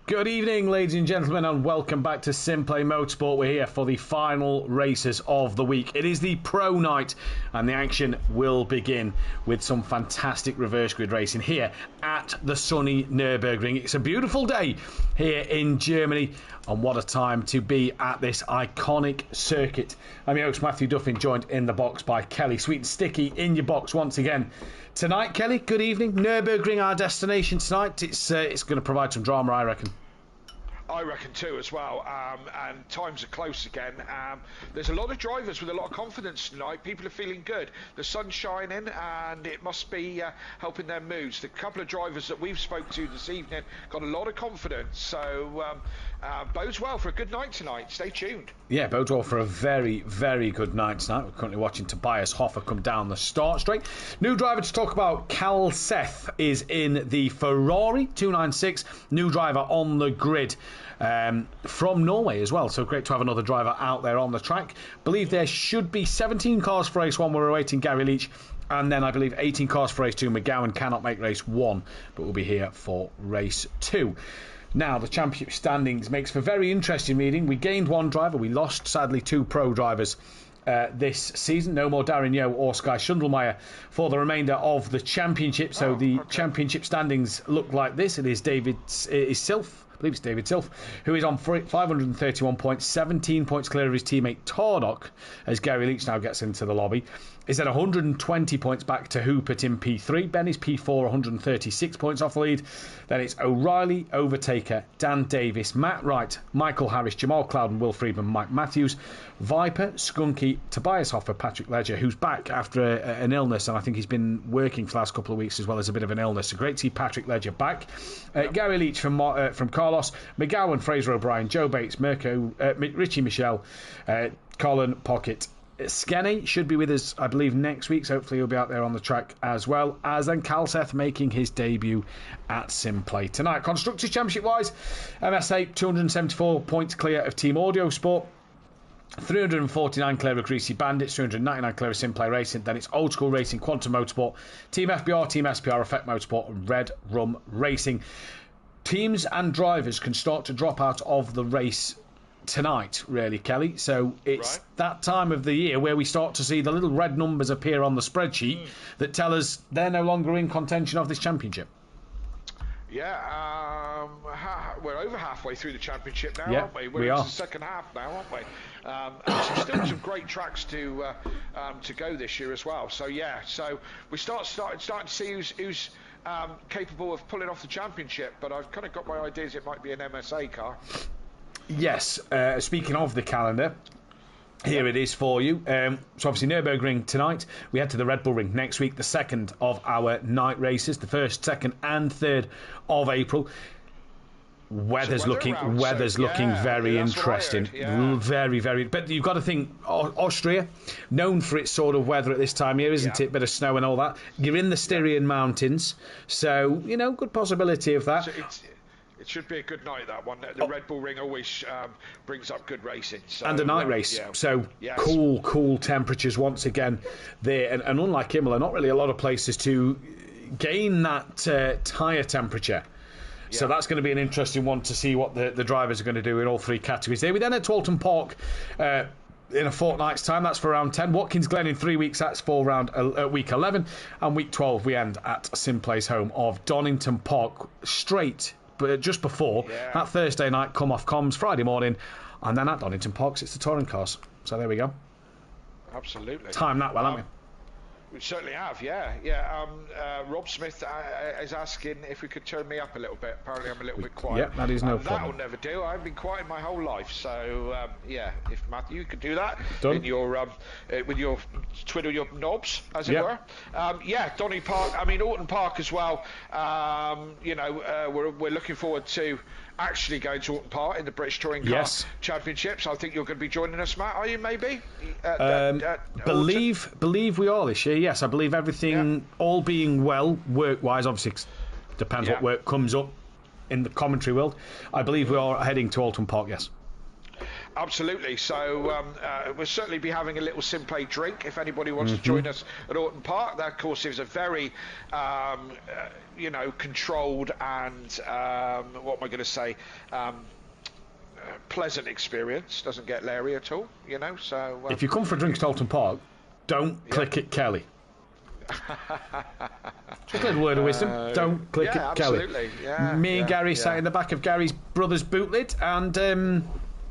Good evening, ladies and gentlemen, and welcome back to SimPlay Motorsport. We're here for the final races of the week. It is the pro night, and the action will begin with some fantastic reverse grid racing here at the sunny Nurburgring. It's a beautiful day here in Germany, and what a time to be at this iconic circuit. I'm your host, Mathew Duffin, joined in the box by Kelly. Sweet and Sticky in your box once again tonight. Kelly, good evening. Nurburgring, our destination tonight. It's going to provide some drama, I reckon. I reckon too as well, and times are close again. There's a lot of drivers with a lot of confidence tonight. People are feeling good. The sun's shining and it must be helping their moods. The couple of drivers that we've spoke to this evening got a lot of confidence, so bodes well for a good night tonight. Stay tuned. Yeah, bodes well for a very, very good night tonight. We're currently watching Tobias Hoffer come down the start straight. New driver to talk about, Cal Seth, is in the Ferrari 296. New driver on the grid. From Norway as well, so great to have another driver out there on the track. Believe there should be 17 cars for race 1. We're awaiting Gary Leach, and then I believe 18 cars for race 2. McGowan cannot make race 1, but will be here for race 2. Now, the championship standings makes for very interesting reading. We gained one driver, we lost sadly 2 pro drivers this season. No more Darren Yeo or Sky Schundelmeyer for the remainder of the championship. So championship standings look like this. It is Silf. I believe it's David Silf, who is on 531 points, 17 points clear of his teammate Tardock, as Gary Leach now gets into the lobby. Is at 120 points back to Hoopert in P3. Ben is P4, 136 points off the lead. Then it's O'Reilly, Overtaker, Dan Davis, Matt Wright, Michael Harris, Jamal Clouden, Will Friedman, Mike Matthews, Viper, Skunky, Tobias Hoffer, Patrick Ledger, who's back after an illness, and I think he's been working for the last couple of weeks as well as a bit of an illness. So great to see Patrick Ledger back. Gary Leach from Carlos, McGowan, Fraser O'Brien, Joe Bates, Richie Michelle, Colin Pocket. Skenny should be with us, I believe, next week, so hopefully he'll be out there on the track as well, as then Cal Seth making his debut at SimPlay tonight. Constructors' Championship-wise, MSA 274 points clear of Team Audio Sport, 349 clear of Greasy Bandits, 399 clear of SimPlay Racing. Then it's Old School Racing, Quantum Motorsport, Team FBR, Team SPR, Effect Motorsport, and Red Rum Racing. Teams and drivers can start to drop out of the race tonight, really, Kelly. So it's that time of the year where we start to see the little red numbers appear on the spreadsheet that tell us they're no longer in contention of this championship. Yeah, we're over halfway through the championship now, aren't we? We are. Into the second half now, aren't we? And still some great tracks to go this year as well. So yeah, so we starting to see who's capable of pulling off the championship. But I've kind of got my ideas it might be an MSA car. Yes, speaking of the calendar, here it is for you. So obviously Nurburgring tonight. We head to the Red Bull Ring next week, the second of our night races, the 1st, 2nd and 3rd of April. Weather's looking very interesting. Very, very. But you've got to think, Austria, known for its sort of weather at this time of year, isn't it? Bit of snow and all that. You're in the Styrian Mountains, so, good possibility of that. So it should be a good night, that one. The Red Bull Ring always brings up good racing. So, and a night race. Yeah. So cool temperatures once again there. And unlike Imola, not really a lot of places to gain that tyre temperature. Yeah. So that's going to be an interesting one to see what the drivers are going to do in all 3 categories there. We then head to Alton Park in a fortnight's time. That's for round 10. Watkins Glen in 3 weeks. That's for week 11. And week 12 we end at SimPlay's home of Donington Park, straight but just before that Thursday night, come off comms, Friday morning, and then at Donington Parks it's the touring cars. So there we go. Absolutely. Time that well, haven't we? We certainly have, Rob Smith is asking if we could turn me up a little bit. Apparently I'm a little bit quiet. Yeah, that is no problem. That'll never do. I've been quiet my whole life. So, if Mathew could do that Done. in your with your twiddle your knobs, as it were. Donny Park, Alton Park as well. We're looking forward to actually going to Alton Park in the British Touring Car Championships. I think you're going to be joining us, Matt. Are you, maybe? Believe we are this year. Yes, I believe everything, all being well, work-wise, obviously depends what work comes up in the commentary world. I believe we are heading to Alton Park, yes. Absolutely. So we'll certainly be having a little SimPlay drink if anybody wants to join us at Orton Park. That, of course, is a very, controlled and what am I going to say? Pleasant experience. Doesn't get Larry at all. So if you come for a drink at Orton Park, don't click it, Kelly. Just a little word of wisdom. Don't click it, absolutely. Kelly. Me and Gary sat in the back of Gary's brother's bootlet, and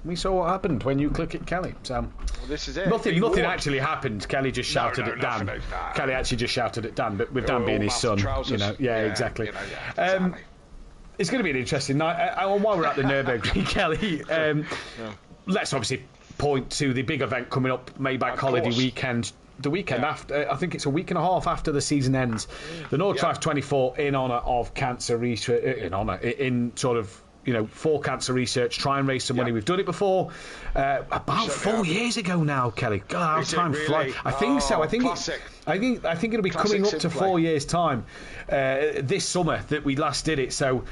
we saw what happened when you click it, Kelly. So this is it. Nothing actually happened. Kelly just shouted at Dan. Kelly actually just shouted at Dan, but with Dan being his son, exactly. Exactly. It's going to be an interesting night. And while we're at the Nurburgring, Kelly, let's obviously point to the big event coming up, Maybank Holiday Weekend. The weekend after, I think it's a week and a half after the season ends. The Nord-Drive 24 in honour of cancer research, for cancer research, try and raise some money. We've done it before, about 4 years ago now, Kelly. God, how time flies. I think so. I think it'll be coming up to 4 years' time this summer that we last did it. So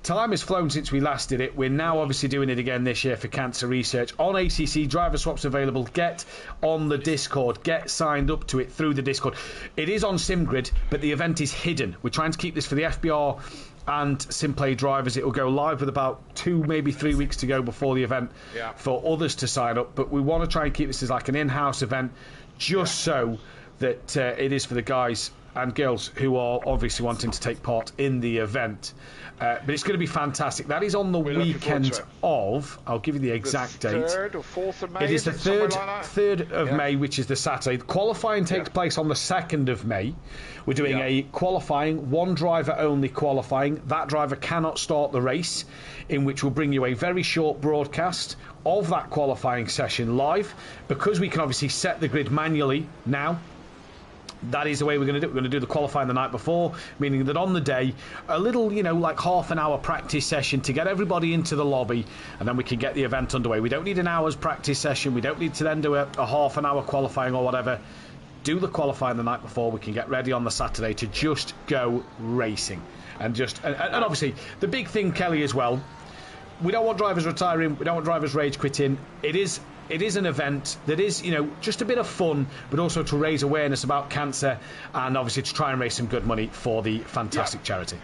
time has flown since we last did it. We're now obviously doing it again this year for cancer research on ACC. Driver swaps available. Get on the Discord. Get signed up to it through the Discord. It is on SimGrid, but the event is hidden. We're trying to keep this for the FBR and SimPlay drivers. It will go live with about 2, maybe 3 weeks to go before the event for others to sign up. But we want to try and keep this as like an in-house event, just so that it is for the guys and girls who are obviously wanting to take part in the event. But it's going to be fantastic. That is on the weekend of, I'll give you the exact date. 3rd or 4th of May? It is the 3rd of May, which is the Saturday. Qualifying takes place on the 2nd of May. We're doing a qualifying, one driver only qualifying. That driver cannot start the race, in which we'll bring you a very short broadcast of that qualifying session live. Because we can obviously set the grid manually now, that is the way we're going to do it. We're going to do the qualifying the night before, meaning that on the day, a little, like half an hour practice session to get everybody into the lobby, and then we can get the event underway. We don't need an hour's practice session. We don't need to then do a half an hour qualifying or whatever. Do the qualifying the night before. We can get ready on the Saturday to just go racing. And obviously, the big thing, Kelly, as well, we don't want drivers retiring. We don't want drivers rage quitting. It is an event that is, just a bit of fun, but also to raise awareness about cancer and obviously to try and raise some good money for the fantastic charity.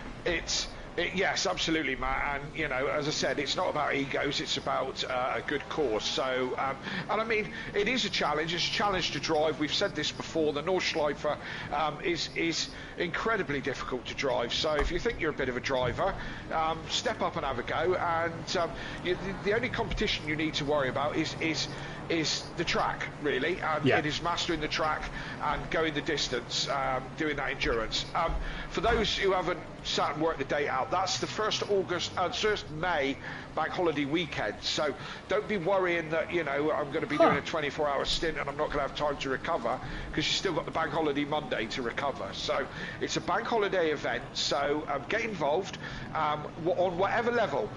Yes, absolutely, Matt. And, as I said, it's not about egos, it's about a good cause. So, and I mean, it is a challenge. It's a challenge to drive. We've said this before. The Nordschleife is incredibly difficult to drive. So if you think you're a bit of a driver, step up and have a go. And the only competition you need to worry about is the track, really. And it is mastering the track and going the distance, doing that endurance. For those who haven't sat and worked the date out, that's the 1st May bank holiday weekend. So don't be worrying that, I'm going to be doing a 24-hour stint and I'm not going to have time to recover, because you've still got the bank holiday Monday to recover. So it's a bank holiday event. So get involved on whatever level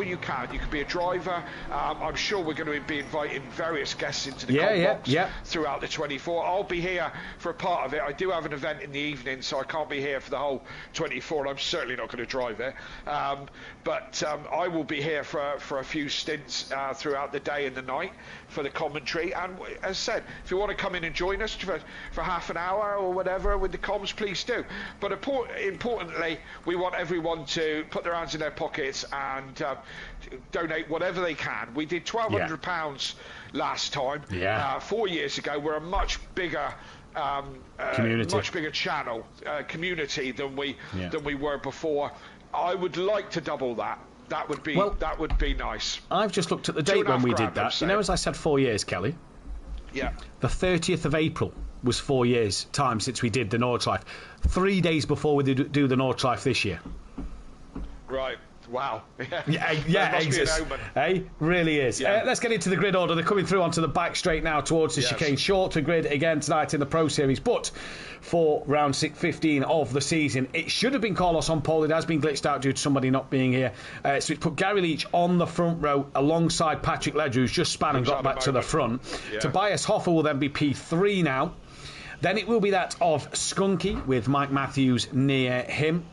you can. You could be a driver. I'm sure we're going to be inviting various guests into the box throughout the 24. I'll be here for a part of it. I do have an event in the evening, so I can't be here for the whole 24, and I'm certainly not going to drive it. But I will be here for a few stints throughout the day and the night for the commentary. And as I said, if you want to come in and join us for half an hour or whatever with the comms, please do. But importantly, we want everyone to put their hands in their pockets and donate whatever they can. We did £1,200 last time, 4 years ago. We're a much bigger much bigger community than we were before. I would like to double that. That would be nice. I've just looked at the date when we did that. As I said, 4 years, Kelly. Yeah. The 30th of April was 4 years time since we did the Nordschleife. 3 days before we do the Nordschleife this year. Right. Wow. Hey, really is. Let's get into the grid order. They're coming through onto the back straight now towards the chicane. Shorter grid again tonight in the Pro Series, but for round 15 of the season, it should have been Carlos on pole. It has been glitched out due to somebody not being here. So it's put Gary Leach on the front row alongside Patrick Ledger, who's just span and got back to the front. Tobias Hoffer will then be P3 now. Then it will be that of Skunky with Mike Matthews near him.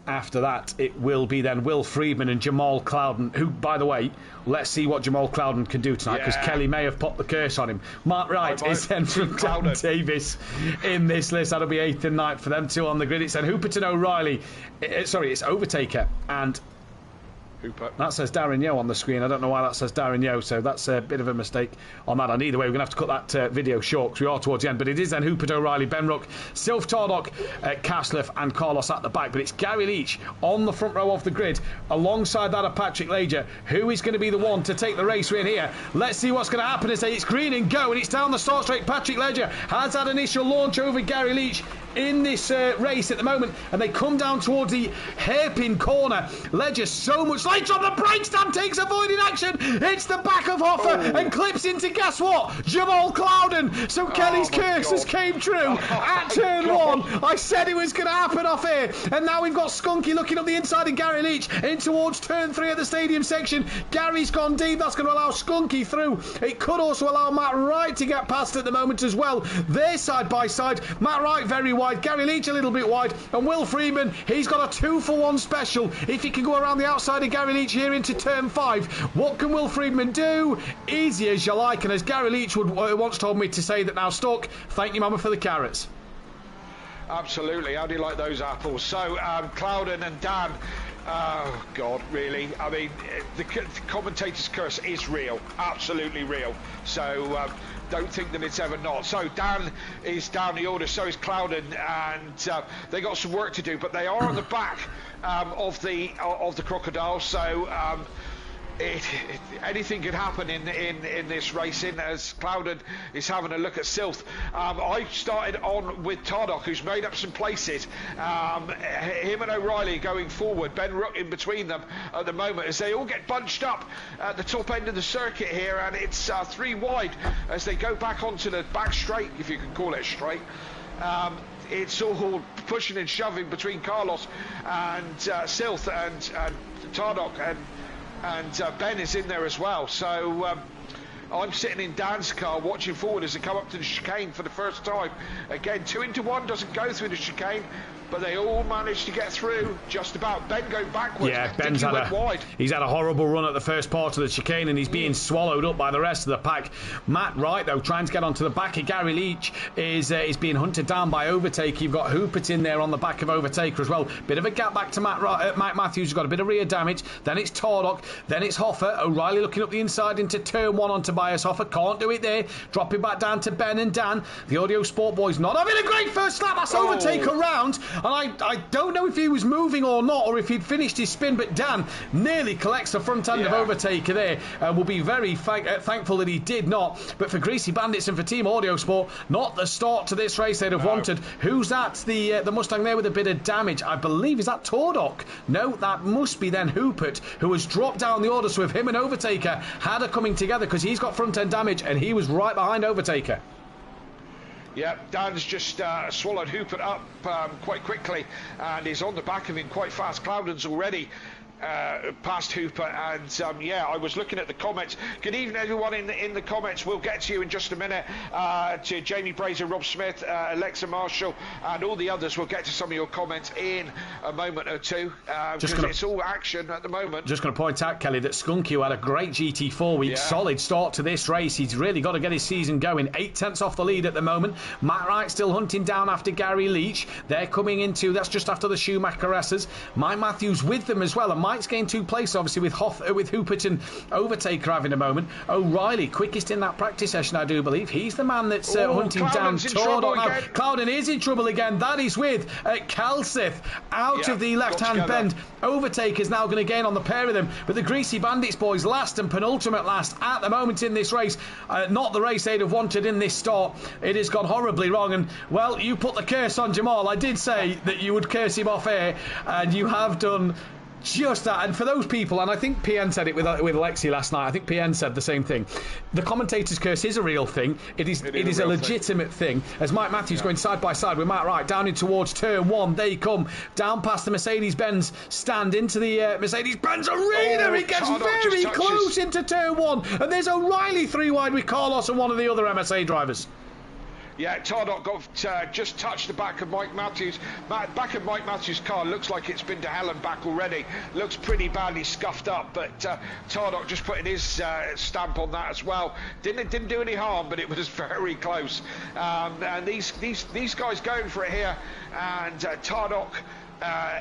after that, it will be then Will Friedman and Jamal Clouden, who, by the way, let's see what Jamal Clouden can do tonight, because Kelly may have popped the curse on him. Mark Wright is then from Dan Davis in this list. That'll be 8th and 9th for them two on the grid. It's then Hooperton O'Reilly. Sorry, it's Overtaker and... Hooper. That says Darren Yeo on the screen. I don't know why that says Darren Yeo, so that's a bit of a mistake on that. And either way, we're going to have to cut that video short because we are towards the end. But it is then Hooper O'Reilly, Ben Ruck, Sylv Tardok, Kaslev and Carlos at the back. But it's Gary Leach on the front row of the grid alongside that of Patrick Leger, who is going to be the one to take the race win here. Let's see what's going to happen as it's green and go, and it's down the start straight. Patrick Leger has that initial launch over Gary Leach in this race at the moment, and they come down towards the hairpin corner. Leger so much light on the brakes. Dan takes avoiding action. It's the back of Hoffer and clips into, guess what, Jamal Clouden. So Kelly's curse has came true at turn 1. I said it was going to happen off here, and now we've got Skunky looking up the inside of Gary Leach in towards turn 3 of the stadium section. Gary's gone deep. That's going to allow Skunky through. It could also allow Matt Wright to get past at the moment as well. They're side by side. Matt Wright very wide, Gary Leach a little bit wide, and Will Freeman, he's got a 2-for-1 special if he can go around the outside of Gary Leach here into turn 5. What can Will Freeman do? Easy as you like, and as Gary Leach would once told me to say that now, Stuck, thank you mama for the carrots. Absolutely. How do you like those apples? So Clouden and Dan, oh God, really? I mean, the commentator's curse is real, absolutely real. So don't think that it's ever not. So Dan is down the order, so is Clouden, and they got some work to do, but they are on the back of the crocodile. So anything could happen in this racing, as Clouden is having a look at Sylv. I started on with Tardok, who's made up some places. Him and O'Reilly going forward, Ben Ruck in between them at the moment, as they all get bunched up at the top end of the circuit here, and it's 3 wide as they go back onto the back straight, if you can call it straight. It's all pushing and shoving between Carlos and Sylv and Tardok, and Ben is in there as well. So I'm sitting in Dan's car watching forward as they come up to the chicane for the first time. Again, 2 into 1 doesn't go through the chicane, but they all managed to get through just about. Ben going backwards. Yeah, Ben's had a horrible run at the first part of the chicane, and he's being swallowed up by the rest of the pack. Matt Wright, though, trying to get onto the back of Gary Leach, is being hunted down by Overtaker. You've got Hoopert in there on the back of Overtaker as well. Bit of a gap back to Mike Matthews, who's got a bit of rear damage. Then it's Tardok, then it's Hoffer. O'Reilly looking up the inside into turn 1 on Tobias Hoffer. Can't do it there. Dropping back down to Ben and Dan. The Audio Sport boys not having a great first lap. That's Overtaker round. And I don't know if he was moving or not, or if he'd finished his spin, but Dan nearly collects the front end of Overtaker there. We'll be very thankful that he did not. But for Greasy Bandits and for Team Audio Sport, not the start to this race they'd have wanted. Who's that? The Mustang there with a bit of damage. I believe, is that Tardok? No, that must be then Hoopert, who has dropped down the order. So if him and Overtaker had a coming together, because he's got front end damage and he was right behind Overtaker. Yeah, Dan's just swallowed Hoopert up quite quickly, and is on the back of him quite fast. Clouden's already past Hooper, and I was looking at the comments. Good evening everyone in the comments. We'll get to you in just a minute, to Jamie Brazer, Rob Smith, Alexa Marshall, and all the others. We'll get to some of your comments in a moment or two, because it's all action at the moment. Just going to point out, Kelly, that Skunky, who had a great GT4 week, solid start to this race. He's really got to get his season going. 8 tenths off the lead at the moment. Matt Wright still hunting down after Gary Leach. They're coming into, that's just after the Schumacher-esses. Mike Matthews with them as well, and Mike's gained 2 places, obviously, with Hoopert and Overtaker having a moment. O'Reilly, quickest in that practice session, I do believe. He's the man that's hunting down Tardok now. Clouden is in trouble again. That is with Kalseth out of the left-hand bend. Overtaker's now going to gain on the pair of them, but the Greasy Bandits boys last and penultimate last at the moment in this race. Not the race they'd have wanted in this start. It has gone horribly wrong, and well, you put the curse on Jamal. I did say that you would curse him off air, and you have done just that. And for those people, and I think PN said it with Alexi last night, I think PN said the same thing. The commentator's curse is a real thing. It is a legitimate thing. As Mike Matthews going side by side with Matt Wright down in towards turn 1, they come down past the Mercedes-Benz stand into the Mercedes-Benz arena. He gets very close into turn 1, and there's O'Reilly 3 wide with Carlos and one of the other MSA drivers. Yeah, Tardock got just touched the back of Mike Matthews. Back of Mike Matthews' car looks like it's been to hell and back already. Looks pretty badly scuffed up, but Tardock just putting his stamp on that as well. Didn't do any harm, but it was very close. And these guys going for it here, and Tardock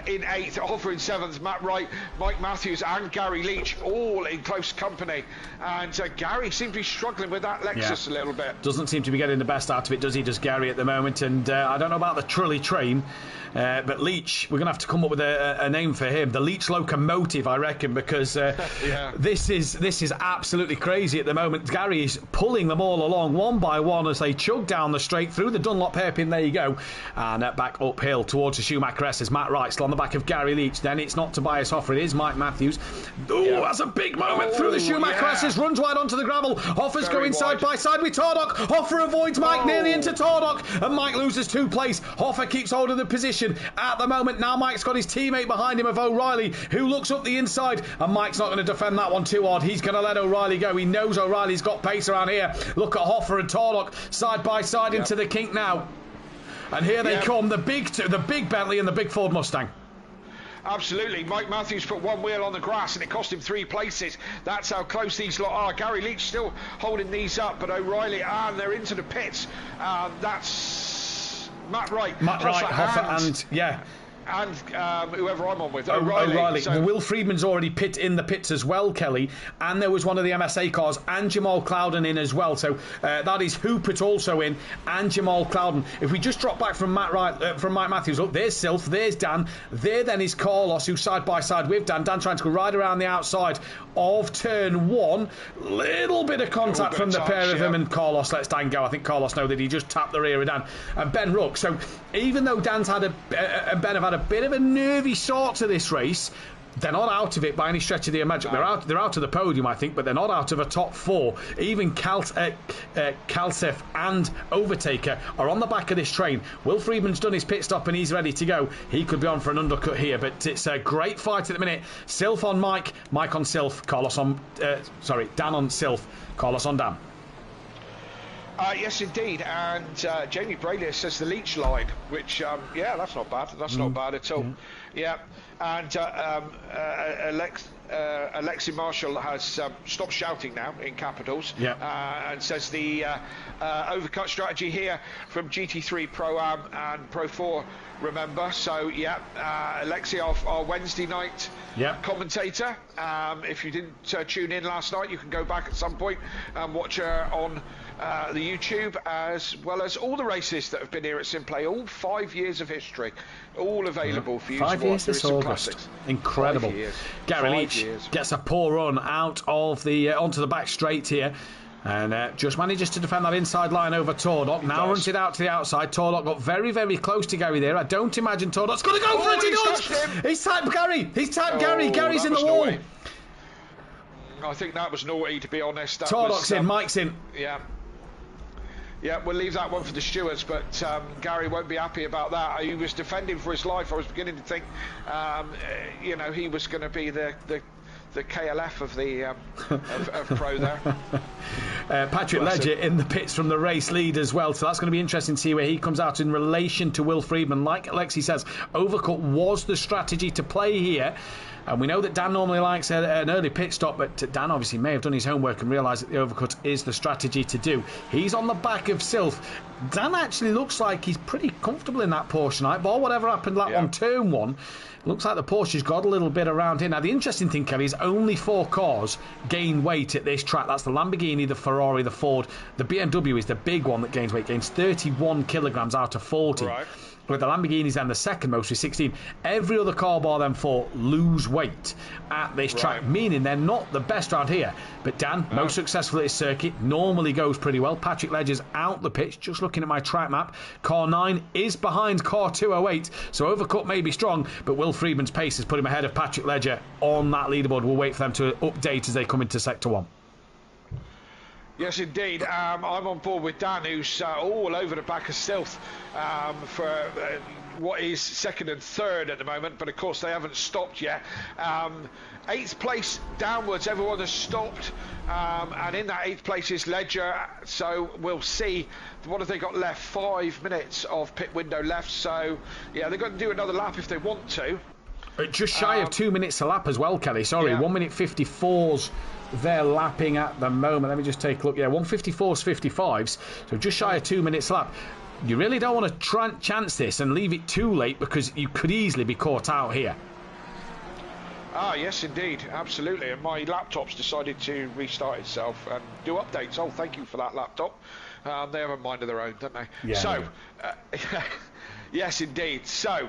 in 8th, Hoffer in 7th, Matt Wright, Mike Matthews and Gary Leach all in close company, and Gary seems to be struggling with that Lexus a little bit. Doesn't seem to be getting the best out of it, does he, does Gary at the moment? And I don't know about the trolley train, but Leach, we're going to have to come up with a name for him, the Leach locomotive, I reckon, because this is absolutely crazy at the moment. Gary is pulling them all along one by one as they chug down the straight through the Dunlop hairpin, there you go, and back uphill towards the Schumacher S as Matt Wright still on the back of Gary Leach. Then it's not Tobias Hoffer, it is Mike Matthews. That's a big moment through the Schumacher S's, runs wide onto the gravel. Hoffer's very going side by side with Tardock. Hoffer avoids Mike nearly into Tardock, and Mike loses 2 place. Hoffer keeps hold of the position at the moment. Now Mike's got his teammate behind him of O'Reilly, who looks up the inside, and Mike's not going to defend that one too hard. He's going to let O'Reilly go. He knows O'Reilly's got pace around here. Look at Hoffer and Tardock side by side into the kink now. And here they come, the big Bentley and the big Ford Mustang. Absolutely. Mike Matthews put one wheel on the grass and it cost him 3 places. That's how close these lot are. Gary Leach still holding these up, but O'Reilly, and they're into the pits. That's Matt Wright. Hoffer, and whoever I'm on with, O'Reilly. So Will Friedman's already in the pits as well, Kelly, and there was one of the MSA cars and Jamal Clouden in as well. So that is Hoopert also in, and Jamal Clouden. If we just drop back from Mike Matthews, look, there's Sylph, there's Dan, there then is Carlos, who's side by side with Dan. Dan trying to go right around the outside of turn 1. Little bit of contact from the pair of them, and Carlos lets Dan go. I think Carlos know that he just tapped the rear of Dan and Ben Rook. So even though Dan's had and Ben have had a bit of a nervy start to this race, they're not out of it by any stretch of the imagination. They're out of the podium, I think, but they're not out of a top 4. Even Kalsef and Overtaker are on the back of this train. Will Friedman's done his pit stop and he's ready to go. He could be on for an undercut here, but it's a great fight at the minute. Sylph on Mike, Mike on Sylph, Carlos on Dan on Sylph, Carlos on Dan. Yes, indeed, and Jamie Braylier says the Leach line, which, that's not bad. That's not bad at all. Yeah, and Alexi Marshall has stopped shouting now in capitals, and says the overcut strategy here from GT3 Pro-Am and Pro 4, remember. So, Alexi, our Wednesday night commentator. If you didn't tune in last night, you can go back at some point and watch her on the YouTube, as well as all the races that have been here at SimPlay, all 5 years of history, all available for you to watch. 5 years this August. Incredible. Gary Leach gets a poor run out of the onto the back straight here, and just manages to defend that inside line over Tardock. Now runs it out to the outside. Tardock got very, very close to Gary there. I don't imagine Tardock's going to go for it. He does. He's tapped Gary. Gary's in the wall. I think that was naughty, to be honest. Tardock's in. Mike's in. Yeah, we'll leave that one for the stewards, but Gary won't be happy about that. He was defending for his life. I was beginning to think, he was going to be the KLF of the of Pro there. Patrick Ledger in the pits from the race lead as well, so that's going to be interesting to see where he comes out in relation to Will Friedman. Like Alexi says, overcut was the strategy to play here. And we know that Dan normally likes an early pit stop, but Dan obviously may have done his homework and realised that the overcut is the strategy to do. He's on the back of Sylph. Dan actually looks like he's pretty comfortable in that Porsche tonight, but whatever happened on turn 1, looks like the Porsche's got a little bit around here. Now, the interesting thing, Kelly, is only 4 cars gain weight at this track. That's the Lamborghini, the Ferrari, the Ford. The BMW is the big one that gains weight, gains 31 kilograms out of 40. Right. With the Lamborghinis then the second most with 16. Every other car bar then 4 lose weight at this track, meaning they're not the best round here. But Dan, most successful at his circuit, normally goes pretty well. Patrick Ledger's out the pitch, just looking at my track map. Car 9 is behind car 208, so overcut may be strong, but Will Friedman's pace has put him ahead of Patrick Ledger on that leaderboard. We'll wait for them to update as they come into Sector 1. Yes, indeed. I'm on board with Dan, who's all over the back of Sylph for what is second and third at the moment, but of course they haven't stopped yet. 8th place downwards, everyone has stopped, and in that 8th place is Ledger, so we'll see. What have they got left? 5 minutes of pit window left, so yeah, they've got to do another lap if they want to. Just shy of 2 minutes a lap as well, Kelly. Sorry, 1 minute 54's they're lapping at the moment. Let me just take a look. Yeah, 154's 55s, so just shy of 2 minutes a lap. You really don't want to chance this and leave it too late, because you could easily be caught out here. Ah, yes, indeed, absolutely. And my laptop's decided to restart itself and do updates. Oh, thank you for that, laptop. They have a mind of their own, don't they? Yeah. So, yes, indeed. So,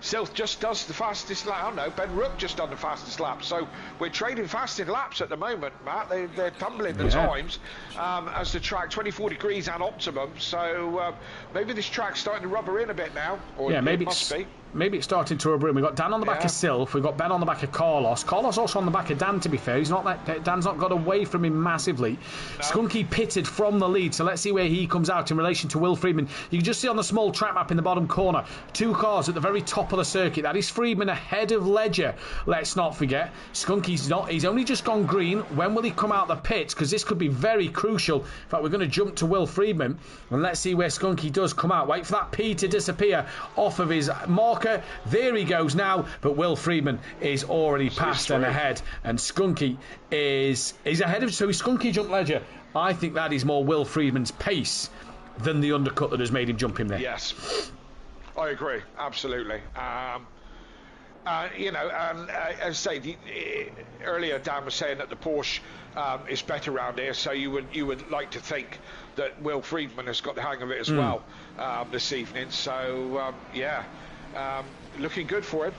Silth just does the fastest lap. Oh no, Ben Rook just done the fastest lap. So we're trading fast in laps at the moment, Matt. They're tumbling the times as the track 24 degrees and optimum. So maybe this track's starting to rubber in a bit now. Or yeah, maybe it must be. Maybe it's starting to rubber in. We've got Dan on the back of Silth. We've got Ben on the back of Carlos. Carlos also on the back of Dan, to be fair. Dan's not got away from him massively. No. Skunky pitted from the lead, so let's see where he comes out in relation to Will Friedman. You can just see on the small track map in the bottom corner, 2 cars at the very top of the circuit. That is Friedman ahead of Ledger. Let's not forget, Skunky's not. He's only just gone green. When will he come out the pits? Because this could be very crucial. In fact, we're going to jump to Will Friedman, and let's see where Skunky does come out. Wait for that P to disappear off of his marker. There he goes now, but Will Friedman is already past and ahead, and Skunky is ahead of. So Skunky jumped Ledger. I think that is more Will Friedman's pace than the undercut that has made him jump him there. Yes, I agree, absolutely. You know, as I say, earlier Dan was saying that the Porsche is better around here, so you would like to think that Will Friedman has got the hang of it as well this evening. So yeah. Looking good for him.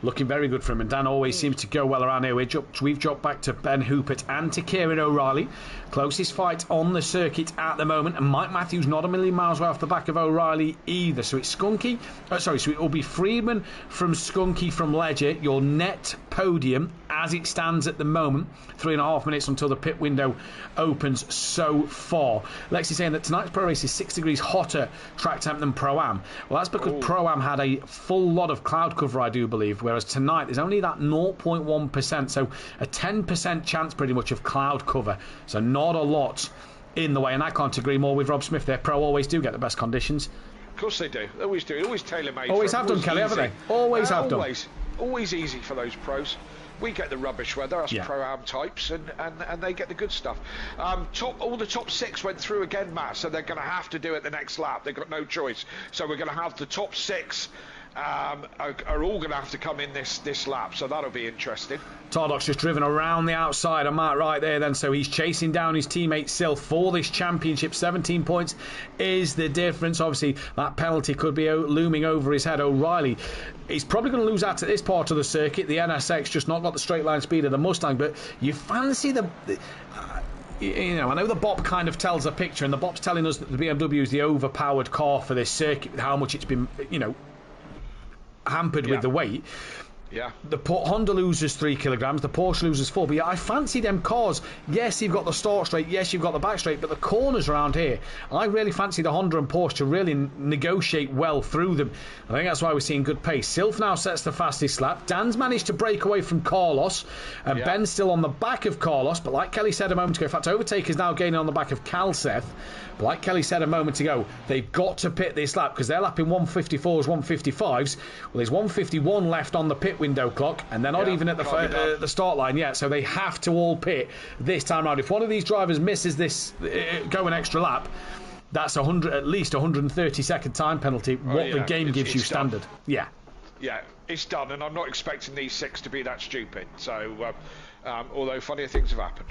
Looking very good for him, and Dan always seems to go well around here. We've dropped back to Ben Hoopert and to Kieran O'Reilly. Closest fight on the circuit at the moment, and Mike Matthews not a million miles away off the back of O'Reilly either. So it's Skunky, so it will be Friedman from Skunky from Ledger, your net podium as it stands at the moment. 3.5 minutes until the pit window opens so far. Lexi saying that tonight's Pro Race is 6 degrees hotter track temp than Pro-Am. Well, that's because Pro-Am had a full lot of cloud cover, I do believe, whereas tonight there's only that 0.1%, so a 10% chance pretty much of cloud cover, so not a lot in the way, and I can't agree more with Rob Smith there. Pro always do get the best conditions. Of course they do. They always do. Always tailor-made. Always have done, Kelly, haven't they? Always have done. Always easy for those pros. We get the rubbish weather, us Pro-Am types, and they get the good stuff. All the top 6 went through again, Matt, so they're going to have to do it the next lap. They've got no choice. So we're going to have the top 6 are all going to have to come in this lap, so that'll be interesting. Tardoc's just driven around the outside, and Matt right there then, so he's chasing down his teammate Silth for this championship. 17 points is the difference. Obviously that penalty could be looming over his head. O'Reilly, he's probably going to lose out at this part of the circuit. The NSX just not got the straight line speed of the Mustang, but you fancy you know, I know the BOP kind of tells a picture, and the BOP's telling us that the BMW is the overpowered car for this circuit, with how much it's been, you know, hampered with the weight. Yeah. The Honda loses 3 kilograms, the Porsche loses 4. But yeah, I fancy them cars. Yes, you've got the start straight, yes, you've got the back straight, but the corners around here, I really fancy the Honda and Porsche to really negotiate well through them. I think that's why we're seeing good pace. Silth now sets the fastest lap. Dan's managed to break away from Carlos, and Ben's still on the back of Carlos, but like Kelly said a moment ago, in fact, Overtake is now gaining on the back of Calseth. But like Kelly said a moment ago, they've got to pit this lap because they're lapping 154s, 155s. Well, there's 151 left on the pit window clock, and they're not even at the start line yet, so they have to all pit this time around. If one of these drivers misses this, go an extra lap, that's at least 130-second time penalty. The game gives you standard. Yeah, it's done, and I'm not expecting these 6 to be that stupid. So, although funnier things have happened.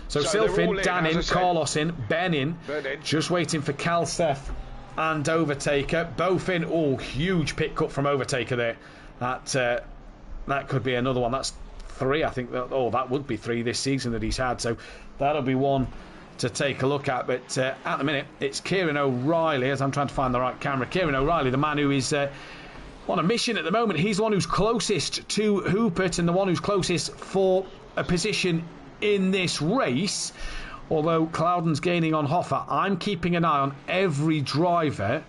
So Silth in, Dan in, Carlos in, Ben in, just waiting for Calseth and Overtaker. Both in. Oh, huge pit cut from Overtaker there. That could be another one. That's 3, I think. That would be 3 this season that he's had. So that'll be one to take a look at. But at the minute, it's Kieran O'Reilly, as I'm trying to find the right camera. Kieran O'Reilly, the man who is on a mission at the moment. He's the one who's closest to Hoopert and the one who's closest for a position in this race. Although Clouden's gaining on Hoffa, I'm keeping an eye on every driver,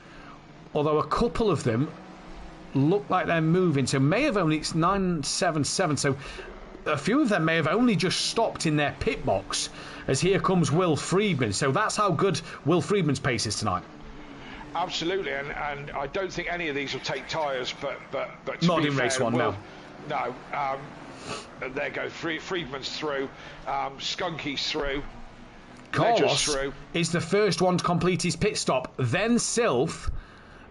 although a couple of them look like they're moving. So may have only, it's 977. So a few of them may have only just stopped in their pit box as here comes Will Friedman. So that's how good Will Friedman's pace is tonight. Absolutely, and I don't think any of these will take tyres, but not in race one, no. No. There you go. Friedman's through. Skunky's through. Carlos through. is the first one to complete his pit stop. Then Sylph,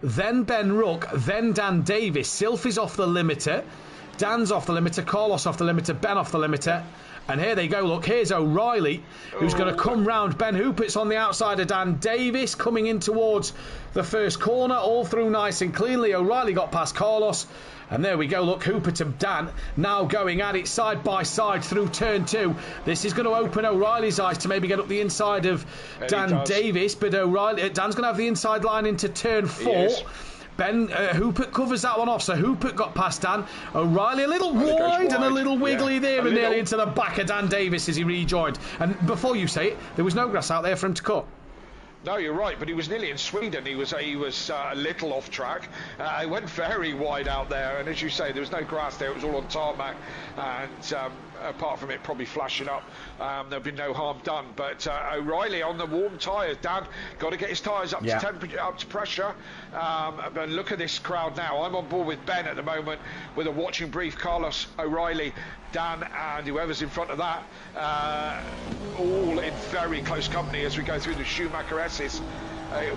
then Ben Rook, then Dan Davis. Sylph is off the limiter. Dan's off the limiter. Carlos off the limiter. Ben off the limiter. And here they go. Look, here's O'Reilly, who's going to come round. Ben Hoopert's on the outside of Dan Davis, coming in towards the first corner, all through nice and cleanly. O'Reilly got past Carlos. And there we go. Look, Hooper to Dan, now going at it side by side through turn 2. This is going to open O'Reilly's eyes to maybe get up the inside of Dan Davis. But Dan's going to have the inside line into turn 4. Ben Hoopert covers that one off, so Hoopert got past Dan. O'Reilly a little wide and a little wiggly there, and nearly into the back of Dan Davis as he rejoined. And before you say it, there was no grass out there for him to cut. No, you're right, but he was nearly in Sweden. He was a little off track. He went very wide out there, and as you say, there was no grass there. It was all on tarmac, and apart from it probably flashing up, there'll be no harm done. But O'Reilly on the warm tyres. Dan got to get his tyres up to temperature, up to pressure. But look at this crowd now. I'm on board with Ben at the moment with a watching brief. Carlos, O'Reilly, Dan, and whoever's in front of that, all in very close company as we go through the Schumacher S's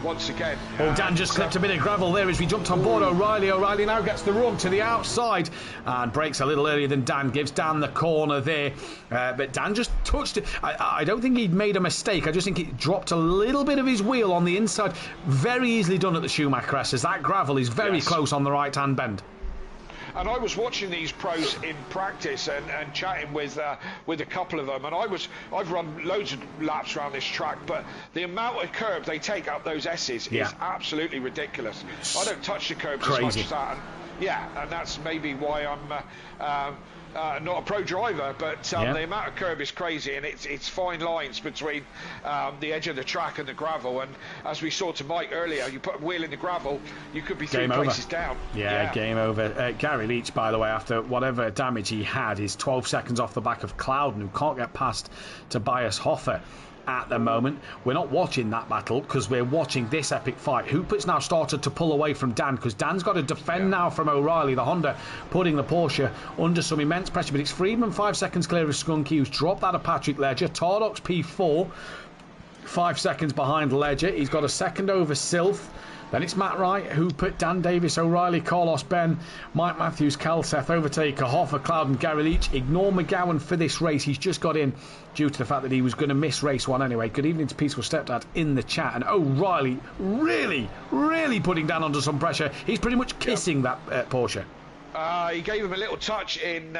once again. Well, Dan just clipped a bit of gravel there as we jumped on board O'Reilly. O'Reilly now gets the run to the outside and breaks a little earlier than Dan, gives Dan the corner there. But Dan just touched it. I don't think he'd made a mistake. I just think it dropped a little bit of his wheel on the inside. Very easily done at the Schumacher S's. That gravel is very close on the right-hand bend. And I was watching these pros in practice and chatting with a couple of them, and I've run loads of laps around this track, but the amount of curb they take up those S's is absolutely ridiculous. I don't touch the curbs as much as that. And that's maybe why I'm not a pro driver, but the amount of curb is crazy, and it's fine lines between the edge of the track and the gravel. And as we saw to Mike earlier, you put a wheel in the gravel, you could be 3 places down. Game over. Gary Leach, by the way, after whatever damage he had, is 12 seconds off the back of Clouden, who can't get past Tobias Hoffer at the moment. We're not watching that battle because we're watching this epic fight. Hoopert's now started to pull away from Dan because Dan's got to defend now from O'Reilly, the Honda, putting the Porsche under some immense pressure. But it's Friedman 5 seconds clear of Skunky, who's dropped that of Patrick Ledger. Tardock's P4, 5 seconds behind Ledger. He's got a second over Sylph. Then it's Matt Wright, Hoopert, Dan Davis, O'Reilly, Carlos, Ben, Mike Matthews, Kalseth, Overtaker, Hoffer, Cloud and Gary Leach. Ignore McGowan for this race. He's just got in due to the fact that he was going to miss race 1 anyway. Good evening to Peaceful Stepdad in the chat. And O'Reilly really putting Dan under some pressure. He's pretty much kissing that Porsche. He gave him a little touch in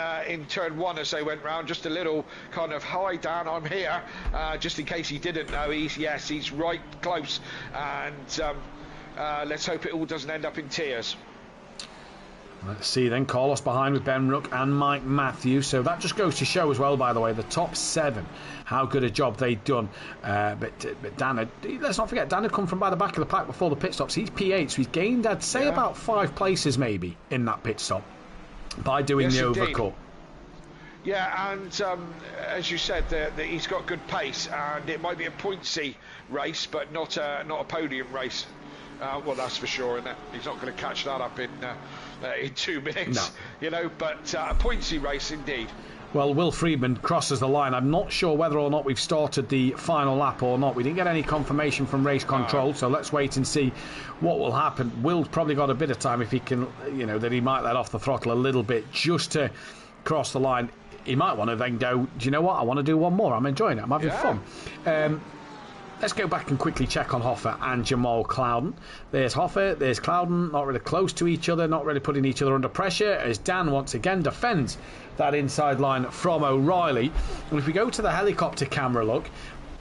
turn 1 as they went round, just a little kind of, hi Dan, I'm here, just in case he didn't know. He's right close, and let's hope it all doesn't end up in tears. Let's see then. Carlos behind with Ben Rook and Mike Matthews. So that just goes to show as well, by the way, the top 7, how good a job they've done. But Dan, let's not forget, Dan had come from by the back of the pack before the pit stops. He's P8, so he's gained, I'd say, about 5 places maybe in that pit stop by doing the overcut. Yeah, and as you said, he's got good pace, and it might be a pointsy race, but not a podium race. Well, that's for sure, and he's not going to catch that up in 2 minutes, but a pointsy race indeed. Well, Will Friedman crosses the line. I'm not sure whether or not we've started the final lap or not. We didn't get any confirmation from race control, so let's wait and see what will happen. Will's probably got a bit of time if he can, that he might let off the throttle a little bit just to cross the line. He might want to then go, do you know what, I want to do one more. I'm enjoying it. I'm having fun. Let's go back and quickly check on Hoffer and Jamal Clouden. There's Hoffer, there's Clouden, not really close to each other, not really putting each other under pressure, as Dan once again defends that inside line from O'Reilly. And if we go to the helicopter camera look,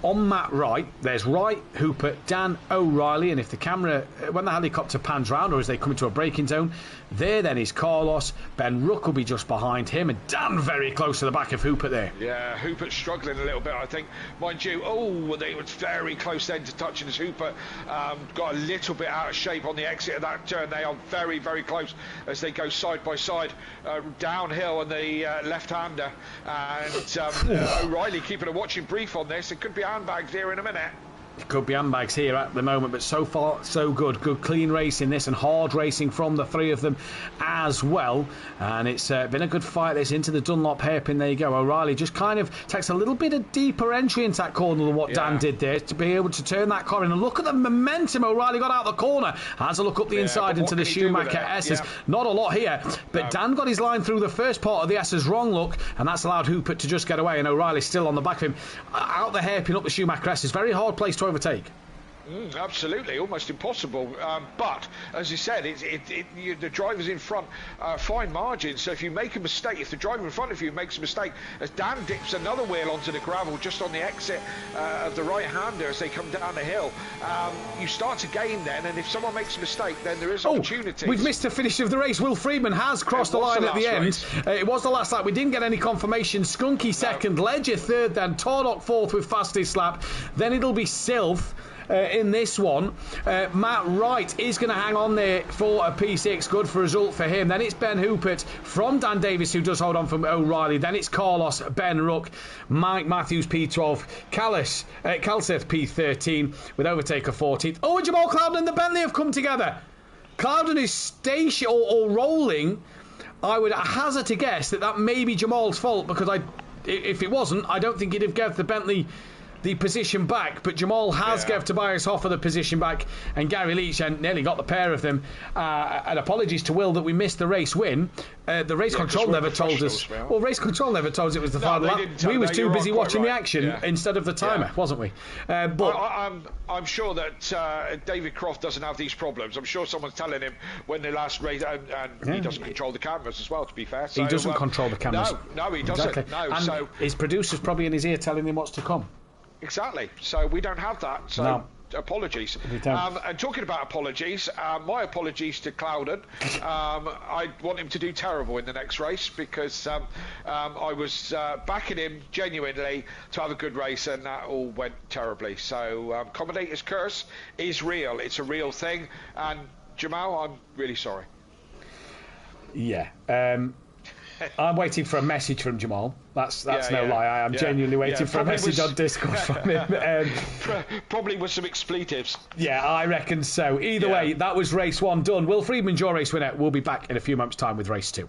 on Matt Wright, there's Wright, Hooper, Dan, O'Reilly, and if the camera, when the helicopter pans round or as they come into a braking zone, there then is Carlos. Ben Ruck will be just behind him, and Dan very close to the back of Hooper there. Yeah, Hooper's struggling a little bit, I think. Mind you, they were very close then to touching as Hooper got a little bit out of shape on the exit of that turn. They are very, very close as they go side by side downhill on the left-hander. And O'Reilly keeping a watching brief on this. It could be handbags here in a minute. It could be handbags here at the moment, but so far so good. Good clean racing this, and hard racing from the three of them as well. And it's been a good fight this into the Dunlop hairpin. There you go. O'Reilly just kind of takes a little bit of deeper entry into that corner than what Dan did there to be able to turn that car in. And look at the momentum O'Reilly got out the corner. Has a look up the inside into the Schumacher S's. Not a lot here, but Dan got his line through the first part of the S's wrong look, and that's allowed Hooper to just get away, and O'Reilly's still on the back of him. Out the hairpin up the Schumacher S's. Very hard place to overtake. Absolutely, almost impossible. But as you said, the drivers in front, fine margins. So if you make a mistake, if the driver in front of you makes a mistake, as Dan dips another wheel onto the gravel just on the exit of the right-hander as they come down the hill, you start to gain then. And if someone makes a mistake, then there is opportunity. We've missed the finish of the race. Will Friedman has crossed the line at the end. It was the last lap. We didn't get any confirmation. Skunky second, Ledger third, then Tordock fourth with fastest lap. Then it'll be Sylph. In this one, Matt Wright is going to hang on there for a P6. Good for result for him. Then it's Ben Hoopert from Dan Davis, who does hold on from O'Reilly. Then it's Carlos, Ben Ruck, Mike Matthews P12, Calseth P13 with Overtaker 14th. Oh, and Jamal Clouden and the Bentley have come together. Clouden is station or rolling. I would hazard to guess that may be Jamal's fault, because if it wasn't, I don't think he'd have given the Bentley the position back, but Jamal has gave Tobias Hoffer the position back, and Gary Leach nearly got the pair of them. And apologies to Will that we missed the race win. The race control never told us. Well, race control never told us it was the final lap. We was too busy watching the action instead of the timer, wasn't we? But I'm sure that David Croft doesn't have these problems. I'm sure someone's telling him when the last race, and he doesn't control the cameras as well, to be fair. So, he doesn't control the cameras. No, he doesn't. Exactly. No, and so his producer's probably in his ear telling him what's to come. Exactly. So we don't have that. So no. Apologies. And talking about apologies, my apologies to Clouden. I want him to do terrible in the next race, because I was backing him genuinely to have a good race, and that all went terribly. So Commentator's curse is real. It's a real thing. And Jamal, I'm really sorry. Yeah. I'm waiting for a message from Jamal. That's no lie. I am genuinely waiting for a message on Discord from him. Probably with some expletives. Yeah, I reckon so. Either way, that was race one done. Will Friedman, your race winner. We'll be back in a few months' time with race two.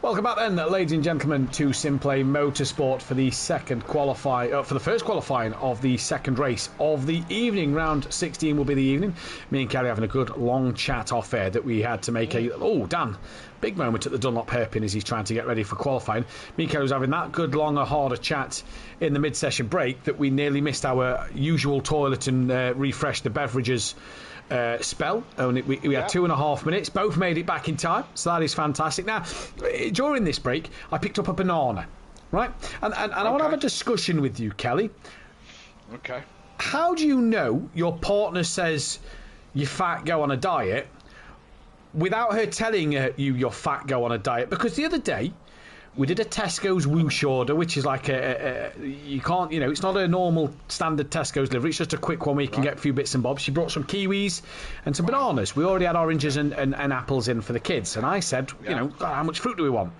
Welcome back then, ladies and gentlemen, to SimPlay Motorsport for the first qualifying of the second race of the evening. Round 16 will be the evening. Me and Kelly having a good long chat off air that we had to make Dan, big moment at the Dunlop hairpin as he's trying to get ready for qualifying. Me and Kelly was having that good, longer, harder chat in the mid-session break that we nearly missed our usual toilet and refresh the beverages spell. Only we had 2.5 minutes. Both made it back in time, so that is fantastic. Now, during this break, I picked up a banana, right? And I want to have a discussion with you, Kelly. Okay. How do you know your partner says you're fat, go on a diet, without her telling you you're fat, go on a diet? Because the other day, we did a Tesco's whoosh order, which is like you can't, it's not a normal standard Tesco's delivery. It's just a quick one where you can get a few bits and bobs. She brought some kiwis and some bananas. We already had oranges and apples in for the kids. And I said, God, how much fruit do we want?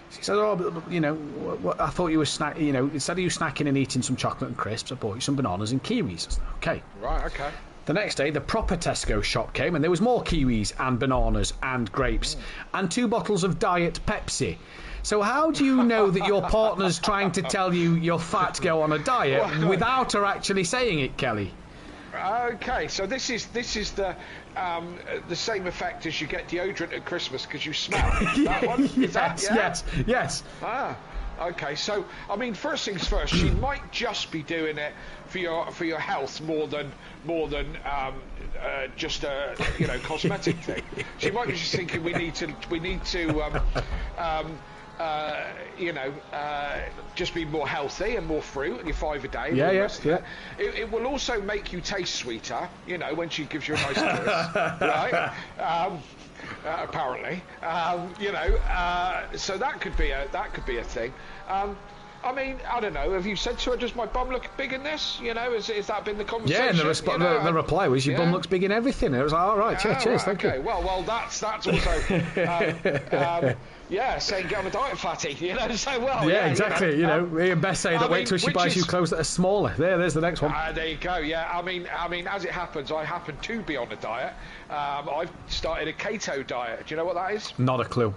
She said, I thought you were instead of you snacking and eating some chocolate and crisps, I bought you some bananas and kiwis. I said, okay. Right, okay. The next day, the proper Tesco shop came, and there was more kiwis and bananas and grapes and 2 bottles of Diet Pepsi. So how do you know that your partner's trying to tell you you're fat, go on a diet, without her actually saying it, Kelly? Okay, so this is the same effect as you get deodorant at Christmas because you smell. That one? Yes. Ah. Okay, so I mean, first things first, she might just be doing it for your health more than just a cosmetic thing. She might be just thinking we need to just be more healthy and more fruit and your 5 a day. It will also make you taste sweeter, when she gives you a nice kiss, right? Apparently, so that could be a thing. I mean, I don't know. Have you said to her, "Does my bum look big in this?" Has that been the conversation? Yeah, and the reply was, "Your bum looks big in everything." It was like, all right, cheers, thank you. Well, that's also, saying get on a diet, fatty. So well. Yeah, exactly. Me and Beth say that. Wait till she buys you clothes that are smaller. There's the next one. There you go. Yeah, I mean, as it happens, I happen to be on a diet. I've started a keto diet. Do you know what that is? Not a clue.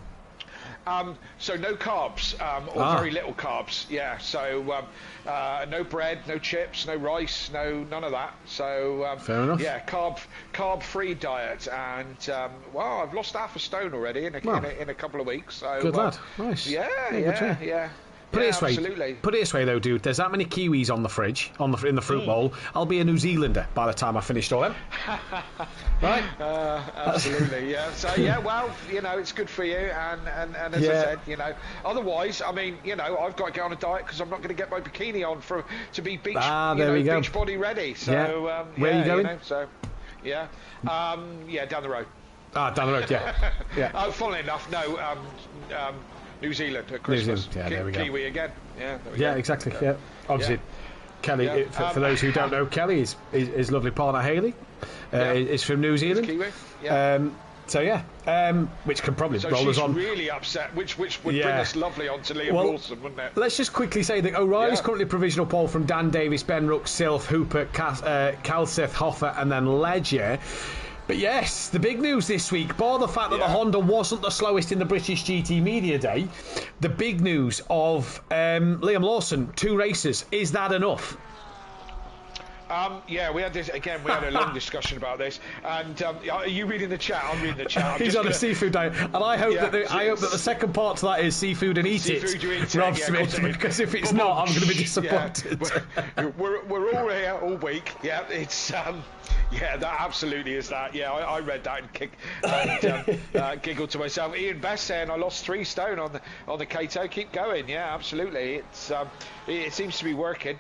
So no carbs, or very little carbs. Yeah. So no bread, no chips, no rice, none of that. So fair enough. Yeah, carb-free diet, and I've lost 1/2 stone already in a couple of weeks. So good lad. Nice. Yeah. Put it this way. Absolutely. Put it this way, though, dude. There's that many kiwis on the fridge, in the fruit bowl. I'll be a New Zealander by the time I finished all them. Right? Absolutely. Yeah. So it's good for you. And as I said, otherwise, I mean, I've got to get on a diet because I'm not going to get my bikini on to be beach body ready. So where are you going? Down the road. Down the road. Yeah. Funnily enough, no. New Zealand at Christmas. There we go. Kiwi again. Yeah, there we go. Exactly. Yeah. Obviously, Kelly, for those who don't know, Kelly is his lovely partner Hayley is from New Zealand. Kiwi. Yeah. Which can probably roll us on. She's really upset, which would bring us lovely onto Liam Lawson, wouldn't it? Let's just quickly say that O'Reilly's currently provisional pole from Dan Davis, Ben Rook, Silf, Hooper, Calseth, Hoffer, and then Ledger. But yes, the big news this week, bar the fact that the Honda wasn't the slowest in the British GT Media Day, the big news of Liam Lawson, 2 races. Is that enough? We had this again. We had a long discussion about this. And are you reading the chat? I'm reading the chat. He's on a seafood diet, and I hope that the second part to that is seafoft and eat it, Rob Smith. Because if it's not, I'm going to be disappointed. We're all here all week. Yeah, it's that absolutely is that. Yeah, I read that and giggled to myself. Ian Best saying I lost 3 stone on the Kato. Keep going. Yeah, absolutely. It seems to be working.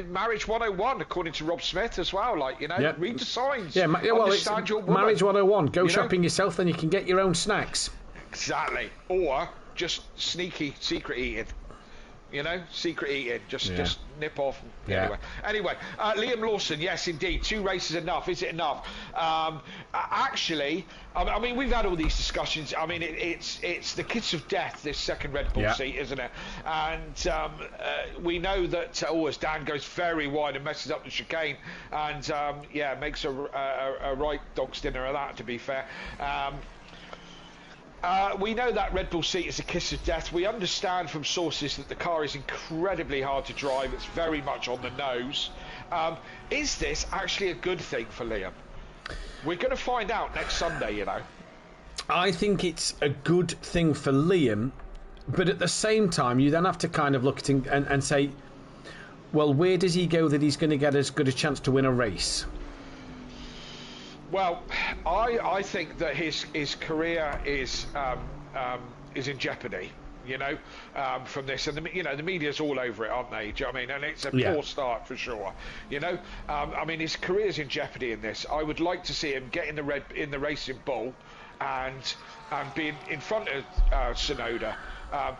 Marriage 101, according to Rob Smith as well. Read the signs. Understand your woman. Marriage 101. Go shopping yourself, then you can get your own snacks. Exactly. Or just sneaky secret eating. Secret eating. Just nip off. Anyway, Liam Lawson, yes, indeed. 2 races enough. Is it enough? Actually, I mean, we've had all these discussions. I mean, it's the kiss of death, this second Red Bull seat, isn't it? And we know that, as Dan goes very wide and messes up the chicane, and makes a right dog's dinner of that, to be fair. We know that Red Bull seat is a kiss of death. We understand from sources that the car is incredibly hard to drive. It's very much on the nose. Is this actually a good thing for Liam? We're going to find out next Sunday, you know. I think it's a good thing for Liam, but at the same time, you then have to kind of look at it and say, well, where does he go that he's going to get as good a chance to win a race? Well, I think that his career is in jeopardy, you know, from this, and the media's all over it, aren't they? Do you know what I mean? And it's a poor start for sure, you know. I mean, his career's in jeopardy in this. I would like to see him get in the Racing Bull, and being in front of Tsunoda.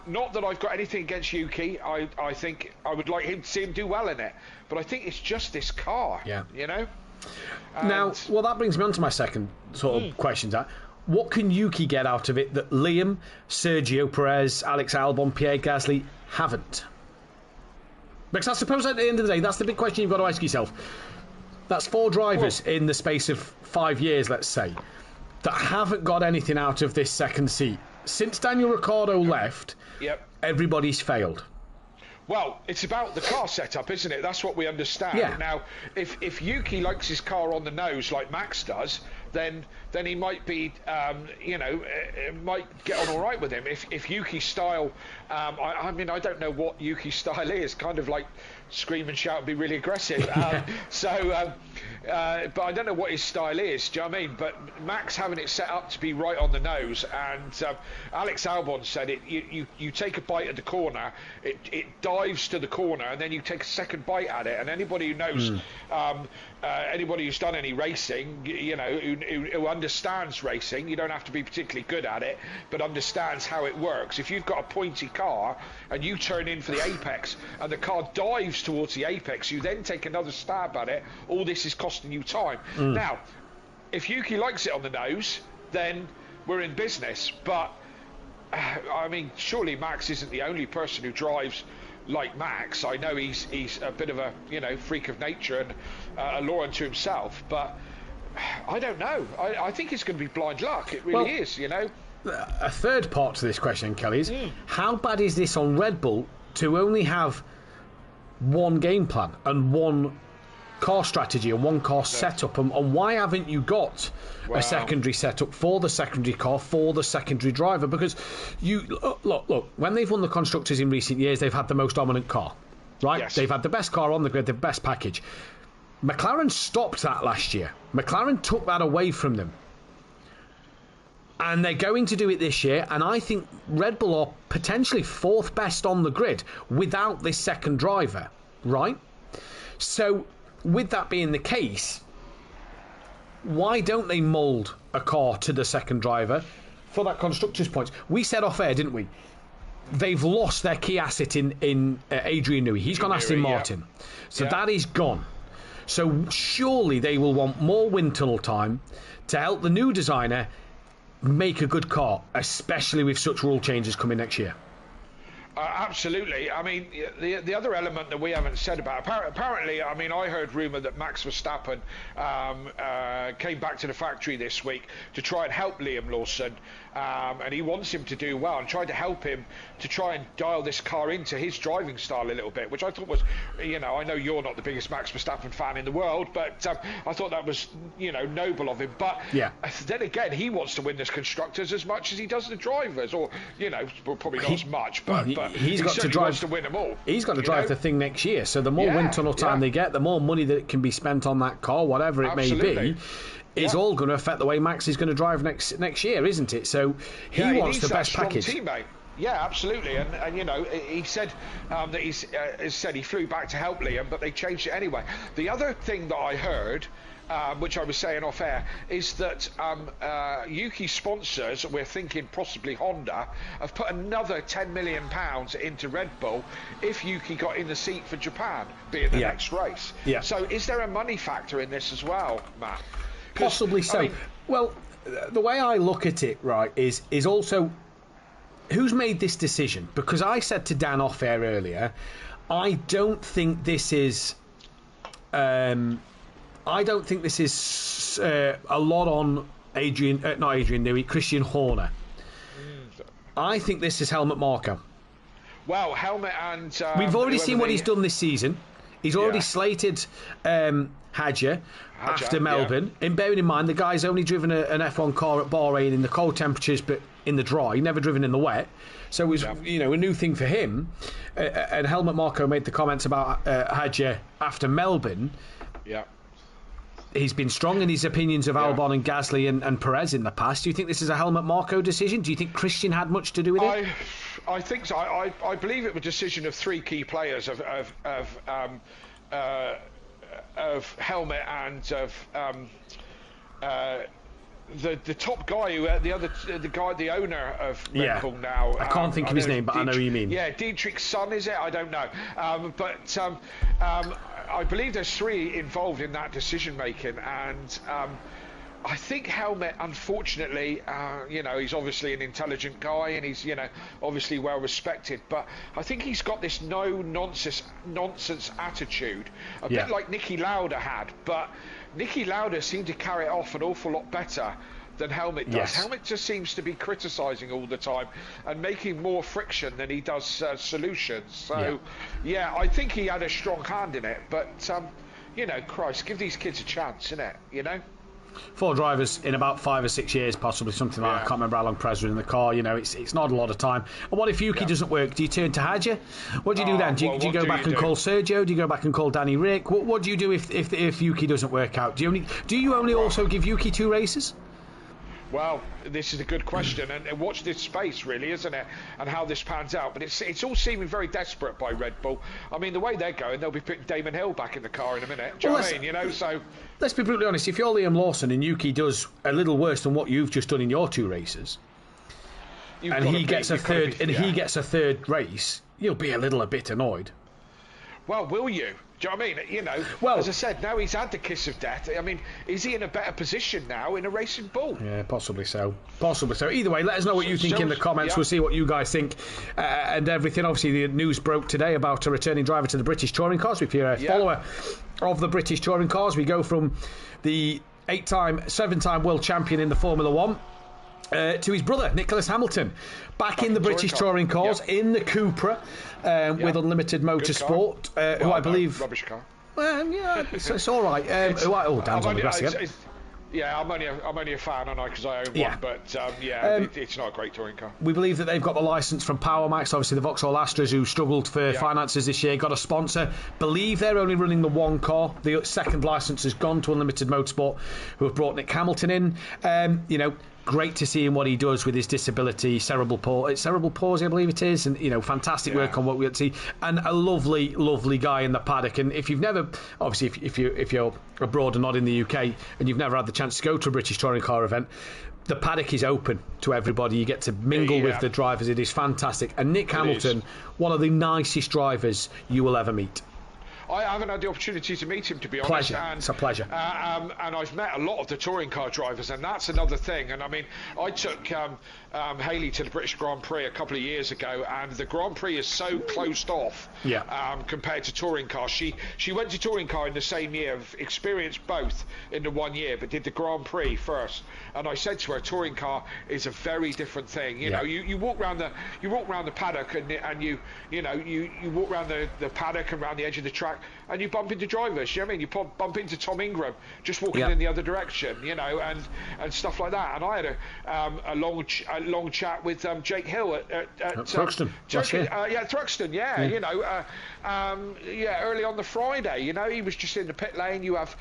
Not that I've got anything against Yuki. I think I would like him to see him do well in it, but I think it's just this car, you know. Now, well, that brings me on to my second sort of question. What can Yuki get out of it that Liam, Sergio Perez, Alex Albon, Pierre Gasly haven't? Because I suppose at the end of the day, that's the big question you've got to ask yourself. That's 4 drivers in the space of 5 years, let's say, that haven't got anything out of this second seat. Since Daniel Ricciardo left, everybody's failed. Well, it's about the car setup, isn't it? That's what we understand. Yeah. Now, if Yuki likes his car on the nose like Max does, then he might be, it might get on all right with him. If Yuki's style, I mean, I don't know what Yuki's style is. Kind of like scream and shout and be really aggressive. But I don't know what his style is. Do you know what I mean? But Max having it set up to be right on the nose, and Alex Albon said it. You take a bite at the corner, it dives to the corner, and then you take a second bite at it. And anybody who knows, anybody who's done any racing, you know, who understands racing, you don't have to be particularly good at it, but understands how it works. If you've got a pointy car and you turn in for the apex, and the car dives towards the apex, you then take another stab at it. All this is costing you time. Now, if Yuki likes it on the nose, then we're in business. But I mean, surely Max isn't the only person who drives like Max. I know he's a bit of a freak of nature and a law unto himself, but I don't know. I think it's going to be blind luck. It really is, you know. A third part to this question, Kelly, is how bad is this on Red Bull to only have one game plan and one car strategy and one car setup, and why haven't you got a secondary setup for the secondary car, for the secondary driver? Because you look, when they've won the constructors in recent years, they've had the most dominant car, right? Yes. They've had the best car on the grid, the best package. McLaren stopped that last year. McLaren took that away from them, and they're going to do it this year. And I think Red Bull are potentially 4th best on the grid without this second driver, right? So with that being the case, why don't they mould a car to the second driver for that constructors' points? We said off air, didn't we? They've lost their key asset in Adrian Newey. He's gone Aston Martin. So that is gone. So surely they will want more wind tunnel time to help the new designer make a good car, especially with such rule changes coming next year. Absolutely. I mean, the other element that we haven't said about, apparently, I mean, I heard rumour that Max Verstappen came back to the factory this week to try and help Liam Lawson, and he wants him to do well and tried to help him to try and dial this car into his driving style a little bit, which I thought was, I know you're not the biggest Max Verstappen fan in the world, but I thought that was, noble of him. But then again, he wants to win this constructors as much as he does the drivers, or, probably not as much, but he's got to drive wants to win them all. He's got to drive the thing next year. So the more wind tunnel time they get, the more money that can be spent on that car, whatever it may be, is all going to affect the way Max is going to drive next year, isn't it? So he wants the best package. Teammate. Yeah, absolutely, and he said that he said he flew back to help Liam, but they changed it anyway. The other thing that I heard, which I was saying off air, is that Yuki sponsors, we're thinking possibly Honda, have put another £10 million into Red Bull if Yuki got in the seat for Japan, being the next race. Yeah. So is there a money factor in this as well, Matt? Possibly so. I mean, well, the way I look at it, right, is also who's made this decision? Because I said to Dan off air earlier, I don't think this is a lot on Christian Horner. I think this is Helmut Marko. Well, Helmut and... We've already seen what he's done this season. He's already slated Hadja after Melbourne. And bearing in mind, the guy's only driven an F1 car at Bahrain in the cold temperatures, but in the dry. Never driven in the wet. So it was, a new thing for him. And Helmut Marko made the comments about Hadja after Melbourne. Yeah. He's been strong in his opinions of Albon and Gasly and Perez in the past. Do you think this is a Helmut Marko decision? Do you think Christian had much to do with it? I think so. I believe it was a decision of three key players of Helmut and of the top guy who the owner of Red Bull now. I can't think of his name, but I know who you mean. Yeah, Dietrich's son, is it? I don't know. I believe there's three involved in that decision making, and I think Helmut, unfortunately, he's obviously an intelligent guy and he's, obviously well respected, but I think he's got this no nonsense attitude, a bit like Niki Lauda had, but Niki Lauda seemed to carry it off an awful lot better than Helmut does. Yes. Helmut just seems to be criticising all the time and making more friction than he does solutions. So, I think he had a strong hand in it, but, Christ, give these kids a chance, innit, 4 drivers in about 5 or 6 years, possibly something like that. I can't remember how long Perez was in the car. It's not a lot of time. And what if Yuki doesn't work? Do you turn to Hadja? What do you do then? Do you go back and call Sergio? Do you go back and call Danny Rick? What do you do if Yuki doesn't work out? Do you only also give Yuki 2 races? Well, this is a good question, and watch this space, really, isn't it? And how this pans out. But it's all seeming very desperate by Red Bull. I mean, the way they're going, they'll be putting Damon Hill back in the car in a minute. Do you know what I mean? So let's be brutally honest. If you're Liam Lawson and Yuki does a little worse than what you've just done in your 2 races, and he gets a third race, you'll be a bit annoyed. Well, will you? Do you know what I mean? Well, as I said, now he's had the kiss of death. I mean, is he in a better position now in a racing bull? Yeah, possibly so. Either way, let us know what you think in the comments. We'll see what you guys think and everything. Obviously, the news broke today about a returning driver to the British Touring Cars. If you're a follower of the British Touring Cars, we go from the 7-time world champion in the Formula 1 to his brother, Nicholas Hamilton, back in the British Touring Cars, in the Cupra, with Unlimited Motorsport, who I believe... Rubbish car. Well, yeah, it's all right. Dan's on the grass again. I'm only a fan, aren't I? Because I own one, but it's not a great touring car. We believe that they've got the licence from PowerMax. Obviously, the Vauxhall Astras, who struggled for finances this year, got a sponsor. Believe they're only running the one car. The second licence has gone to Unlimited Motorsport, who have brought Nick Hamilton in. Great to see him what he does with his disability, cerebral palsy, I believe it is, and fantastic work on what we see, and a lovely guy in the paddock. And if you've never, obviously, if you're abroad and not in the UK, and you've never had the chance to go to a British touring car event, the paddock is open to everybody. You get to mingle with the drivers. It is fantastic. And Nick Hamilton, one of the nicest drivers you will ever meet. I haven't had the opportunity to meet him, to be honest. It's a pleasure. And I've met a lot of the touring car drivers, and that's another thing. And I mean, I took Hayley to the British Grand Prix a couple of years ago, and the Grand Prix is so closed off compared to touring cars. She went to touring car in the same year, experienced both in the 1 year, but did the Grand Prix first. And I said to her, touring car is a very different thing. You walk around the paddock, and you walk around the paddock and around the edge of the track, and you bump into drivers. You know what I mean? You bump into Tom Ingram just walking in the other direction, and stuff like that. And I had a long chat with Jake Hill at Thruxton. Thruxton. Early on the Friday. He was just in the pit lane. You have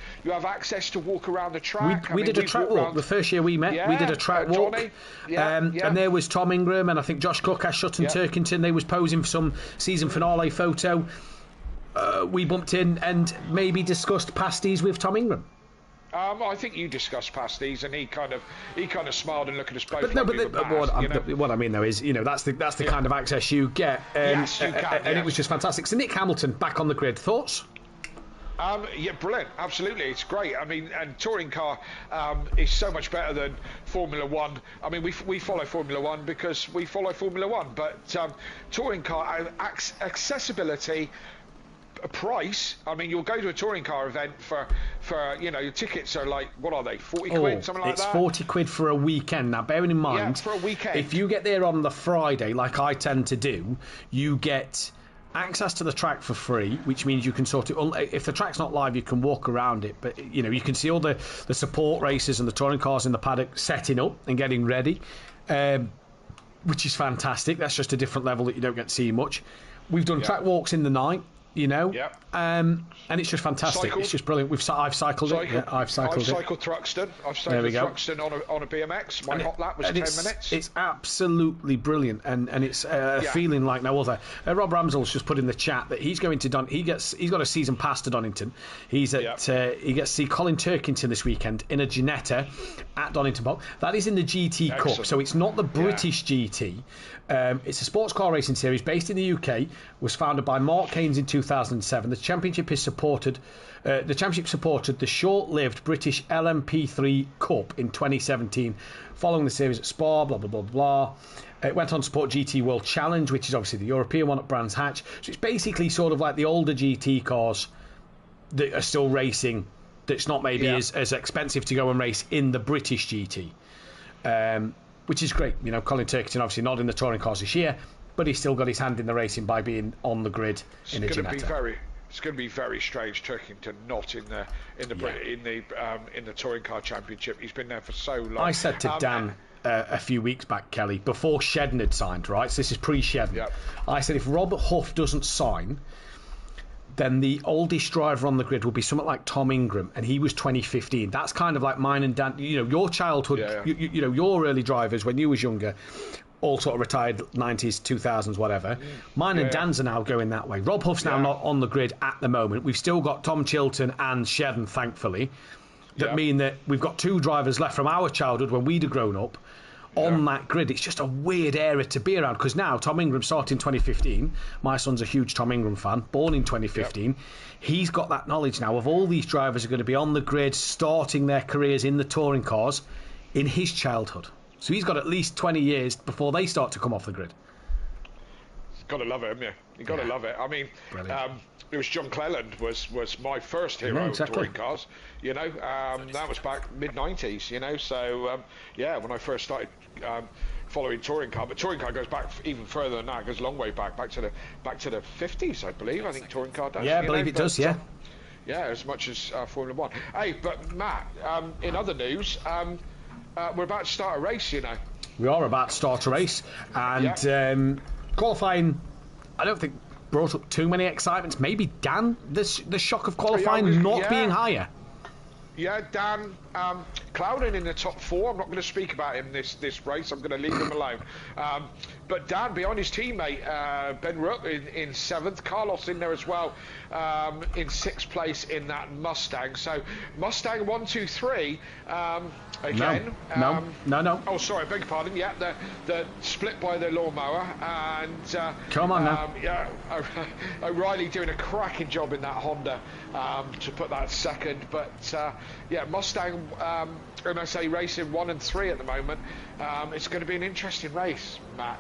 access to walk around the track. We did a track walk the first year we met. We did a track walk, and there was Tom Ingram and I think Josh Cook, Ash Sutton, Turkington. They was posing for some season finale photo. We bumped in and maybe discussed pasties with Tom Ingram. I think you discussed pasties, and he kind of smiled and looked at us both. What I mean though is, that's the kind of access you get. Yes, you can. And it was just fantastic. So Nick Hamilton back on the grid. Thoughts? Brilliant. Absolutely, it's great. I mean, and touring car is so much better than Formula One. I mean, we follow Formula One because we follow Formula One, but touring car accessibility. a price. I mean, you'll go to a touring car event for your tickets are like, what are they, 40 quid, something like that? It's 40 quid for a weekend. Now, bearing in mind, for a weekend, if you get there on the Friday, like I tend to do, you get access to the track for free, which means you can sort of, if the track's not live, you can walk around it, but you can see all the support races and the touring cars in the paddock setting up and getting ready, which is fantastic. That's just a different level that you don't get to see much. We've done track walks in the night, and it's just fantastic. It's just brilliant. I've cycled it. Yeah, I've cycled Thruxton. I've cycled Thruxton on a BMX. My hot lap was 10 minutes. It's absolutely brilliant, and it's a feeling like no other. Rob Ramsell's just put in the chat that he's going to he's got a season pass to Donington. He's at he gets to see Colin Turkington this weekend in a Ginetta at Donington Park. That is in the GT Cup, so it's not the British GT. It's a sports car racing series based in the UK. Was founded by Mark Haynes in 2007. The championship supported the short-lived British LMP3 Cup in 2017. Following the series at Spa, blah blah blah blah. It went on to support GT World Challenge, which is obviously the European one at Brands Hatch. So it's basically sort of like the older GT cars that are still racing. That's not maybe as expensive to go and race in the British GT. Which is great. Colin Turkington obviously not in the touring cars this year, but he's still got his hand in the racing by being on the grid in a Ginetta. It's going to be very strange Turkington not in the touring car championship. He's been there for so long. I said to Dan a few weeks back, Kelly, before Shedden had signed, right? So this is pre-Shedden. Yep. I said if Robert Huff doesn't sign, then the oldest driver on the grid will be something like Tom Ingram, and he was 2015. That's kind of like mine and Dan. Your childhood, your early drivers when you was younger, all sort of retired 90s, 2000s, whatever. Mine and Dan's are now going that way. Rob Huff's now not on the grid at the moment. We've still got Tom Chilton and Shedden, thankfully, that mean that we've got two drivers left from our childhood when we'd have grown up on that grid. It's just a weird era to be around, because now Tom Ingram started in 2015. My son's a huge Tom Ingram fan, born in 2015. He's got that knowledge now of all these drivers are going to be on the grid starting their careers in the touring cars in his childhood. So he's got at least 20 years before they start to come off the grid. Got to love it, haven't you? You got to love it. I mean, it was John Cleland was my first hero of touring cars. That was back mid-90s. So when I first started following touring car, but touring car goes back even further than that. It goes a long way back to the 50s, I believe. I think touring car does. Yeah, I believe it does. Yeah. As much as Formula One. Hey, but Matt, in other news, we're about to start a race. We are about to start a race, and qualifying, I don't think brought up too many excitements. Maybe Dan, the shock of qualifying being higher. Yeah, Dan Clouding in the top four. I'm not going to speak about him this race. I'm going to leave him alone. But Dan behind his teammate Ben Rook in seventh. Carlos in there as well in sixth place in that Mustang. So Mustang 1, 2, 3 again. No. Oh, sorry, beg your pardon. Yeah, the split by the lawnmower and come on now. O'Reilly doing a cracking job in that Honda to put that second. But Mustang. MSA Racing 1 and 3 at the moment. It's going to be an interesting race, Matt.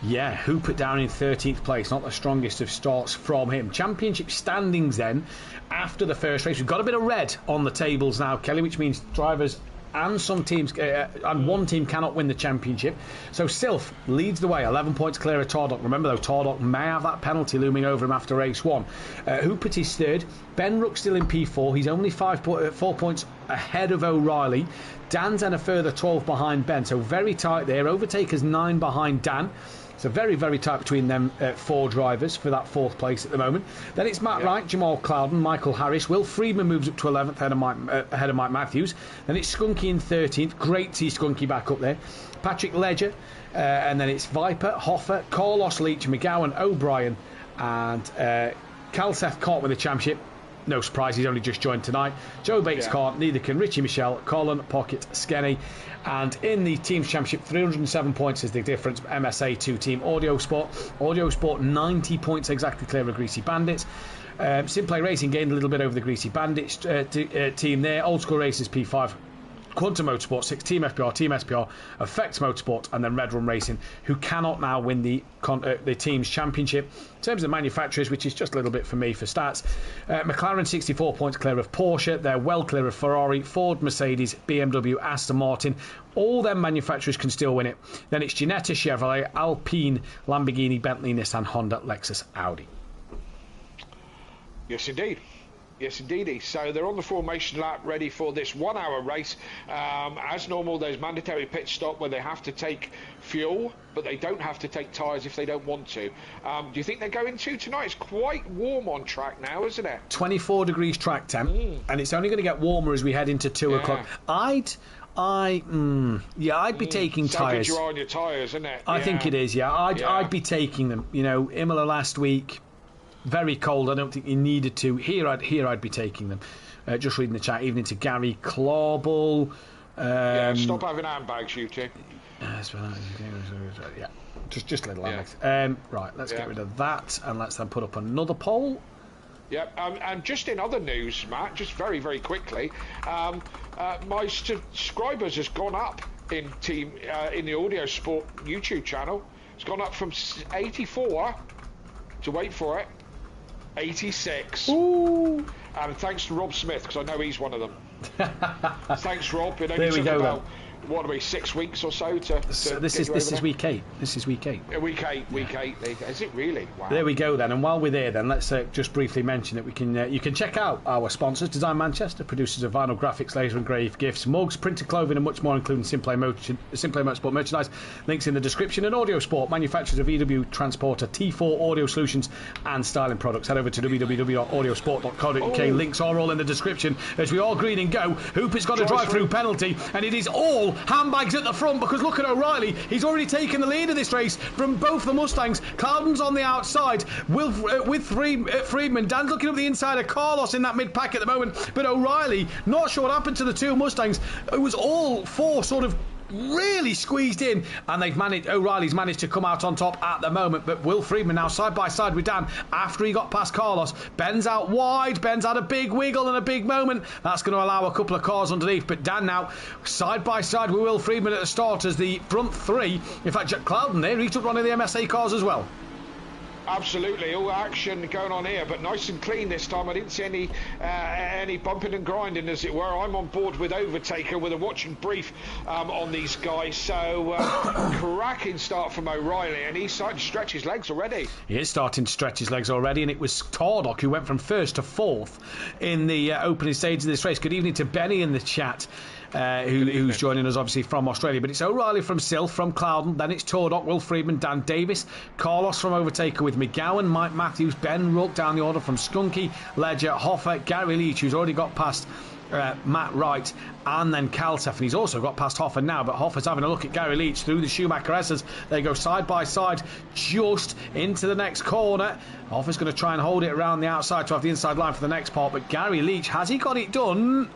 Yeah, who put down in 13th place? Not the strongest of starts from him. Championship standings then after the first race. We've got a bit of red on the tables now, Kelly, which means drivers and some teams and one team cannot win the championship. So Silf leads the way, 11 points clear of Tardock. Remember though, Tardock may have that penalty looming over him after race 1. Hoopert is third. Ben Rook still in P4. He's only 4 points ahead of O'Reilly. Dan's and a further 12 behind Ben, so very tight there. Overtaker's 9 behind Dan. So very, very tight between them 4 drivers for that 4th place at the moment. Then it's Matt Wright, Jamal Clouden, Michael Harris. Will Friedman moves up to 11th ahead of Mike Mathews. Then it's Skunky in 13th. Great to see Skunky back up there. Patrick Ledger. And then it's Viper, Hoffer, Carlos Leach, McGowan, O'Brien. And Calseth can't win the championship. No surprise, he's only just joined tonight. Joe Bates can't, neither can Richie Michelle, Colin, Pocket, Skenny. And in the Teams Championship, 307 points is the difference. MSA 2 team Audio Sport 90 points exactly clear of Greasy Bandits. SimPlay Racing gained a little bit over the Greasy Bandits team there. Old School Races P5 Quantum Motorsport 6, Team SPR, Effect Motorsport, and then Red Run Racing, who cannot now win the team's championship. In terms of the manufacturers, which is just a little bit for me for stats, McLaren 64 points clear of Porsche. They're well clear of Ferrari, Ford, Mercedes, BMW, Aston Martin. All them manufacturers can still win it. Then it's Ginetta, Chevrolet, Alpine, Lamborghini, Bentley, Nissan, Honda, Lexus, Audi. Yes, indeed. Yes, indeedy. So they're on the formation lap, ready for this 1 hour race. As normal, there's mandatory pit stop where they have to take fuel, but they don't have to take tyres if they don't want to. Do you think they're going to tonight? It's quite warm on track now, isn't it? 24 degrees track temp, and it's only going to get warmer as we head into 2 o'clock. I'd be taking tyres. So good you are on your tyres, isn't it? I think it is, I'd be taking them. You know, Imola last week, very cold. I don't think you needed to. Here I'd be taking them. Just reading the chat. Evening to Gary Clawball. Stop having handbags, you two. Yeah, just little handbags. Right, let's get rid of that, and let's then put up another poll. Yep, and just in other news, Matt, just very, very quickly, my subscribers has gone up in the Audio Sport YouTube channel. It's gone up from 84 to, wait for it, 86. Ooh. And thanks to Rob Smith, because I know he's one of them. Thanks, Rob. It only there we took go, about, 6 weeks or so to so this is week 8. This is week 8. Week 8. Is it really? Wow. There we go then. And while we're there, then let's just briefly mention that we can you can check out our sponsors: Design Manchester, producers of vinyl graphics, laser engraved gifts, mugs, printed clothing, and much more, including SimPlay Motorsport merchandise. Links in the description. And Audio Sport, manufacturers of EW Transporter, T4 audio solutions, and styling products. Head over to www.audiosport.co.uk. Links are all in the description. As we all green and go, Hooper's got a drive-through penalty, and it is all handbags at the front, because look at O'Reilly. He's already taken the lead of this race from both the Mustangs. Clouden's on the outside with Friedman. Dan's looking up the inside of Carlos in that mid-pack at the moment, but O'Reilly, not sure what happened to the two Mustangs. It was all four sort of really squeezed in, and O'Reilly's managed to come out on top at the moment. But Will Friedman now side by side with Dan after he got past Carlos. Ben's out wide. Ben's had a big wiggle and a big moment. That's going to allow a couple of cars underneath, but Dan now side by side with Will Friedman at the start as the front three. In fact, Jack Clouden there, he took one of the MSA cars as well. Absolutely, all action going on here, but nice and clean this time. I didn't see any bumping and grinding, as it were. I'm on board with Overtaker with a watching brief on these guys. So cracking start from O'Reilly, and he's starting to stretch his legs already. He is starting to stretch his legs already, and it was Tardock who went from first to fourth in the opening stage of this race. Good evening to Benny in the chat. Who's joining us obviously from Australia, but it's O'Reilly from Sylph, from Clouden, then it's Tordock, Will Friedman, Dan Davis, Carlos from Overtaker with McGowan, Mike Matthews, Ben Rook down the order from Skunky, Ledger, Hoffer, Gary Leach, who's already got past Matt Wright, and then Kalsef, and he's also got past Hoffer now, but Hoffer's having a look at Gary Leach through the Schumacher S's. They go side by side just into the next corner. Hoffer's going to try and hold it around the outside to have the inside line for the next part, but Gary Leach, has he got it done?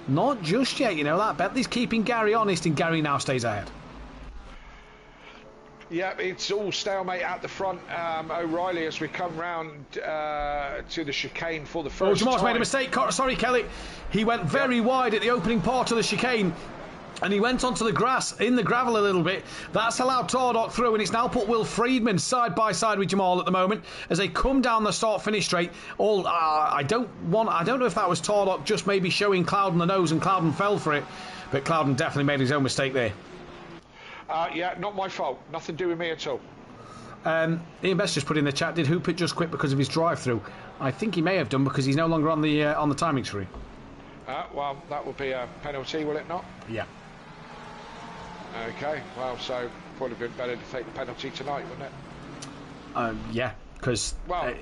Not just yet, you know that. Bentley's keeping Gary honest, and Gary now stays ahead. Yeah, it's all stalemate at the front. O'Reilly, as we come round to the chicane for the first time. Jamal's made a mistake. Sorry, Kelly. He went very wide at the opening part of the chicane, and he went onto the grass, in the gravel a little bit. That's allowed Tardock through, and it's now put Will Friedman side by side with Jamal at the moment as they come down the start-finish straight. I don't know if that was Tardock just maybe showing Clouden the nose, and Clouden fell for it, but Clouden definitely made his own mistake there. Yeah, not my fault. Nothing to do with me at all. Ian Best just put in the chat, did Hooper just quit because of his drive-through? I think he may have done, because he's no longer on the timing tree. Well, that will be a penalty, will it not? Yeah. Okay, well, so probably been better to take the penalty tonight, wouldn't it? Yeah, because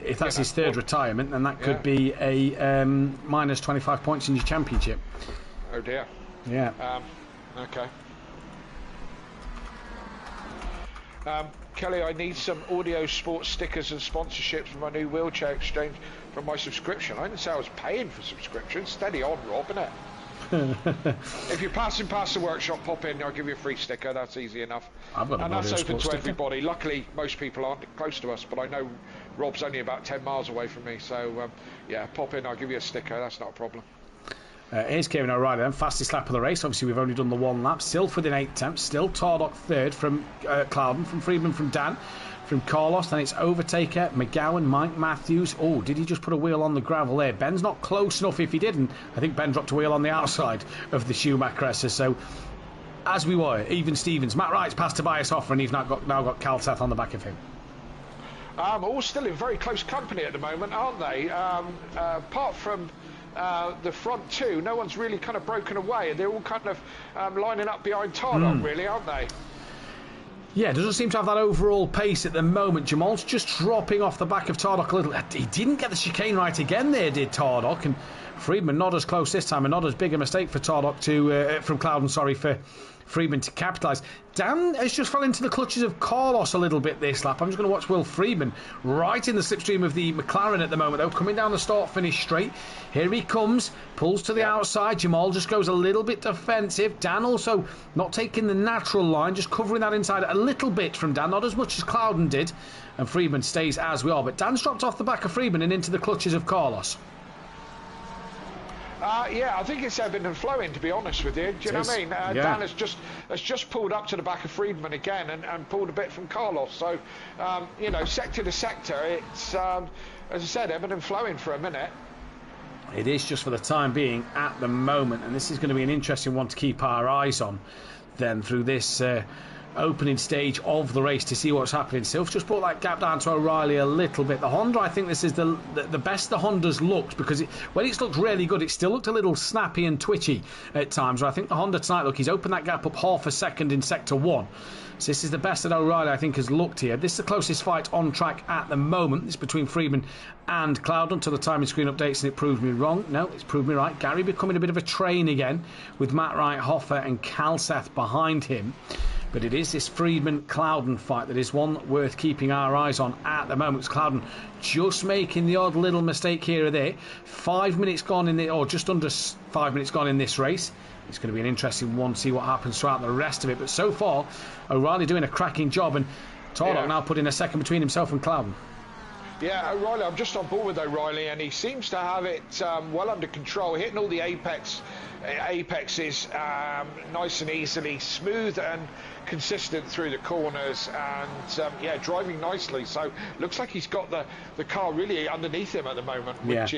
if that's his third retirement, then that could be a minus 25 points in your championship. Oh dear. Yeah. Okay. Kelly, I need some Audio Sports stickers and sponsorships for my new wheelchair exchange from my subscription. I didn't say I was paying for subscription. Steady on, Rob, innit? If you're passing past the workshop, pop in, I'll give you a free sticker. That's easy enough. And that's open to everybody. Luckily, most people aren't close to us, but I know Rob's only about 10 miles away from me, so yeah, pop in, I'll give you a sticker. That's not a problem. Here's Kieran O'Reilly then, fastest lap of the race. Obviously, we've only done the one lap. Still within 8 tenths. Still Tardock third from Clouden, from Friedman, from Dan, from Carlos. Then it's Overtaker, McGowan, Mike Matthews. Oh, did he just put a wheel on the gravel there? Ben's not close enough if he didn't. I think Ben dropped a wheel on the outside of the Schumacher. So, as we were, even Stevens. Matt Wright's passed Tobias Hoffer, and he's now got Cal Seth on the back of him. All still in very close company at the moment, aren't they? Apart from the front two, no one's really kind of broken away. They're all kind of lining up behind Tardock, really, aren't they? Yeah, doesn't seem to have that overall pace at the moment. Jamal's just dropping off the back of Tardock a little. He didn't get the chicane right again there, did Tardock, and Friedman not as close this time, and not as big a mistake for Tardock from Clouden, for Friedman to capitalise. Dan has just fell into the clutches of Carlos a little bit this lap. I'm just going to watch Will Friedman right in the slipstream of the McLaren at the moment, though, coming down the start-finish straight. Here he comes, pulls to the outside. Jamal just goes a little bit defensive. Dan also not taking the natural line, just covering that inside a little bit from Dan, not as much as Clouden did. And Friedman stays as we are. But Dan's dropped off the back of Friedman and into the clutches of Carlos. Yeah, I think it's ebbing and flowing, to be honest with you. Do you know what I mean? Dan has just pulled up to the back of Friedman again and pulled a bit from Carlos. So, sector to sector, it's, as I said, ebbing and flowing for a minute. It is just for the time being at the moment, and this is going to be an interesting one to keep our eyes on then through this opening stage of the race to see what's happening. Silf just brought that gap down to O'Reilly a little bit. The Honda, I think this is the best the Honda's looked, because when it's looked really good, it still looked a little snappy and twitchy at times. But I think the Honda tonight, look, he's opened that gap up half a second in sector 1. So this is the best that O'Reilly, I think, has looked here. This is the closest fight on track at the moment. It's between Friedman and Clouden until the timing screen updates and it proves me wrong. No, it's proved me right. Gary becoming a bit of a train again with Matt Wright, Hoffer and Calseth behind him. But it is this Friedman-Clouden fight that is one worth keeping our eyes on at the moment. It's Clouden just making the odd little mistake here or there. 5 minutes gone in or just under 5 minutes gone in this race. It's going to be an interesting one to see what happens throughout the rest of it. But so far, O'Reilly doing a cracking job, and Tardock now putting a second between himself and Clouden. Yeah, O'Reilly, I'm just on board with O'Reilly, and he seems to have it well under control, hitting all the apexes nice and easily, smooth and consistent through the corners, and driving nicely. So looks like he's got the car really underneath him at the moment, which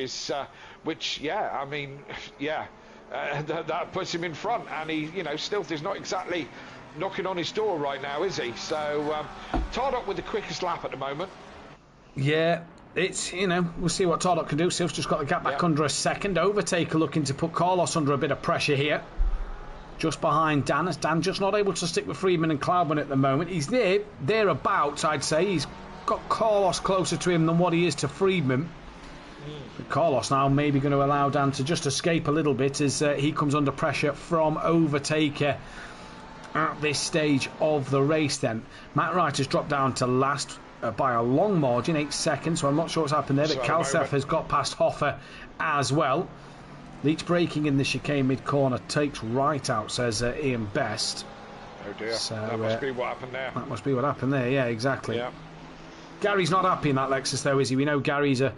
that puts him in front, and he, still is not exactly knocking on his door right now, is he? So Tardock with the quickest lap at the moment. Yeah, it's, we'll see what Tardock can do. Silf's just got the gap back under a second. Overtaker looking to put Carlos under a bit of pressure here. Just behind Dan, as Dan just not able to stick with Friedman and Cloudman at the moment. He's thereabouts, I'd say. He's got Carlos closer to him than what he is to Friedman. But Carlos now maybe going to allow Dan to just escape a little bit as he comes under pressure from Overtaker at this stage of the race then. Matt Wright has dropped down to last by a long margin, 8 seconds, so I'm not sure what's happened there, but Calseth has got past Hoffer as well. Leach braking in the chicane mid-corner, takes right out, says Ian Best. Oh dear, so, that must be what happened there. That must be what happened there, yeah, exactly. Yeah. Gary's not happy in that Lexus though, is he? We know Gary's a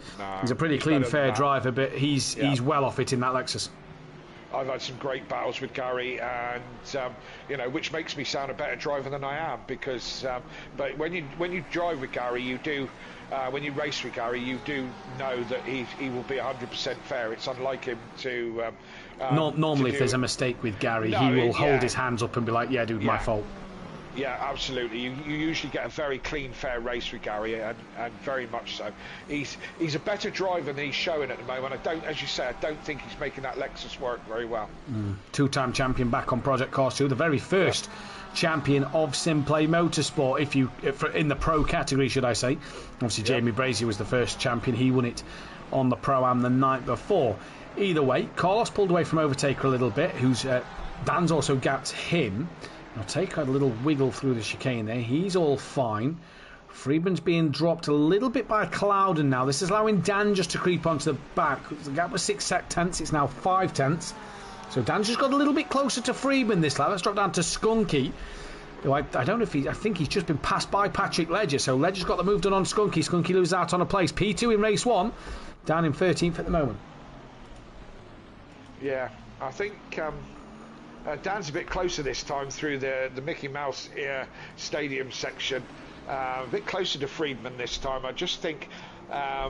pretty clean, fair driver, but he's well off it in that Lexus. I've had some great battles with Gary, and which makes me sound a better driver than I am, because but when you drive with Gary, you do when you race with Gary, you do know that he will be 100% fair. It's unlike him to normally if there's a mistake with Gary, he will hold his hands up and be like, yeah dude, my fault. Yeah, absolutely. You usually get a very clean, fair race with Gary, and very much so. He's a better driver than he's showing at the moment. As you say, I don't think he's making that Lexus work very well. Two-time champion back on Project Cars 2, the very first champion of SimPlay Motorsport, in the pro category, should I say. Obviously, Jamie Brazier was the first champion. He won it on the Pro-Am the night before. Either way, Carlos pulled away from Overtaker a little bit, who's Dan's also gapped him. Now take a little wiggle through the chicane there. He's all fine. Friedman's being dropped a little bit by Clouden now. This is allowing Dan just to creep onto the back. The gap was 6 tenths. It's now 5 tenths. So Dan's just got a little bit closer to Friedman this lap. Let's drop down to Skunky. I don't know if I think he's just been passed by Patrick Ledger. So Ledger's got the move done on Skunky. Skunky loses out on a place. P2 in race 1. Down in 13th at the moment. Yeah. I think Dan's a bit closer this time through the Mickey Mouse Stadium section. A bit closer to Friedman this time. I just think, yeah,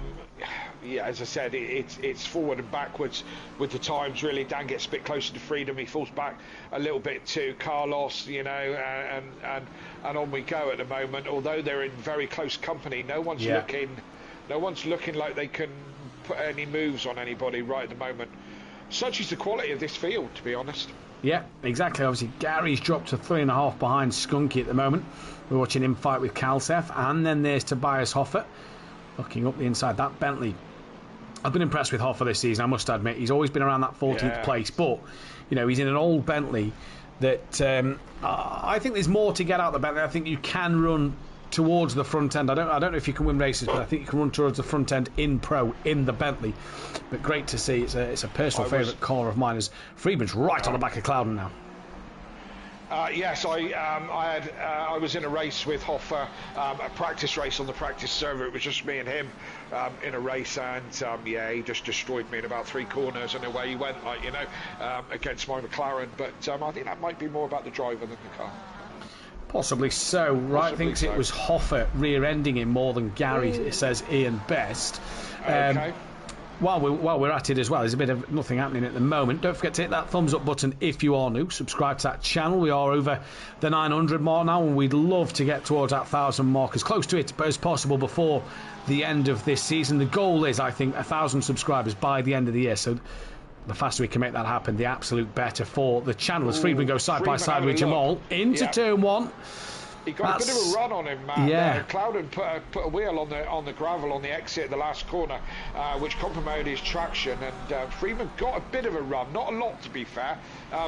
as I said, it's forward and backwards with the times, really. Dan gets a bit closer to Friedman. He falls back a little bit to Carlos, you know, and on we go at the moment. Although they're in very close company, no one's looking like they can put any moves on anybody right at the moment. Such is the quality of this field, to be honest. Yeah, exactly. Obviously, Gary's dropped to 3.5 behind Skunky at the moment. We're watching him fight with Kalseth, and then there's Tobias Hoffer looking up the inside. That Bentley, I've been impressed with Hoffer this season, I must admit. He's always been around that 14th place, but you know, he's in an old Bentley that I think there's more to get out of the Bentley. I think you can run towards the front end. I don't know if you can win races, but I think you can run towards the front end in pro in the Bentley. But great to see. It's a personal favourite corner of mine as Friedman's right on the back of Clouden now. Yes, I was in a race with Hoffer, a practice race on the practice server. It was just me and him in a race, and yeah, he just destroyed me in about 3 corners, and away he went, like, you know, against my McLaren. But I think that might be more about the driver than the car. Possibly so. Wright thinks it was Hoffer rear-ending him more than Gary, says Ian Best. Okay. While we're at it as well, there's a bit of nothing happening at the moment. Don't forget to hit that thumbs up button if you are new. Subscribe to that channel. We are over the 900 mark now, and we'd love to get towards that 1,000 mark, as close to it as possible before the end of this season. The goal is, I think, 1,000 subscribers by the end of the year. So the faster we can make that happen, the absolute better for the channel. As Friedman goes side by side with Jamal into turn 1. He got a bit of a run on him, man. Yeah. Clouden put a wheel on the gravel on the exit at the last corner, which compromised his traction, and Friedman got a bit of a run. Not a lot, to be fair.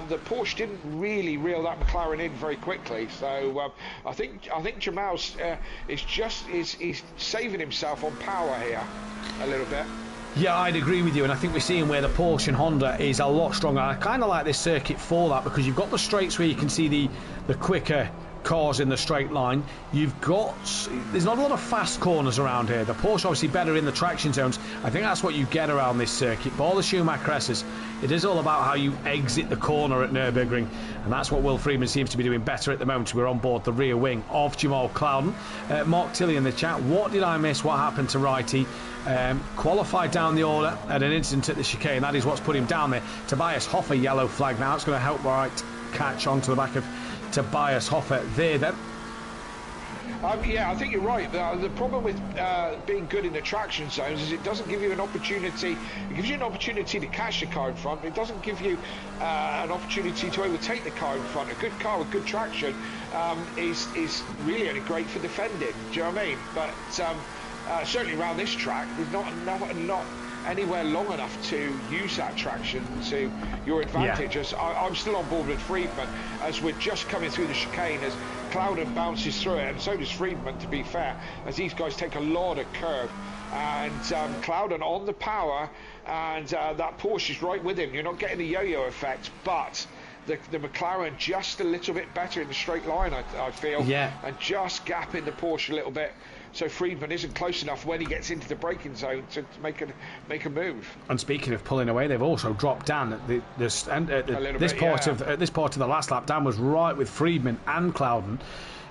The Porsche didn't really reel that McLaren in very quickly, so I think Jamal's is saving himself on power here a little bit. Yeah, I'd agree with you, and I think we're seeing where the Porsche and Honda is a lot stronger. I kind of like this circuit for that, because you've got the straights where you can see the quicker cars in the straight line. There's not a lot of fast corners around here. The Porsche obviously better in the traction zones. I think that's what you get around this circuit. But all the Schumacher S's, it is all about how you exit the corner at Nurburgring, and that's what Will Friedman seems to be doing better at the moment. We're on board the rear wing of Jamal Clouden. Mark Tilley in the chat, what did I miss? What happened to Righty? Qualified down the order at an incident at the chicane. That is what's put him down there. Tobias Hoffer, yellow flag now. It's going to help Wright catch onto the back of Tobias Hoffer there then. Yeah, I think you're right. The problem with being good in the traction zones is it doesn't give you an opportunity. It gives you an opportunity to catch the car in front, but it doesn't give you an opportunity to overtake the car in front. A good car with good traction is really only great for defending. Do you know what I mean? But certainly around this track, there's not anywhere long enough to use that traction to your advantage. Yeah. I'm still on board with Friedman as we're just coming through the chicane, as Clouden bounces through it, and so does Friedman, to be fair, as these guys take a lot of curve, and Clouden on the power, and that Porsche is right with him. You're not getting the yo-yo effect, but the McLaren just a little bit better in the straight line, I feel, and just gapping the Porsche a little bit. So Friedman isn't close enough when he gets into the braking zone to make a move. And speaking of pulling away, they've also dropped Dan at this part of the last lap. Dan was right with Friedman and Clouden.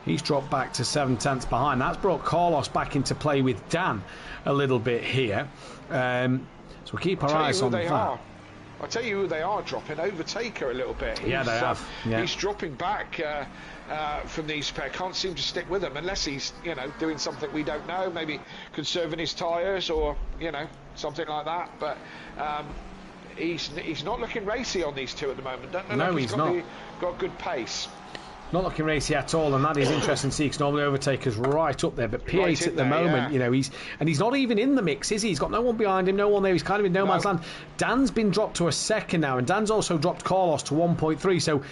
He's dropped back to 7/10 behind. That's brought Carlos back into play with Dan a little bit here. So we'll keep our eyes on that. I'll tell you who they are dropping. Overtaker a little bit. Yeah, they have. Yeah. He's dropping back from these pair. Can't seem to stick with them unless he's, doing something we don't know. Maybe conserving his tyres or, something like that. But he's not looking racy on these two at the moment. He's not. Got good pace. Not looking racy at all, and that is interesting to see, because normally Overtaker's right up there, but P8 right at the moment, he's not even in the mix, is he? He's got no one behind him, no one there. He's kind of in no man's land. Dan's been dropped to a second now, and Dan's also dropped Carlos to 1.3. So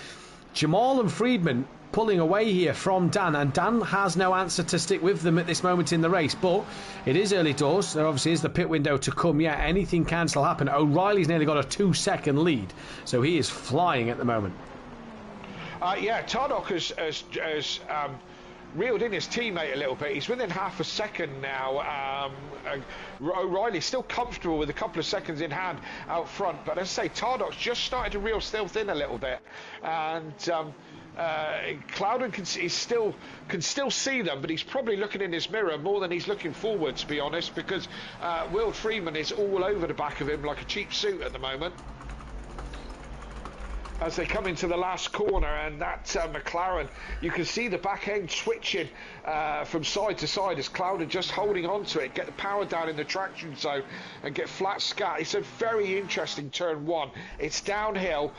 Jamal and Friedman pulling away here from Dan, and Dan has no answer to stick with them at this moment in the race. But it is early doors. There obviously is the pit window to come. Yeah, anything can still happen. O'Reilly's nearly got a 2-second lead, so he is flying at the moment. Tardok has reeled in his teammate a little bit. He's within half a second now. O'Reilly's still comfortable with a couple of seconds in hand out front, but as I say, Tardoc's just started to reel stealth in a little bit, and Clouden can still see them, but he's probably looking in his mirror more than he's looking forward, to be honest, because Will Freeman is all over the back of him like a cheap suit at the moment. As they come into the last corner, and that McLaren, you can see the back end switching from side to side as Clouden just holding on to it, get the power down in the traction zone and get flat scat. It's a very interesting turn one. It's downhill.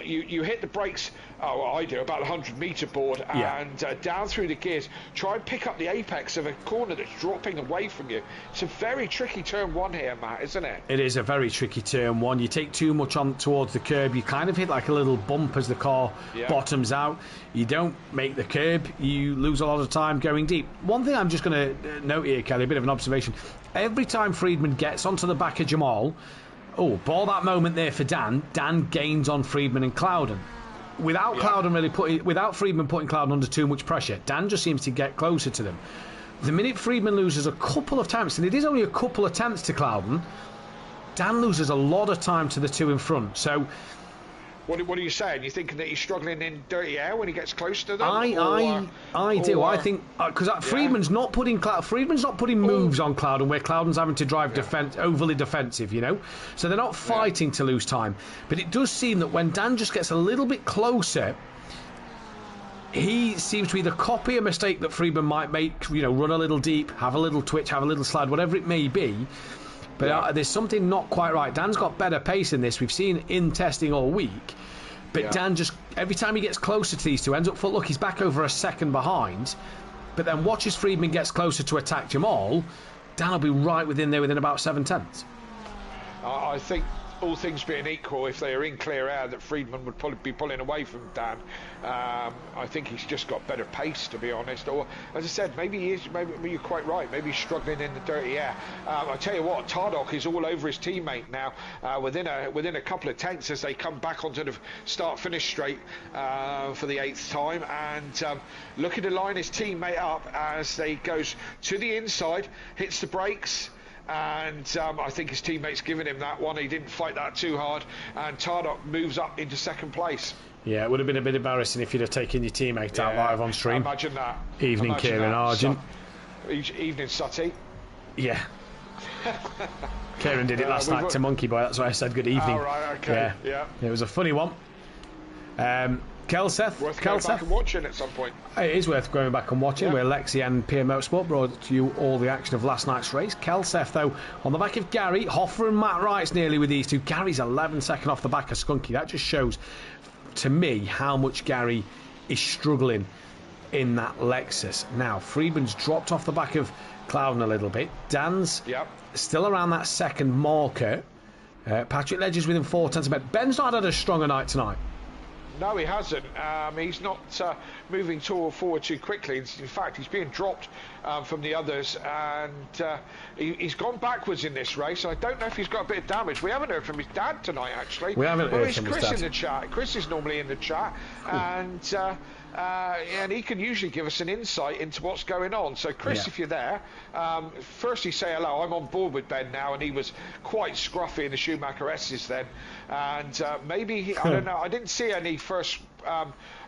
You hit the brakes, I do, about 100-meter board, and down through the gears. Try and pick up the apex of a corner that's dropping away from you. It's a very tricky turn one here, Matt, isn't it? It is a very tricky turn one. You take too much on towards the curb, you kind of hit like a little bump as the car bottoms out. You don't make the curb, you lose a lot of time going deep. One thing I'm just going to note here, Kelly, a bit of an observation. Every time Friedman gets onto the back of Jamal, ball that moment there for Dan gains on Friedman and Clouden. Without Friedman putting Clouden under too much pressure, Dan just seems to get closer to them. The minute Friedman loses a couple of attempts, and it is only a couple of attempts to Clouden, Dan loses a lot of time to the two in front. So what are you saying? You thinking that he's struggling in dirty air when he gets close to them? I do. I think because Friedman's not putting moves on Clouden where Clouden's having to drive overly defensive, you know. So they're not fighting to lose time. But it does seem that when Dan just gets a little bit closer, he seems to either copy a mistake that Friedman might make, you know, run a little deep, have a little twitch, have a little slide, whatever it may be. But there's something not quite right. Dan's got better pace in this. We've seen in testing all week. But Dan just, every time he gets closer to these two, ends up, look, he's back over a second behind. But then watch as Friedman gets closer to attack Jamal. Dan will be right within there within about 7/10. I think, all things being equal, if they are in clear air, that Friedman would probably be pulling away from Dan. I think he's just got better pace, to be honest. Or, as I said, maybe you're quite right. Maybe he's struggling in the dirty air. I tell you what, Tardock is all over his teammate now. Within a couple of tenths as they come back onto the start-finish straight for the 8th time, and looking to line his teammate up as they goes to the inside, hits the brakes. And I think his teammate's given him that one. He didn't fight that too hard, and Tardock moves up into second place. Yeah, it would have been a bit embarrassing if you'd have taken your teammate out live on stream. Imagine that. Evening, Kieran Argent. Evening, Sutty. Yeah. Kieran did it last night to Monkey Boy. That's why I said good evening. Oh, right, okay. Yeah. It was a funny one. Kelseth. Worth going back and watching at some point. It is worth going back and watching. We're Lexi and PM Motorsport brought to you all the action of last night's race. Kelseth, though, on the back of Gary. Hoffer and Matt Wright's nearly with these two. Gary's 11 seconds off the back of Skunky. That just shows, to me, how much Gary is struggling in that Lexus. Now, Friedman's dropped off the back of Clouden a little bit. Dan's still around that second marker. Patrick Ledger's within 4/10 of it. Ben's not had a stronger night tonight. No, he hasn't. He's not moving forward too quickly. In fact, he's being dropped from the others, and he's gone backwards in this race. I don't know if he's got a bit of damage. We haven't heard from his dad tonight, actually. We haven't heard from his dad. Chris in the chat? Chris is normally in the chat, and he can usually give us an insight into what's going on. So, Chris, if you're there, firstly say hello. I'm on board with Ben now, and he was quite scruffy in the Schumacher S's then. And maybe, I don't know, I didn't see any first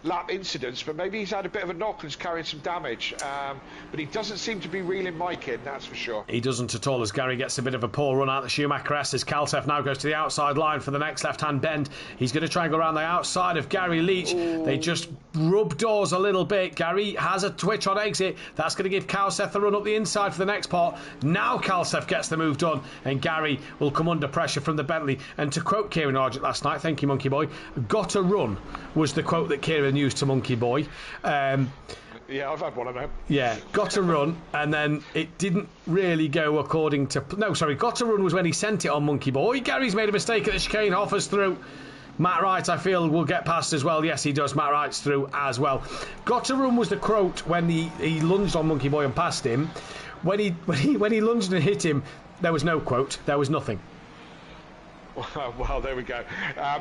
lap incidents, but maybe he's had a bit of a knock and is carrying some damage. But he doesn't seem to be reeling Mike in, that's for sure. He doesn't at all, as Gary gets a bit of a poor run out the Schumacher S as Kalsef now goes to the outside line for the next left-hand bend. He's going to try and go around the outside of Gary Leach. Ooh. They just rub doors a little bit. Gary has a twitch on exit. That's going to give Kalsef a run up the inside for the next part. Now Kalsef gets the move done, and Gary will come under pressure from the Bentley. And to quote Kieran Argent last night, thank you, Monkey Boy, got to run was the quote that Kieran used to Monkey Boy. Yeah, I've had one of them. Yeah, got to run, and then it didn't really go according to... No, sorry, got to run was when he sent it on Monkey Boy. Gary's made a mistake at the chicane, offers through. Matt Wright, I feel, will get past as well. Yes, he does. Matt Wright's through as well. Got to run was the quote when he lunged on Monkey Boy and passed him. When he lunged and hit him, there was no quote. There was nothing. Well, there we go.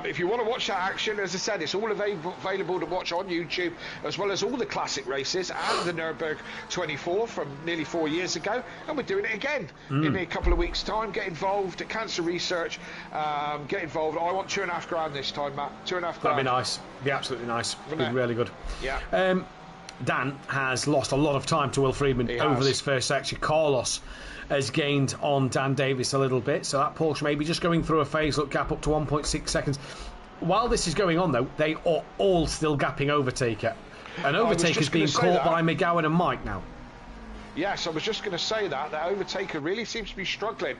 If you want to watch that action, as I said, it's all available to watch on YouTube, as well as all the classic races and the Nurburgring 24 from nearly 4 years ago. And we're doing it again in a couple of weeks' time. Get involved at Cancer Research. Get involved. I want £2.5 this time, Matt. £2.5. That'd be nice. Be absolutely nice. Be really good. Yeah. Dan has lost a lot of time to Will Friedman over this first section. Carlos has gained on Dan Davis a little bit, so that Porsche may be just going through a phase look gap up to 1.6 seconds. While this is going on, though, they are all still gapping Overtaker. And Overtaker's being caught by McGowan and Mike now. Yes, I was just going to say that Overtaker really seems to be struggling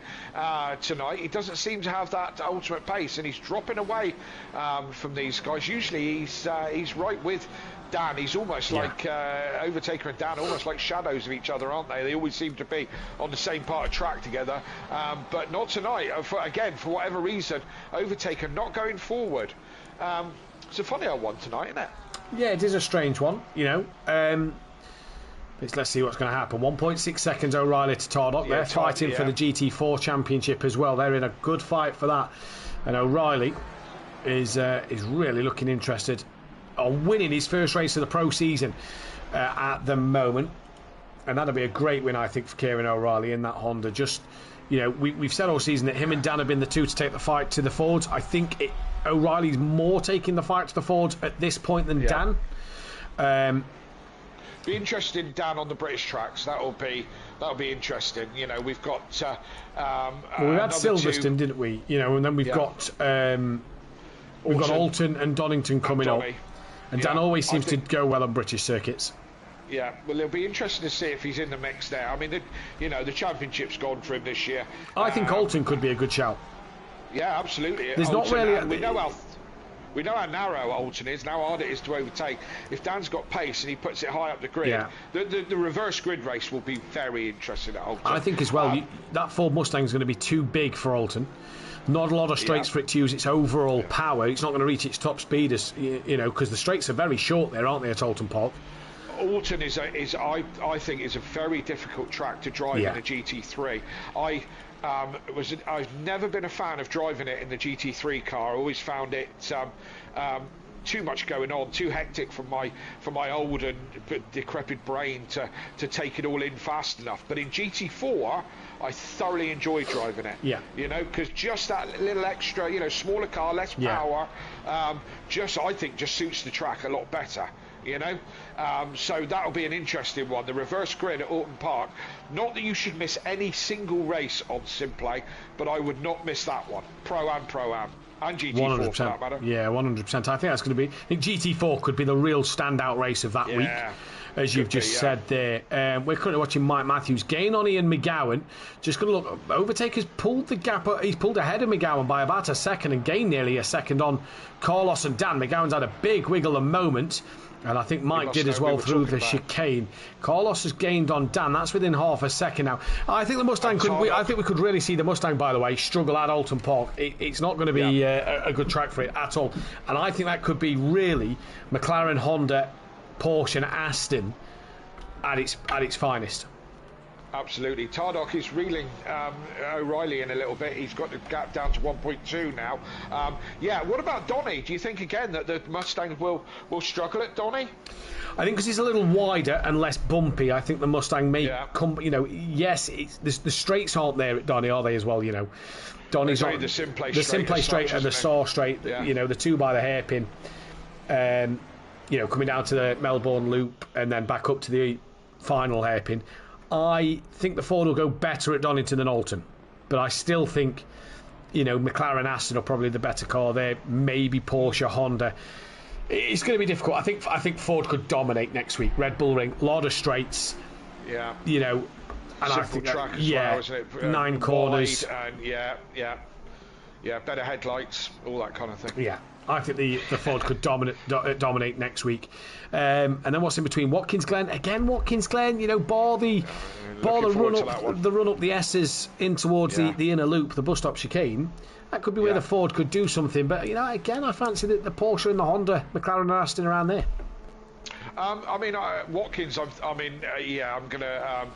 tonight. He doesn't seem to have that ultimate pace, and he's dropping away from these guys. Usually he's right with Dan. He's almost like Overtaker and Dan, almost like shadows of each other, aren't they? They always seem to be on the same part of track together, but not tonight. For whatever reason, Overtaker not going forward. It's a funny old one tonight, isn't it? Yeah, it is a strange one, you know. Let's see what's going to happen. 1.6 seconds O'Reilly to Tardock. They're fighting for the GT4 championship as well. They're in a good fight for that. And O'Reilly is really looking interested on winning his first race of the pro season at the moment. And that'll be a great win, I think, for Kieran O'Reilly in that Honda. Just, you know, we've said all season that him and Dan have been the two to take the fight to the Fords. I think O'Reilly's more taking the fight to the Fords at this point than Dan. Be interested in Dan on the British tracks. That'll be interesting. You know, we've got we had Silverstone, didn't we? You know, and then we've got Alton and Donington coming up. And Dan always seems to go well on British circuits. Yeah, well, it'll be interesting to see if he's in the mix there. I mean, the championship's gone for him this year. I think Alton could be a good shout. Yeah, absolutely. There's Alton, not really. We know how narrow Alton is, and how hard it is to overtake. If Dan's got pace and he puts it high up the grid, the reverse grid race will be very interesting at Alton. I think as well, that Ford Mustang is going to be too big for Alton. Not a lot of straights for it to use its overall power. It's not going to reach its top speed, as you know, because the straights are very short there, aren't they, at Alton Park? Alton I think is a very difficult track to drive in a GT3. I've never been a fan of driving it in the GT3 car. I always found it too much going on, too hectic for my old and decrepit brain to take it all in fast enough. But in GT4, I thoroughly enjoyed driving it. Yeah, you know, because just that little extra, you know, smaller car, less power, I think just suits the track a lot better. You know, so that'll be an interesting one. The reverse grid at Alton Park. Not that you should miss any single race on SimPlay, but I would not miss that one. Pro-Am, and GT4 for that matter. Yeah, 100%. I think that's going to be. I think GT4 could be the real standout race of that week, as you've just said there. We're currently watching Mike Matthews gain on Ian McGowan. Just going to look. Overtaker's pulled the gap. He's pulled ahead of McGowan by about a second and gained nearly a second on Carlos and Dan. McGowan's had a big wiggle a moment. And I think Mike did as well through the chicane. Carlos has gained on Dan. That's within half a second now. I think the Mustang I think we could really see the Mustang, by the way, struggle at Alton Park. It's not going to be a good track for it at all. And I think that could be really McLaren, Honda, Porsche, and Aston at its finest. Absolutely. Tardock is reeling O'Reilly in a little bit. He's got the gap down to 1.2 now. What about Donny? Do you think, again, that the Mustang will struggle at Donny? I think because he's a little wider and less bumpy, I think the Mustang may come, you know, yes, the straights aren't there at Donny, are they, as well, you know? Donny's on the SimPlay straight and the Saw straight, you know, the two by the hairpin, you know, coming down to the Melbourne loop and then back up to the final hairpin. I think the Ford will go better at Donington than Alton, but I still think, you know, McLaren, Aston are probably the better car there. Maybe Porsche, Honda. It's going to be difficult. I think Ford could dominate next week. Red Bull Ring, a lot of straights. Yeah. You know, and simple I think track as well, isn't it? 9 corners. And better headlights, all that kind of thing. Yeah. I think the Ford could dominate next week. And then what's in between? Watkins Glen. Again, Watkins Glen, you know, bar the run up the S's in towards the inner loop, the bus stop chicane. That could be where the Ford could do something. But, you know, again, I fancy the Porsche and the Honda, McLaren and Aston around there. I mean, Watkins. Yeah, I'm gonna.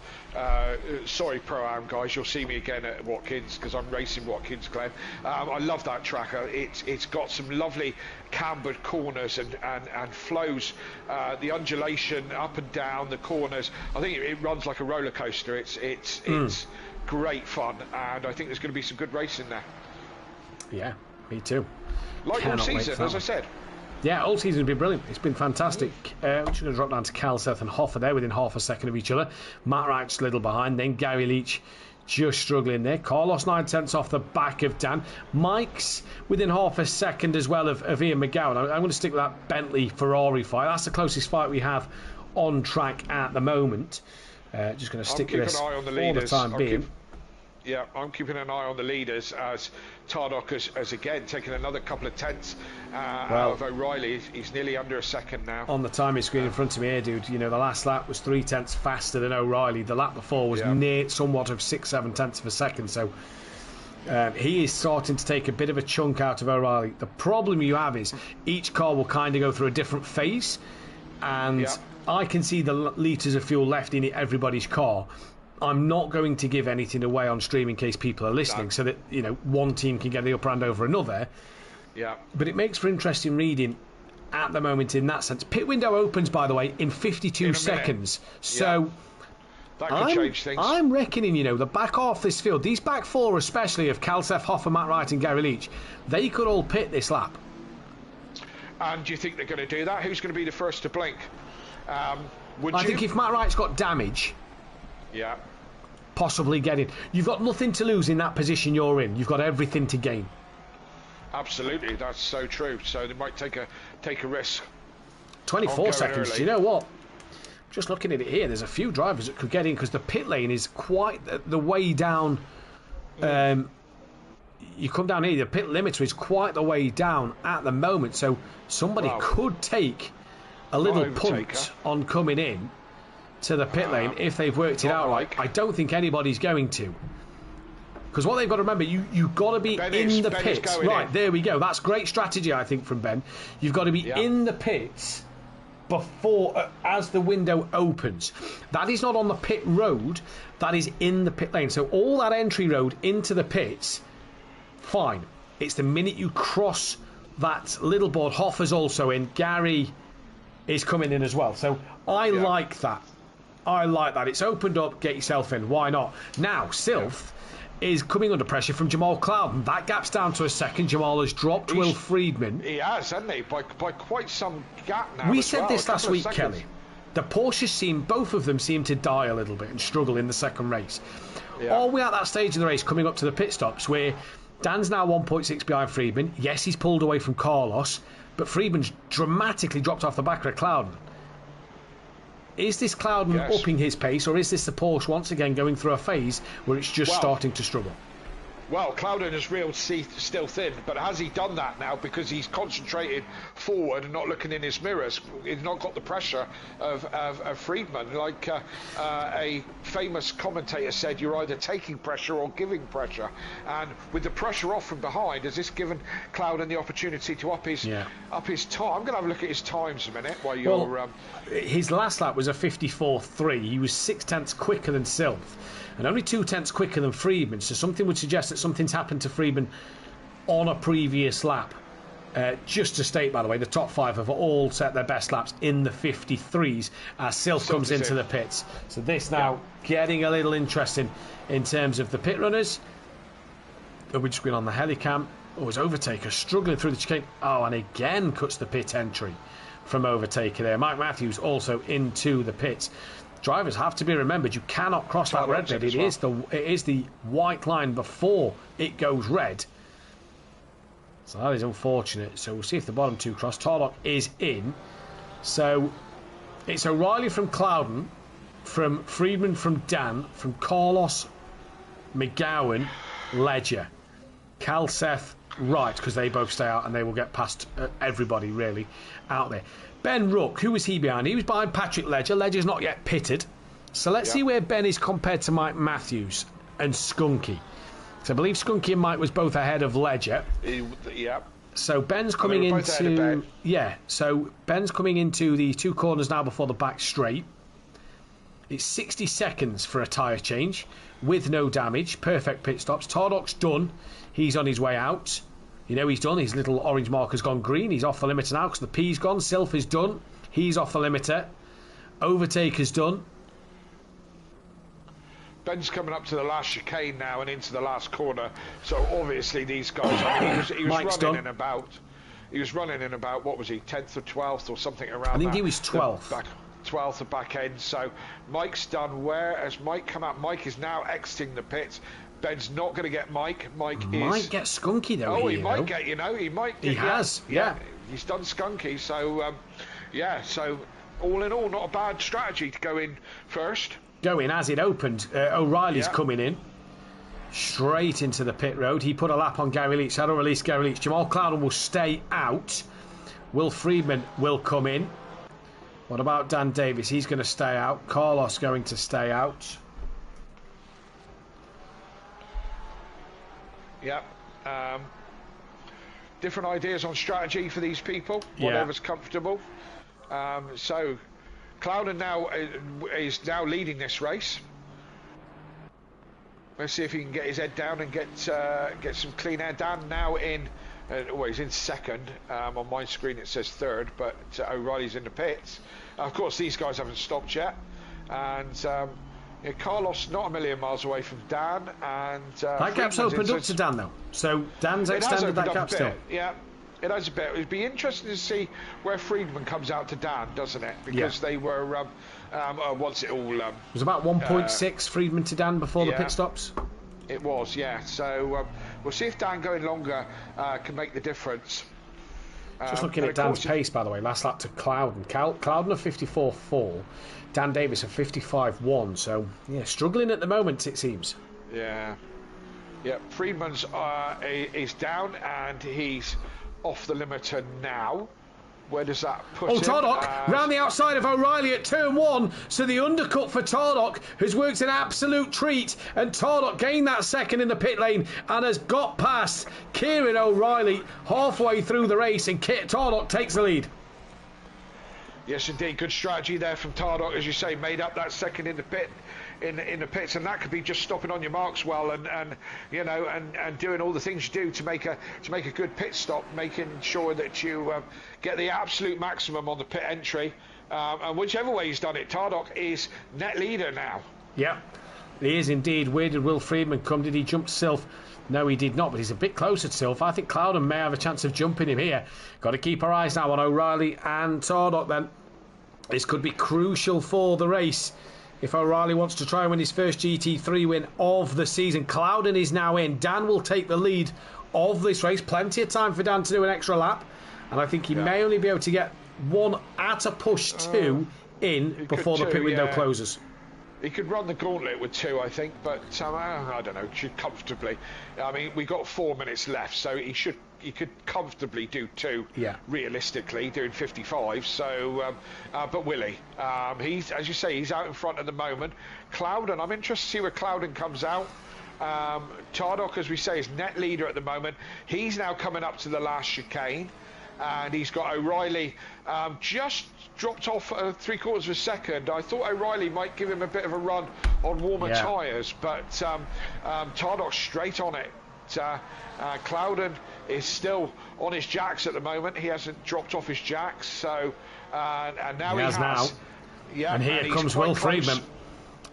Sorry, Pro-Am guys, you'll see me again at Watkins because I'm racing Watkins, Glenn. I love that track. It's got some lovely cambered corners and flows. The undulation up and down the corners. I think it runs like a roller coaster. It's great fun, and I think there's going to be some good racing there. Yeah, me too. Like all season, as I said. Yeah, all season has been brilliant. It's been fantastic. We're just going to drop down to Kalseth and Hoffa there within half a second of each other. Matt Wright's a little behind. Then Gary Leach just struggling there. Carlos 9 tenths off the back of Dan. Mike's within half a second as well of Ian McGowan. I'm going to stick with that Bentley-Ferrari fight. That's the closest fight we have on track at the moment. Just going to stick with this all the time being. I'm keeping an eye on the leaders as Tardok has again taken another couple of tenths out of O'Reilly. He's nearly under a second now. On the timing screen in front of me here, dude, you know, the last lap was 3 tenths faster than O'Reilly. The lap before was near somewhat of 6-7 tenths of a second. So he is starting to take a bit of a chunk out of O'Reilly. The problem you have is each car will kind of go through a different phase, and I can see the litres of fuel left in everybody's car. I'm not going to give anything away on stream in case people are listening, so that, you know, one team can get the upper hand over another. Yeah. But it makes for interesting reading at the moment in that sense. Pit window opens, by the way, in 52 seconds. So that could change things. I'm reckoning, you know, the back half of this field, these back four especially of Kalseth, Hoffa, Matt Wright and Gary Leach, they could all pit this lap. And do you think they're going to do that? Who's going to be the first to blink? I think if Matt Wright's got damage... Yeah. Possibly getting. You've got nothing to lose in that position you're in. You've got everything to gain. Absolutely, that's so true. So they might take a risk. 24 seconds. Do you know what? Just looking at it here, there's a few drivers that could get in because the pit lane is quite the way down. You come down here, the pit limiter is quite the way down at the moment. So somebody could take a little punt on coming in to the pit lane if they've worked it out right. I don't think anybody's going to, because what they've got to remember, you've got to be in the pits. Right, there we go. That's great strategy, I think, from Ben. You've got to be in the pits before as the window opens. That is not on the pit road, that is in the pit lane. So all that entry road into the pits, fine. It's the minute you cross that little board. Hoffa's also in. Gary is coming in as well. So I like that. I like that. It's opened up, get yourself in. Why not? Now, Sylph is coming under pressure from Jamal Clouden. That gap's down to a second. Jamal has dropped Will Friedman. He has, hasn't he? By quite some gap now. We said this last week, Kelly. The Porsches both of them seem to die a little bit and struggle in the second race. Are we at that stage of the race coming up to the pit stops where Dan's now 1.6 behind Friedman? Yes, he's pulled away from Carlos, but Friedman's dramatically dropped off the back of Clouden. Is this Clouden upping his pace, or is this the Porsche once again going through a phase where it's just starting to struggle? Well, Clouden is real still thin, but has he done that now because he's concentrated forward and not looking in his mirrors? He's not got the pressure of Friedman. Like a famous commentator said, you're either taking pressure or giving pressure. And with the pressure off from behind, has this given Clouden the opportunity to up his time? I'm going to have a look at his times a minute while you're... his last lap was a 54.3. He was 6 tenths quicker than Sylph, and only 2 tenths quicker than Friedman, so something would suggest that something's happened to Friedman on a previous lap. Just to state, by the way, the top 5 have all set their best laps in the 53s as Sylph comes into the pits. So this now getting a little interesting in terms of the pit runners. We're just going on the helicam. His overtaker struggling through the chicane. And again cuts the pit entry from overtaker there. Mike Matthews also into the pits. Drivers have to be remembered. You cannot cross that red bit. It is the white line before it goes red. So that is unfortunate. So we'll see if the bottom two cross. Tarlock is in. So it's O'Reilly from Clouden, from Friedman from Dan, from Carlos, McGowan, Ledger, Kalseth, Wright, because they both stay out and they will get past everybody really out there. Ben Rook, who was he behind? He was behind Patrick Ledger. Ledger's not yet pitted. So let's see where Ben is compared to Mike Matthews and Skunky. So I believe Skunky and Mike was both ahead of Ledger. So Ben's coming into... Yeah, so Ben's coming into the 2 corners now before the back straight. It's 60 seconds for a tyre change with no damage. Perfect pit stops. Tardoc's done. He's on his way out. You know he's done. His little orange marker's gone green. He's off the limiter now because the P's gone. Sylph is done. He's off the limiter. Overtaker's done. Ben's coming up to the last chicane now and into the last corner. So obviously these guys, I mean, he was running done. in about... He was running in about, what was he, 10th or 12th or something around that. I think he was 12th. 12th, the back end. So Mike's done. Where has Mike come out? Mike is now exiting the pits. Ben's not going to get Mike. Mike might get skunky though. Oh, he might get. You know, he might. Get, he has. Yeah. He's done skunky. So yeah. So all in all, not a bad strategy to go in first. Going as it opened. O'Reilly's coming in straight into the pit road. He put a lap on Gary Leach. That'll release Gary Leach. Jamal Clouden will stay out. Will Friedman will come in. What about Dan Davis? He's going to stay out. Carlos going to stay out. Yep. Different ideas on strategy for these people. Whatever's comfortable. So Clouden now is now leading this race. Let's see if he can get his head down and get some clean air. Dan now in. He's in second. On my screen it says third, but O'Reilly's in the pits. Of course, these guys haven't stopped yet, and Carlos not a million miles away from Dan. And that gap's opened up to Dan though, so Dan's extended that gap still. Yeah, it has a bit. It'd be interesting to see where Friedman comes out to Dan, doesn't it? Because they were what's it all? It was about 1.6 Friedman to Dan before the pit stops. It was, yeah. So we'll see if Dan going longer can make the difference. Just looking at Dan's pace, by the way, last lap to Clouden. Clouden of 54.4, Dan Davis of 55.1. So, yeah, struggling at the moment, it seems. Yeah. Yeah, Friedman's is down and he's off the limiter now. Where does that put him? Tardock round the outside of O'Reilly at turn 1. So the undercut for Tardock has worked an absolute treat. And Tardock gained that second in the pit lane and has got past Kieran O'Reilly halfway through the race. And Tardock takes the lead. Yes, indeed. Good strategy there from Tardock, as you say, made up that second in the pit. In the pits, and that could be just stopping on your marks well, and you know, and doing all the things you do to make a good pit stop, making sure that you get the absolute maximum on the pit entry, and whichever way he's done it, Tardock is net leader now. Yeah, he is indeed. Where did Will Friedman come? Did he jump Sylph? No, he did not, but he's a bit closer to Sylph. I think Clouden may have a chance of jumping him here. Got to keep our eyes now on O'Reilly and Tardock then. This could be crucial for the race. If O'Reilly wants to try and win his first GT3 win of the season. Clouden is now in. Dan will take the lead of this race. Plenty of time for Dan to do an extra lap. And I think he may only be able to get one at a push 2 in before the pit window closes. He could run the gauntlet with 2, I think, but I don't know, should comfortably. I mean, we got 4 minutes left, so he could comfortably do 2. Realistically, doing 55. So, but will he? He's, as you say, he's out in front at the moment. Clouden, I'm interested to see where Clouden comes out. Tardock, as we say, is net leader at the moment. He's now coming up to the last chicane, and he's got O'Reilly just dropped off 3/4 of a second. I thought O'Reilly might give him a bit of a run on warmer tyres, but Tardock's straight on it. Clouden is still on his jacks at the moment. He hasn't dropped off his jacks, so and now he has. Now. Yeah, and here comes Will Friedman.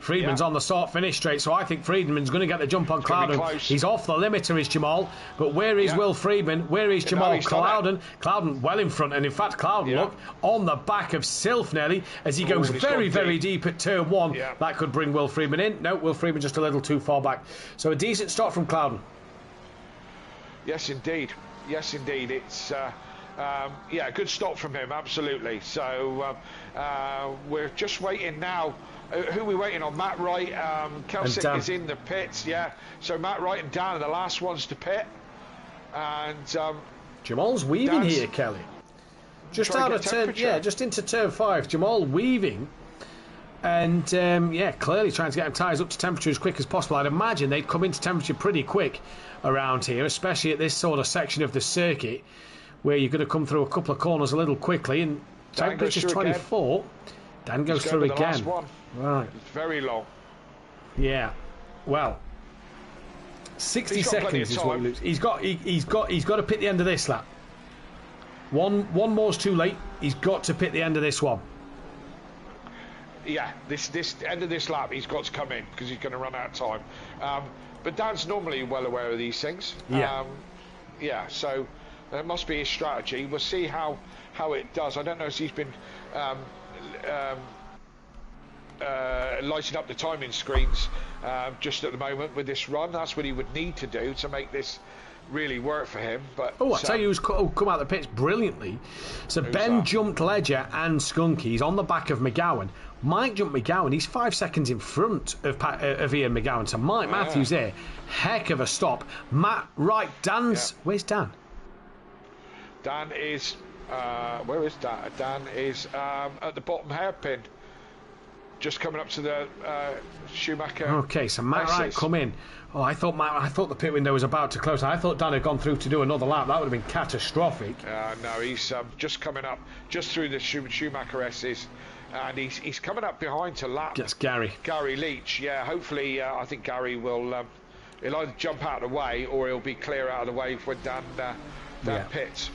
Friedman's on the start-finish straight, so I think Friedman's going to get the jump on Clouden. He's off the limiter, is Jamal. But where is Will Friedman? Where is Jamal? Clouden. Clouden well in front, and in fact, Clouden, look, on the back of Sylph nearly, as he goes very, very deep at turn 1. That could bring Will Friedman in. No, Will Friedman just a little too far back. So a decent start from Clouden. Yes, indeed. Yes, indeed. It's... yeah, good stop from him, absolutely. So we're just waiting now. Who are we waiting on? Matt Wright. Kelsick is in the pits, So Matt Wright and Dan are the last ones to pit. And Jamal's weaving here, Kelly. Just out of turn, just into turn 5. Jamal weaving. And, yeah, clearly trying to get them tyres up to temperature as quick as possible. I'd imagine they'd come into temperature pretty quick around here, especially at this sort of section of the circuit where you're going to come through a couple of corners a little quickly. And temperature's 24. Again. Dan goes through again. Last one. Right. It's very long. Yeah. Well, 60 seconds is what he loses. He's got to pit the end of this lap. One more's too late. He's got to pit the end of this one. Yeah, this end of this lap, he's got to come in because he's going to run out of time. But Dan's normally well aware of these things. Yeah. Yeah. So it must be his strategy. We'll see how it does. I don't know if he's been lighting up the timing screens just at the moment with this run. That's what he would need to do to make this really work for him. But I tell you who's come out of the pits brilliantly. So Ben jumped Ledger and Skunky. He's on the back of McGowan. Mike jumped McGowan. He's 5 seconds in front of Ian McGowan. So Mike Matthews there. Heck of a stop. Dan's... Where's Dan? Dan is... where is Dan? Dan is at the bottom hairpin. Just coming up to the Schumacher. Okay, so Matt Wright come in. Oh, I thought the pit window was about to close. I thought Dan had gone through to do another lap. That would have been catastrophic. No, he's just coming up just through the Schumacher S's, and he's coming up behind to lap. That's Gary Leach. Yeah, hopefully I think Gary will. He'll either jump out of the way or he'll be clear out of the way when Dan pits.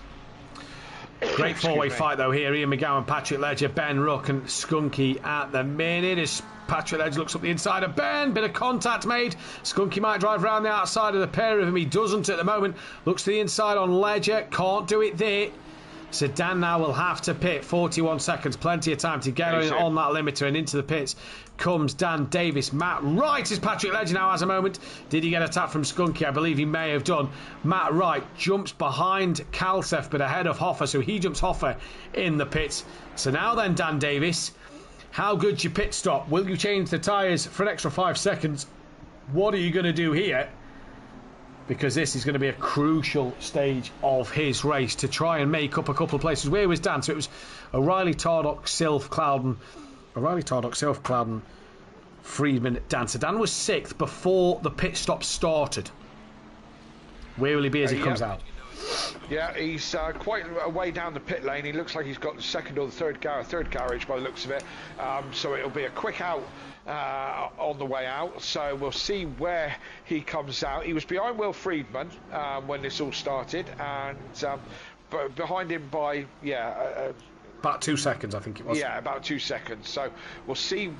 Great four-way fight though here. Ian McGowan, Patrick Ledger, Ben Ruck and Skunky at the minute as Patrick Ledger looks up the inside of Ben. Bit of contact made. Skunky might drive around the outside of the pair of them. He doesn't at the moment. Looks to the inside on Ledger. Can't do it there. So Dan now will have to pit. 41 seconds. Plenty of time to get on that limiter, and into the pits comes Dan Davis. Matt Wright is Patrick Ledger now has a moment. Did he get a tap from Skunky? I believe he may have done. Matt Wright jumps behind Kalsef but ahead of Hoffer, so he jumps Hoffer in the pits. So now then, Dan Davis, how good's your pit stop? Will you change the tyres for an extra 5 seconds? What are you going to do here? Because this is going to be a crucial stage of his race to try and make up a couple of places. Where was Dan? So it was O'Reilly, Tardock, Silf, Clouden, Friedman, Dan. So Dan was 6th before the pit stop started. Where will he be as he comes out? Yeah, he's quite a way down the pit lane. He looks like he's got the second or the third garage by the looks of it. So it'll be a quick out on the way out. So we'll see where he comes out. He was behind Will Friedman when this all started, and but behind him by about 2 seconds, I think it was. Yeah, about 2 seconds. So we'll see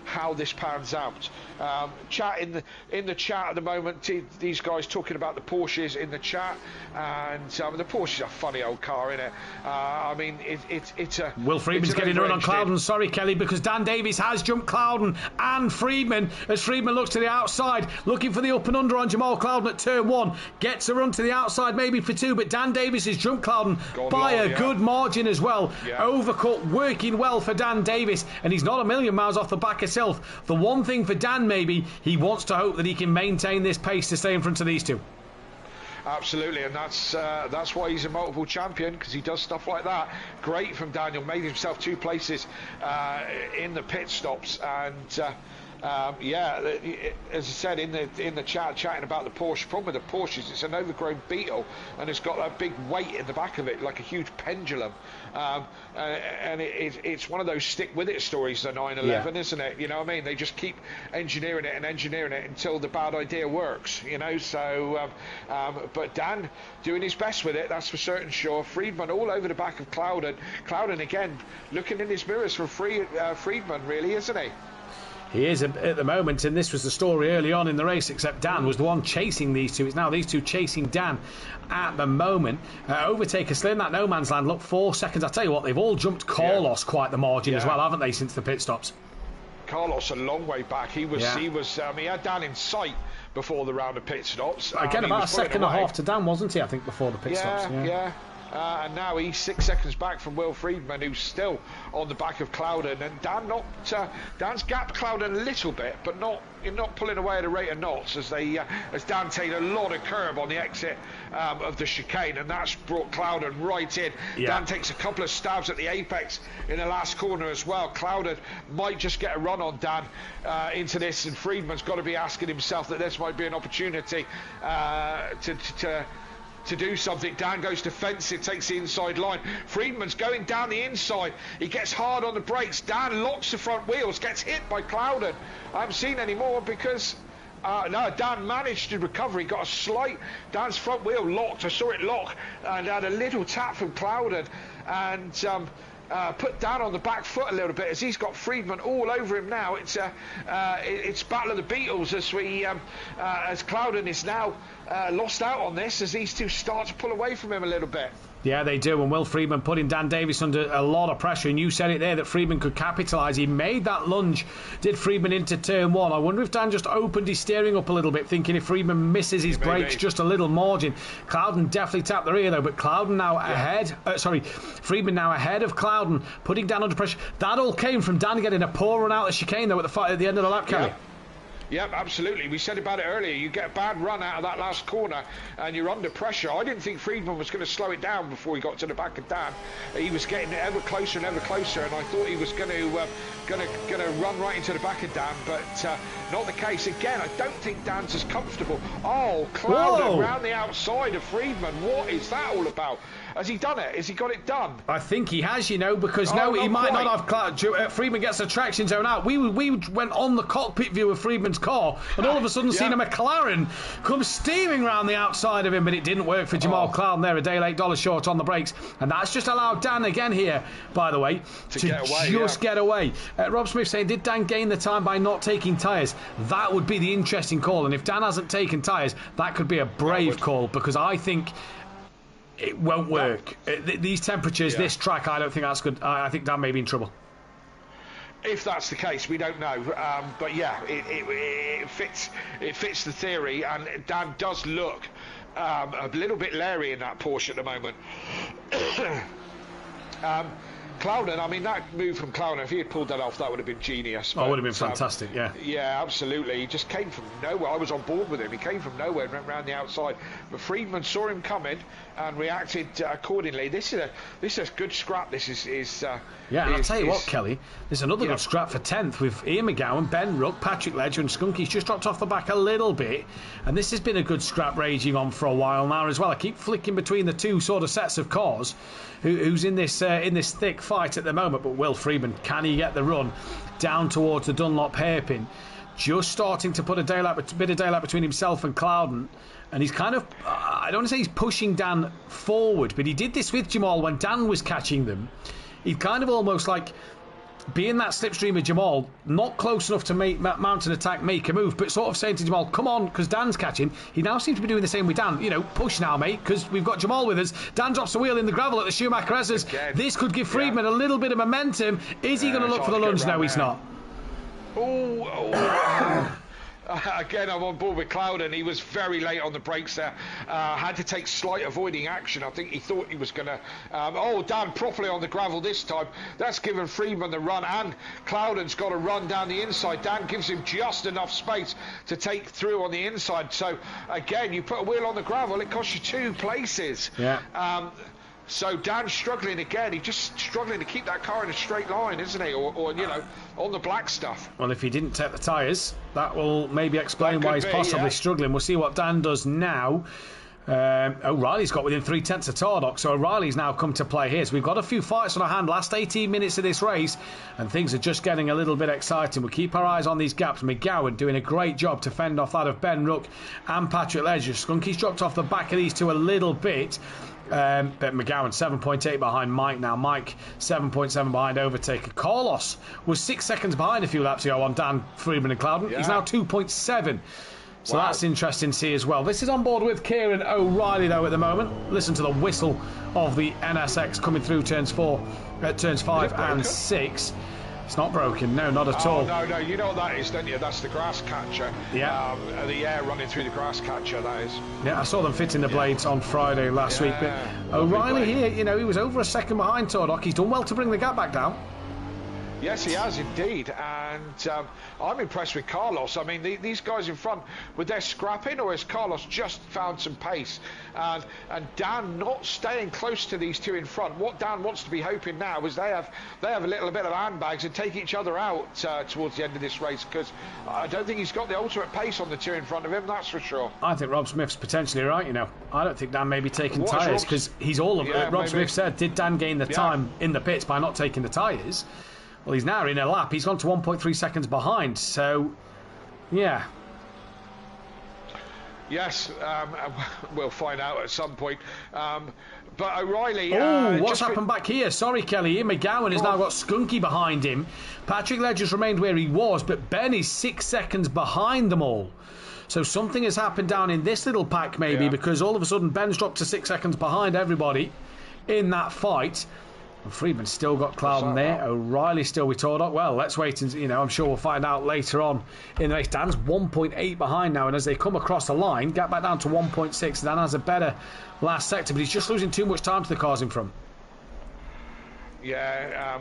how this pans out. Chat in the chat at the moment. These guys talking about the Porsches in the chat, and the Porsche's a funny old car, isn't it? I mean, it's a. Will Friedman's getting a run on Clouden. Sorry, Kelly, because Dan Davies has jumped Clouden and Friedman as Friedman looks to the outside, looking for the up and under on Jamal Clouden at turn 1. Gets a run to the outside, maybe for 2, but Dan Davies has jumped Clouden by a good margin as well. Yeah. Overcut, working well for Dan Davis, and he's not a million miles off the back himself. The one thing for Dan, maybe, he wants to hope that he can maintain this pace to stay in front of these two. Absolutely, and that's why he's a multiple champion, because he does stuff like that. Great from Daniel, made himself 2 places in the pit stops, and as I said in the chatting about the Porsche. Problem with the Porsches, it's an overgrown Beetle, and it's got that big weight in the back of it, like a huge pendulum. And it's one of those stick with it stories, the 911, isn't it? You know what I mean? They just keep engineering it until the bad idea works, you know. So but Dan doing his best with it, that's for certain sure. Friedman all over the back of Clouden again looking in his mirrors for Friedman, really, isn't he? He is at the moment, and this was the story early on in the race, except Dan was the one chasing these two. It's now these two chasing Dan at the moment. Overtaker still in that no man's land. Look, 4 seconds. I tell you what, they've all jumped Carlos quite the margin as well, haven't they, since the pit stops? Carlos a long way back. He had Dan in sight before the round of pit stops. Again, about a second and a half to Dan, wasn't he? I think before the pit stops. And now he's 6 seconds back from Will Friedman, who's still on the back of Clouden. And Dan's gapped Clouden a little bit, but you're not pulling away at a rate of knots as Dan taken a lot of curb on the exit of the chicane, and that's brought Clouden right in. Yeah. Dan takes a couple of stabs at the apex in the last corner as well. Clouden might just get a run on Dan into this, and Friedman's got to be asking himself that this might be an opportunity to do something. Dan goes defensive, takes the inside line. Friedman's going down the inside. He gets hard on the brakes. Dan locks the front wheels, gets hit by Clouden. I haven't seen any more because no, Dan managed to recover. He got a slight, Dan's front wheel locked. I saw it lock and had a little tap from Clouden, and put Dan on the back foot a little bit as he's got Friedman all over him now. It's Battle of the Beatles as Clouden is now lost out on this as these two start to pull away from him a little bit. Yeah, they do, and Will Friedman putting Dan Davis under a lot of pressure, and you said it there that Friedman could capitalise. He made that lunge, did Friedman into turn one. I wonder if Dan just opened his steering up a little bit, thinking if Friedman misses his brakes just a little margin. Clouden definitely tapped the rear though, but Clouden now ahead, Friedman now ahead of Clouden, putting Dan under pressure. That all came from Dan getting a poor run out the chicane though at the end of the lap, Kelly. Yep, absolutely. We said about it earlier. You get a bad run out of that last corner and you're under pressure. I didn't think Friedman was going to slow it down before he got to the back of Dan. He was getting ever closer and ever closer, and I thought he was going to run right into the back of Dan, but not the case. Again, I don't think Dan's as comfortable. Oh, Clouden around the outside of Friedman. What is that all about? Has he done it? Has he got it done? I think he has, because he might not have. Friedman gets the traction zone out. We went on the cockpit view of Friedman's car, and all of a sudden seen a McLaren come steaming round the outside of him, but it didn't work for Jamal Clouden there. A day late, dollar short on the brakes, and that's just allowed Dan again here, by the way, to get away. Rob Smith saying, did Dan gain the time by not taking tyres? That would be the interesting call, and if Dan hasn't taken tyres, that could be a brave call, because I think it won't work. These temperatures, this track, I don't think that's good. I think Dan may be in trouble. If that's the case, we don't know. But yeah, it fits the theory, and Dan does look a little bit leery in that Porsche at the moment. Clouden, I mean, that move from Clouden, if he had pulled that off, that would have been genius. It would have been fantastic, yeah. Yeah, absolutely. He just came from nowhere. I was on board with him. He came from nowhere and went round the outside. But Friedman saw him coming and reacted accordingly. This is a good scrap. I'll tell you what, Kelly, there's another good scrap for 10th with Ian McGowan, Ben Ruck, Patrick Ledger and Skunky's just dropped off the back a little bit, and this has been a good scrap raging on for a while now as well. I keep flicking between the two sort of sets of cars who's in this thick fight at the moment, but Will Friedman, can he get the run down towards the Dunlop hairpin? Just starting to put a bit of daylight between himself and Clouden, and he's kind of, I don't want to say he's pushing Dan forward, but he did this with Jamal when Dan was catching them. He's kind of almost like being that slipstream of Jamal, not close enough to mount an attack, make a move, but sort of saying to Jamal, come on, because Dan's catching. He now seems to be doing the same with Dan. Push now, mate, because we've got Jamal with us. Dan drops the wheel in the gravel at the Schumacher Essers. This could give Friedman a little bit of momentum. Is he going to look for the lunge? No, he's not. Again, I'm on board with Clouden. He was very late on the brakes there. Had to take slight avoiding action. I think he thought he was going to... Dan properly on the gravel this time. That's given Friedman the run, and Clouden's got a run down the inside. Dan gives him just enough space to take through on the inside. So, again, you put a wheel on the gravel, it costs you 2 places. Yeah. So Dan's struggling again. He's just struggling to keep that car in a straight line, isn't he? Or on the black stuff. Well, if he didn't take the tyres, that will maybe explain why he's possibly struggling. We'll see what Dan does now. O'Reilly's got within 3/10 of Tardock, so O'Reilly's now come to play here. So we've got a few fights on our hand. Last 18 minutes of this race, and things are just getting a little bit exciting. We'll keep our eyes on these gaps. McGowan doing a great job to fend off that of Ben Ruck and Patrick Ledger. Skunky's dropped off the back of these two a little bit. But McGowan 7.8 behind Mike now. Mike 7.7 behind Overtaker. Carlos was 6 seconds behind a few laps ago on Dan, Friedman and Clouden. He's now 2.7. So that's interesting to see as well. This is on board with Kieran O'Reilly though at the moment. Listen to the whistle of the NSX coming through turns 5 and 6. It's not broken, no, not at all. No, you know what that is, don't you? That's the grass catcher. Yeah. The air running through the grass catcher, that is. Yeah, I saw them fitting the blades on Friday last week. But O'Reilly here, you know, he was over a second behind Tordock. He's done well to bring the gap back down. Yes, he has indeed, and I'm impressed with Carlos. I mean, these guys in front, were they scrapping, or has Carlos just found some pace? And Dan not staying close to these two in front. What Dan wants to be hoping now is they have a little bit of handbags and take each other out towards the end of this race, because I don't think he's got the ultimate pace on the two in front of him, that's for sure. I think Rob Smith's potentially right, you know. I don't think Dan may be taking tyres, because he's all of it. Rob Smith said, did Dan gain the time in the pits by not taking the tyres? Well, he's now in a lap. He's gone to 1.3 seconds behind. So, yeah. Yes, we'll find out at some point. But O'Reilly... what's happened back here? Sorry, Kelly. Ian McGowan has now got Skunky behind him. Patrick Ledger's remained where he was, but Ben is 6 seconds behind them all. So something has happened down in this little pack, maybe, because all of a sudden Ben's dropped to 6 seconds behind everybody in that fight. And Friedman's still got Clouden there. O'Reilly still with Tordock. Well, let's wait and, you know, I'm sure we'll find out later on in the race. Dan's 1.8 behind now, and as they come across the line, get back down to 1.6. Dan has a better last sector, but he's just losing too much time to the cars in front. Yeah,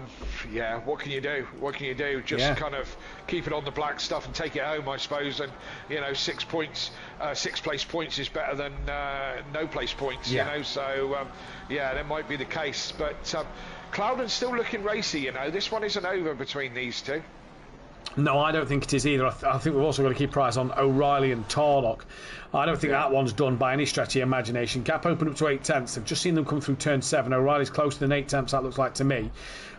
what can you do? What can you do? Just kind of keep it on the black stuff and take it home, I suppose. And, you know, 6 points, 6th place points is better than no place points, you know. So, that might be the case. But Clouden's still looking racy, you know. This one isn't over between these two. No, I don't think it is either. I think we've also got to keep our eyes on O'Reilly and Tordock. I don't think that one's done by any stretch of the imagination. Gap opened up to 8 tenths. I've just seen them come through turn 7. O'Reilly's closer than 8 tenths, that looks like to me.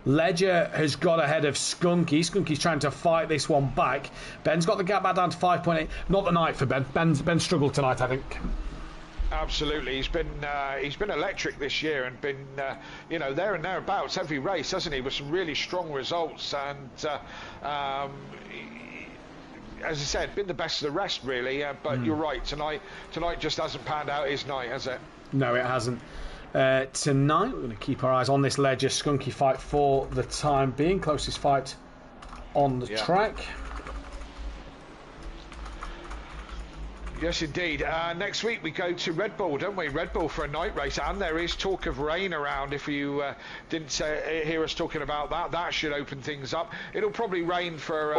Ledger has got ahead of Skunky. Skunky's trying to fight this one back. Ben's got the gap back down to 5.8. Not the night for Ben. Ben struggled tonight, I think. Absolutely, he's been electric this year and been you know, there and thereabouts every race, hasn't he, with some really strong results, and as I said, been the best of the rest really. But you're right, tonight just hasn't panned out his night, has it? No, it hasn't. Tonight we're going to keep our eyes on this Ledger Skunky fight for the time being. Closest fight on the track. Yes, indeed. Next week we go to Red Bull, don't we? Red Bull for a night race, and there is talk of rain around. If you didn't hear us talking about that, that should open things up. It'll probably rain for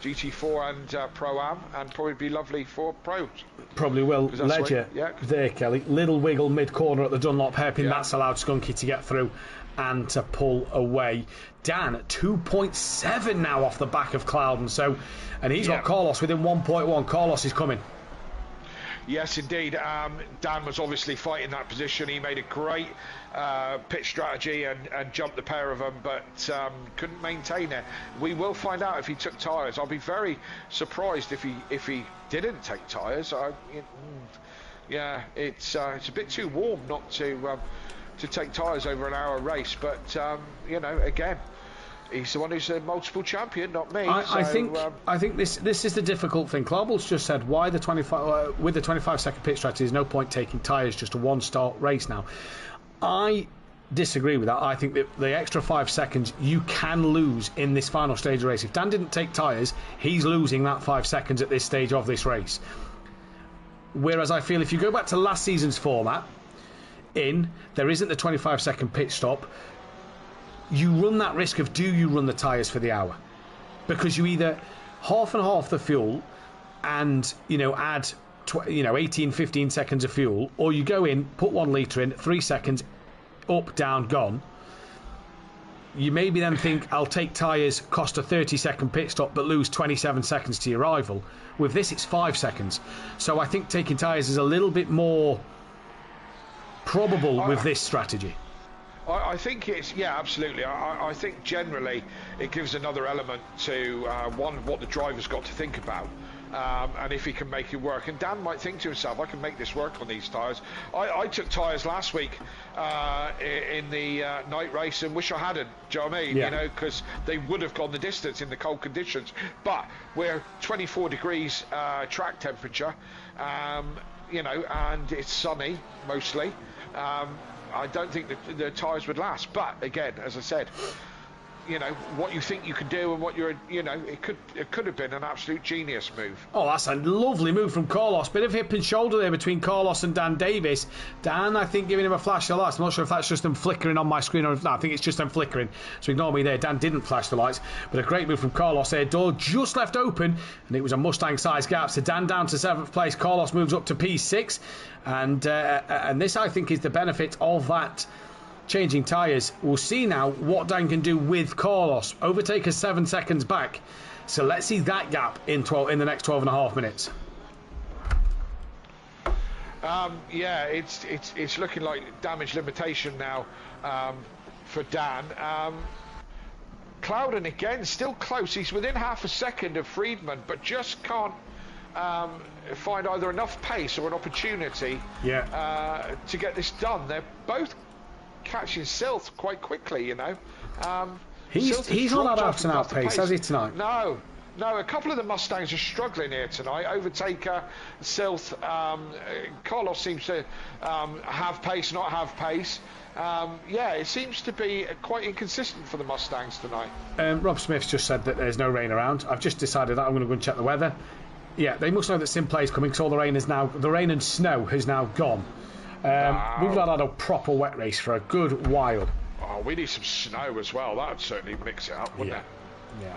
GT4 and Pro-Am, and probably be lovely for Pros. Probably will. Ledger there, Kelly. Little wiggle mid-corner at the Dunlop hairpin. That's allowed Skunky to get through and to pull away. Dan at 2.7 now off the back of Clouden. So, and he's got Carlos within 1.1. Carlos is coming. Yes, indeed. Dan was obviously fighting that position. He made a great pit strategy and jumped the pair of them, but couldn't maintain it. We will find out if he took tyres. I'll be very surprised if he didn't take tyres. It's a bit too warm not to take tyres over an hour race, but you know, again, he's the one who's a multiple champion, not me. I think this is the difficult thing. Claubles just said why the 25 with the 25-second pit strategy. There's no point taking tyres just a one-start race now. I disagree with that. I think that the extra 5 seconds you can lose in this final stage of the race. If Dan didn't take tyres, he's losing that 5 seconds at this stage of this race. Whereas I feel if you go back to last season's format, there isn't the 25-second pit stop. You run that risk of, do you run the tyres for the hour? Because you either half and half the fuel and, you know, add 18, 15 seconds of fuel, or you go in, put 1 litre in, 3 seconds, up, down, gone. You maybe then think, I'll take tyres, cost a 30-second pit stop, but lose 27 seconds to your rival. With this, it's 5 seconds. So I think taking tyres is a little bit more probable with this strategy. I think it's, absolutely. I think generally it gives another element to what the driver's got to think about, and if he can make it work. And Dan might think to himself, I can make this work on these tyres. I took tyres last week in the night race and wish I hadn't. Do you know what I mean? You know, because they would have gone the distance in the cold conditions. But we're 24 degrees track temperature, you know, and it's sunny mostly. I don't think the tyres would last. But again, as I said, you know, what you think you can do and what you're, you know, it could have been an absolute genius move. Oh, that's a lovely move from Carlos. Bit of hip and shoulder there between Carlos and Dan Davis. Dan, I think, giving him a flash of lights. I'm not sure if that's just them flickering on my screen or if not. I think it's just them flickering. So ignore me there. Dan didn't flash the lights, but a great move from Carlos there. Door just left open, and it was a Mustang-sized gap. So Dan down to 7th place. Carlos moves up to P6, and this, I think, is the benefit of that. Changing tyres. We'll see now what Dan can do with Carlos. Overtaker 7 seconds back. So let's see that gap in the next 12 and a half minutes. Yeah, it's looking like damage limitation now for Dan. Clouden again, still close. He's within half a second of Friedman, but just can't find either enough pace or an opportunity to get this done. They're both catching Silth quite quickly, you know. He's not had out and out pace, has he, tonight? No, a couple of the Mustangs are struggling here tonight. Overtaker, Silth, Carlos seems to have pace, not have pace. Yeah, it seems to be quite inconsistent for the Mustangs tonight. Rob Smith's just said that there's no rain around. I've just decided that I'm going to go and check the weather. Yeah, they must know that SimPlay is coming, because all the rain and snow has now gone. We've not had a proper wet race for a good while. Oh, we need some snow as well. That would certainly mix it up, wouldn't it? Yeah.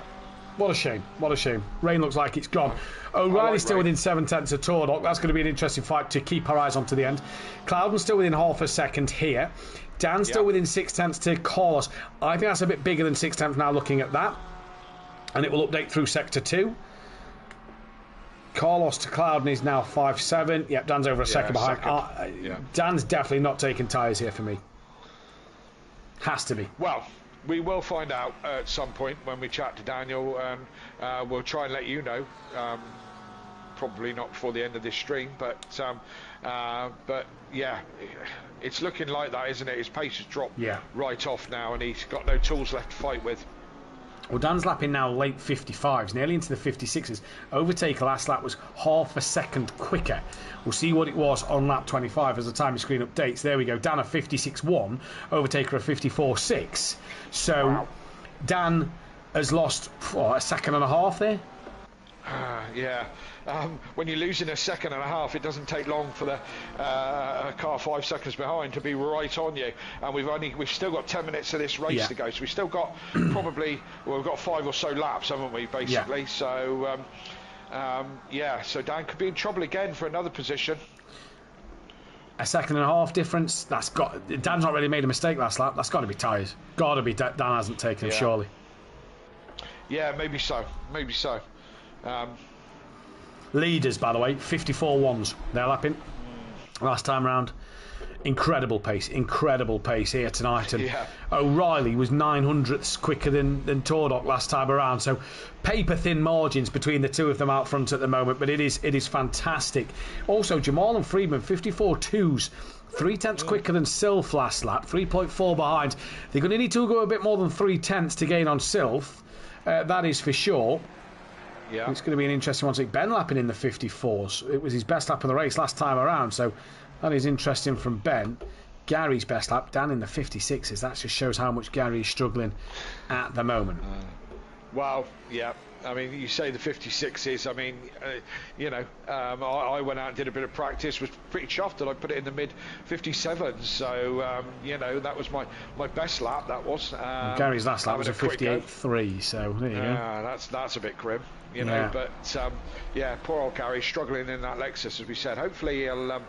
What a shame. What a shame. Rain looks like it's gone. O'Reilly's still within 7/10 of Tordock. That's going to be an interesting fight to keep our eyes on to the end. Clouden still within half a second here. Dan still within 6/10 to Carlos. I think that's a bit bigger than 6/10 now looking at that. And it will update through Sector 2. Carlos to Clouden is now 5.7. Yep, Dan's over a second behind. Dan's definitely not taking tyres here for me. Has to be. Well, we will find out at some point when we chat to Daniel, and we'll try and let you know. Probably not before the end of this stream, but yeah, it's looking like that, isn't it? His pace has dropped right off now, and he's got no tools left to fight with. Well, Dan's lapping now late 55s, nearly into the 56s. Overtaker last lap was half a second quicker. We'll see what it was on lap 25 as the timing screen updates. There we go. Dan a 56.1, Overtaker a 54.6. So Dan has lost a second and a half there. Yeah. When you're losing a second and a half, it doesn't take long for the car 5 seconds behind to be right on you. And we've still got 10 minutes of this race to go, so we've still got we've got 5 or so laps, haven't we, basically? So so Dan could be in trouble again for another position. A second and a half difference. Dan's not really made a mistake last lap. That's got to be tyres. Got to be. Dan hasn't taken him, surely. Yeah, maybe so. Leaders, by the way, 54.1s. They're lapping last time round. Incredible pace here tonight. And O'Reilly was 900ths quicker than Tordock last time around. So paper thin margins between the two of them out front at the moment. But it is fantastic. Also, Jamal and Friedman 54.2s. 3/10 quicker than Silf last lap. 3.4 behind. They're going to need to go a bit more than 3/10 to gain on Silf. That is for sure. Yeah, it's going to be an interesting one. Ben lapping in the 54s. It was his best lap of the race last time around, so that is interesting from Ben. Gary's best lap, Dan in the 56s. That just shows how much Gary is struggling at the moment. Well, yeah. I mean, you say the 56s. I mean, I went out and did a bit of practice. Was pretty chuffed that I put it in the mid 57s. So that was my best lap. That was. Gary's last lap was a 58.3. So there you go. That's a bit grim. But poor old Gary struggling in that Lexus, as we said. Hopefully he'll.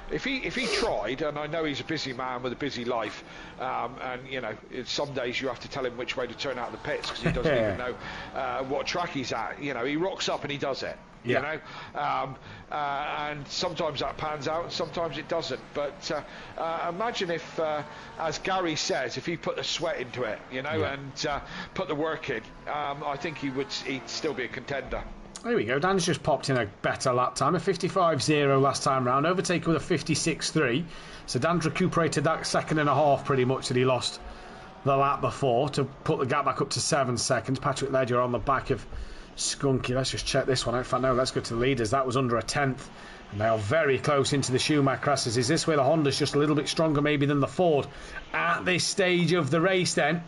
If he tried, and I know he's a busy man with a busy life, and some days you have to tell him which way to turn out of the pits because he doesn't even know what track he's at. He rocks up and he does it. And sometimes that pans out and sometimes it doesn't. But imagine if, as Gary says, if he put the sweat into it, and put the work in, I think he'd still be a contender. There we go. Dan's just popped in a better lap time, a 55.0 last time round. Overtaker with a 56.3. So Dan's recuperated that second and a half pretty much that he lost the lap before to put the gap back up to 7 seconds. Patrick Ledger on the back of Skunky. Let's just check this one out. In fact, no, let's go to the leaders. That was under a 10th. And they are very close into the Schumacher crosses. Is this where the Honda's just a little bit stronger maybe than the Ford at this stage of the race then?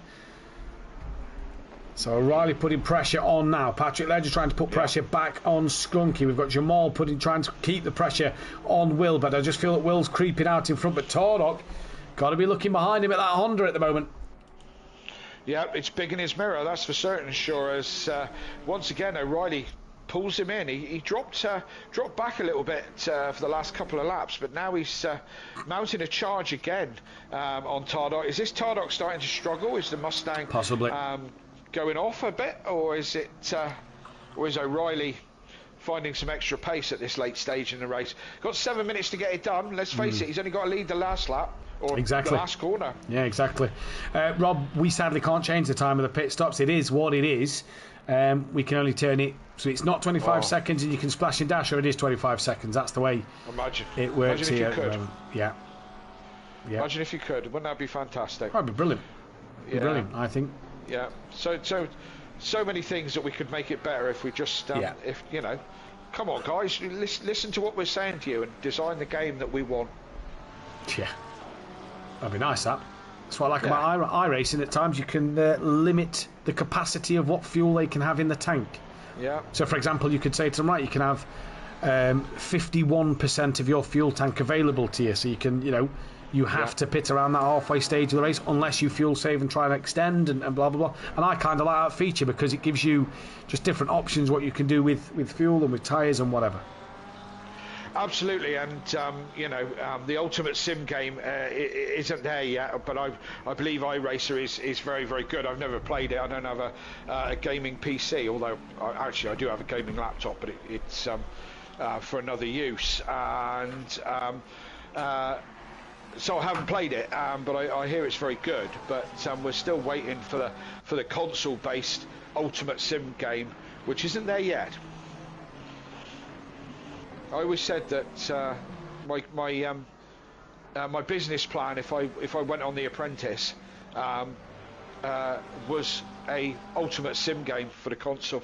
So O'Reilly putting pressure on now. Patrick Ledger trying to put pressure back on Skunky. We've got Jamal trying to keep the pressure on Will, but I just feel that Will's creeping out in front. But Tordok, got to be looking behind him at that Honda at the moment. Yeah, it's big in his mirror, that's for certain, sure. As once again O'Reilly pulls him in. He dropped back a little bit for the last couple of laps, but now he's mounting a charge again on Tardok. Is this Tardok starting to struggle? Is the Mustang possibly going off a bit, or is O'Reilly finding some extra pace at this late stage in the race? Got 7 minutes to get it done. Let's face it, he's only got to lead the last lap. Or exactly. The last corner. Yeah, exactly. Rob, we sadly can't change the time of the pit stops. It is what it is. We can only turn it so it's not 25 seconds and you can splash and dash, or it is 25 seconds. That's the way it works here. Yeah. Imagine if you could. Wouldn't that be fantastic? That'd be brilliant. Brilliant, I think. Yeah. So many things that we could make it better if we just, if you know, come on, guys, listen to what we're saying to you and design the game that we want. Yeah. That'd be nice, that. That's what I like about iRacing. At times you can limit the capacity of what fuel they can have in the tank. Yeah. So, for example, you could say to them, right, you can have 51% of your fuel tank available to you. So you can, you have to pit around that halfway stage of the race unless you fuel save and try and extend and blah, blah, blah. And I kind of like that feature because it gives you just different options what you can do with fuel and with tyres and whatever. Absolutely, and the ultimate sim game isn't there yet, but I believe iRacer is very, very good. I've never played it. I don't have a gaming PC, although I do have a gaming laptop, but it's for another use. And so I haven't played it, but I hear it's very good. But we're still waiting for the console-based ultimate sim game, which isn't there yet. I always said that my business plan, if I went on The Apprentice, was a ultimate sim game for the console.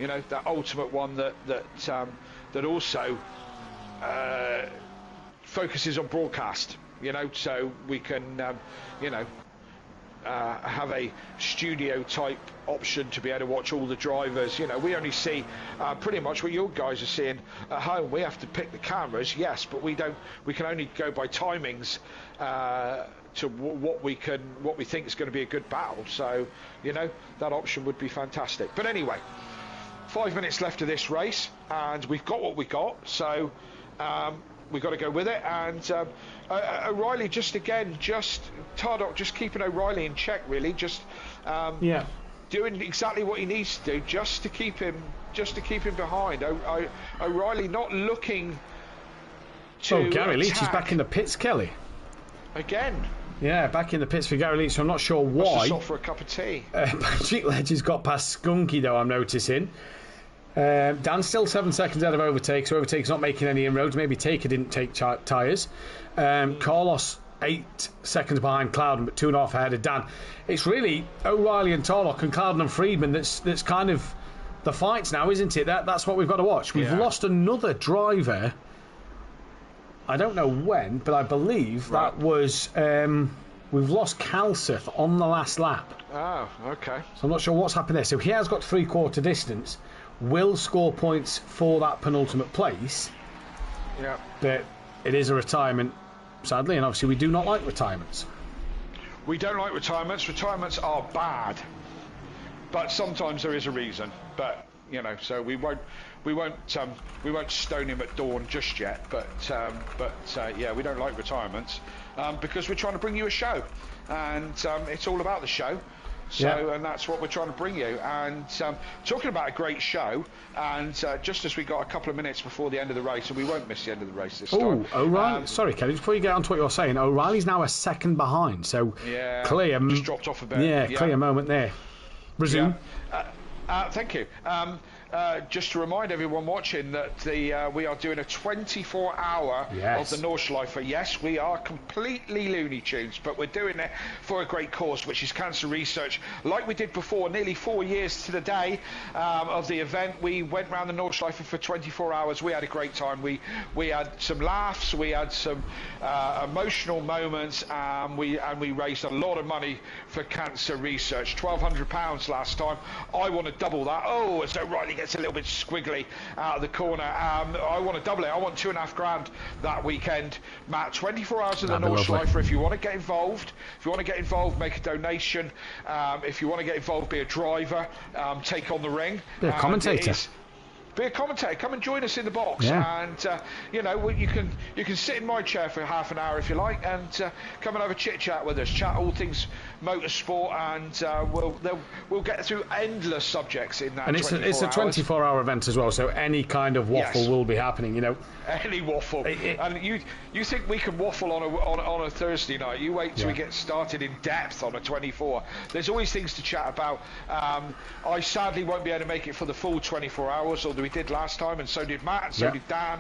That ultimate one that also focuses on broadcast. So we can have a studio type option to be able to watch all the drivers. We only see pretty much what you guys are seeing at home. We have to pick the cameras, yes, but we can only go by timings to what we think is going to be a good battle. So that option would be fantastic. But anyway, 5 minutes left of this race and we've got what we got, so we've got to go with it. And O'Reilly Tardok just keeping O'Reilly in check, really, just doing exactly what he needs to do just to keep him behind. O'Reilly not looking to Gary Leach is back in the pits, Kelly. Again. Yeah, back in the pits for Gary Leach, so I'm not sure why. Must have stopped for a cup of tea. Patrick Ledger's got past Skunky, though, I'm noticing. Dan's still 7 seconds out of Overtake, so Overtake's not making any inroads. Maybe Taker didn't take tyres. Carlos 8 seconds behind Clouden, but 2.5 ahead of Dan. It's really O'Reilly and Tarlock and Clouden and Friedman that's kind of the fights now, isn't it? That's what we've got to watch. We've lost another driver. I don't know when, but I believe that was we've lost Kalseth on the last lap. Oh, okay. So I'm not sure what's happened there. So he has got 3/4 distance. Will score points for that penultimate place. Yeah. But it is a retirement, sadly, and obviously we do not like retirements. We don't like retirements. Retirements are bad, but sometimes there is a reason. But so we won't stone him at dawn just yet. But we don't like retirements because we're trying to bring you a show, and it's all about the show. So, and that's what we're trying to bring you. And talking about a great show, and just as we got a couple of minutes before the end of the race, and we won't miss the end of the race this time. Oh, O'Reilly. Sorry, Kelly, before you get on to what you're saying, O'Reilly's now a second behind. So, clear. Just dropped off a bit. Yeah, clear moment there. Resume. Thank you. Just to remind everyone watching that we are doing a 24-hour of the Nordschleife. Yes, we are completely completely Looney Tunes, but we're doing it for a great cause, which is cancer research. Like we did before, nearly 4 years to the day of the event, we went round the Nordschleife for 24 hours. We had a great time. We had some laughs, we had some emotional moments, and we raised a lot of money for cancer research. £1,200 last time. I want to double that. Oh, as O'Reilly gets a little bit squiggly out of the corner. I want to double it. I want £2,500 that weekend. Matt, 24 hours of the Nordschleife. If you want to get involved, make a donation. If you want to get involved, be a driver, take on the ring. Be a commentator. Be a commentator. Come and join us in the box, and you know, you can sit in my chair for half an hour if you like, and come and have a chit chat with us. Chat all things motorsport, and we'll get through endless subjects in that. And it's a 24-hour event as well, so any kind of waffle will be happening. You know, any waffle. And you think we can waffle on a Thursday night? You wait till we get started in depth on a 24. There's always things to chat about. I sadly won't be able to make it for the full 24 hours, although we did last time, and so did Matt, and so did Dan,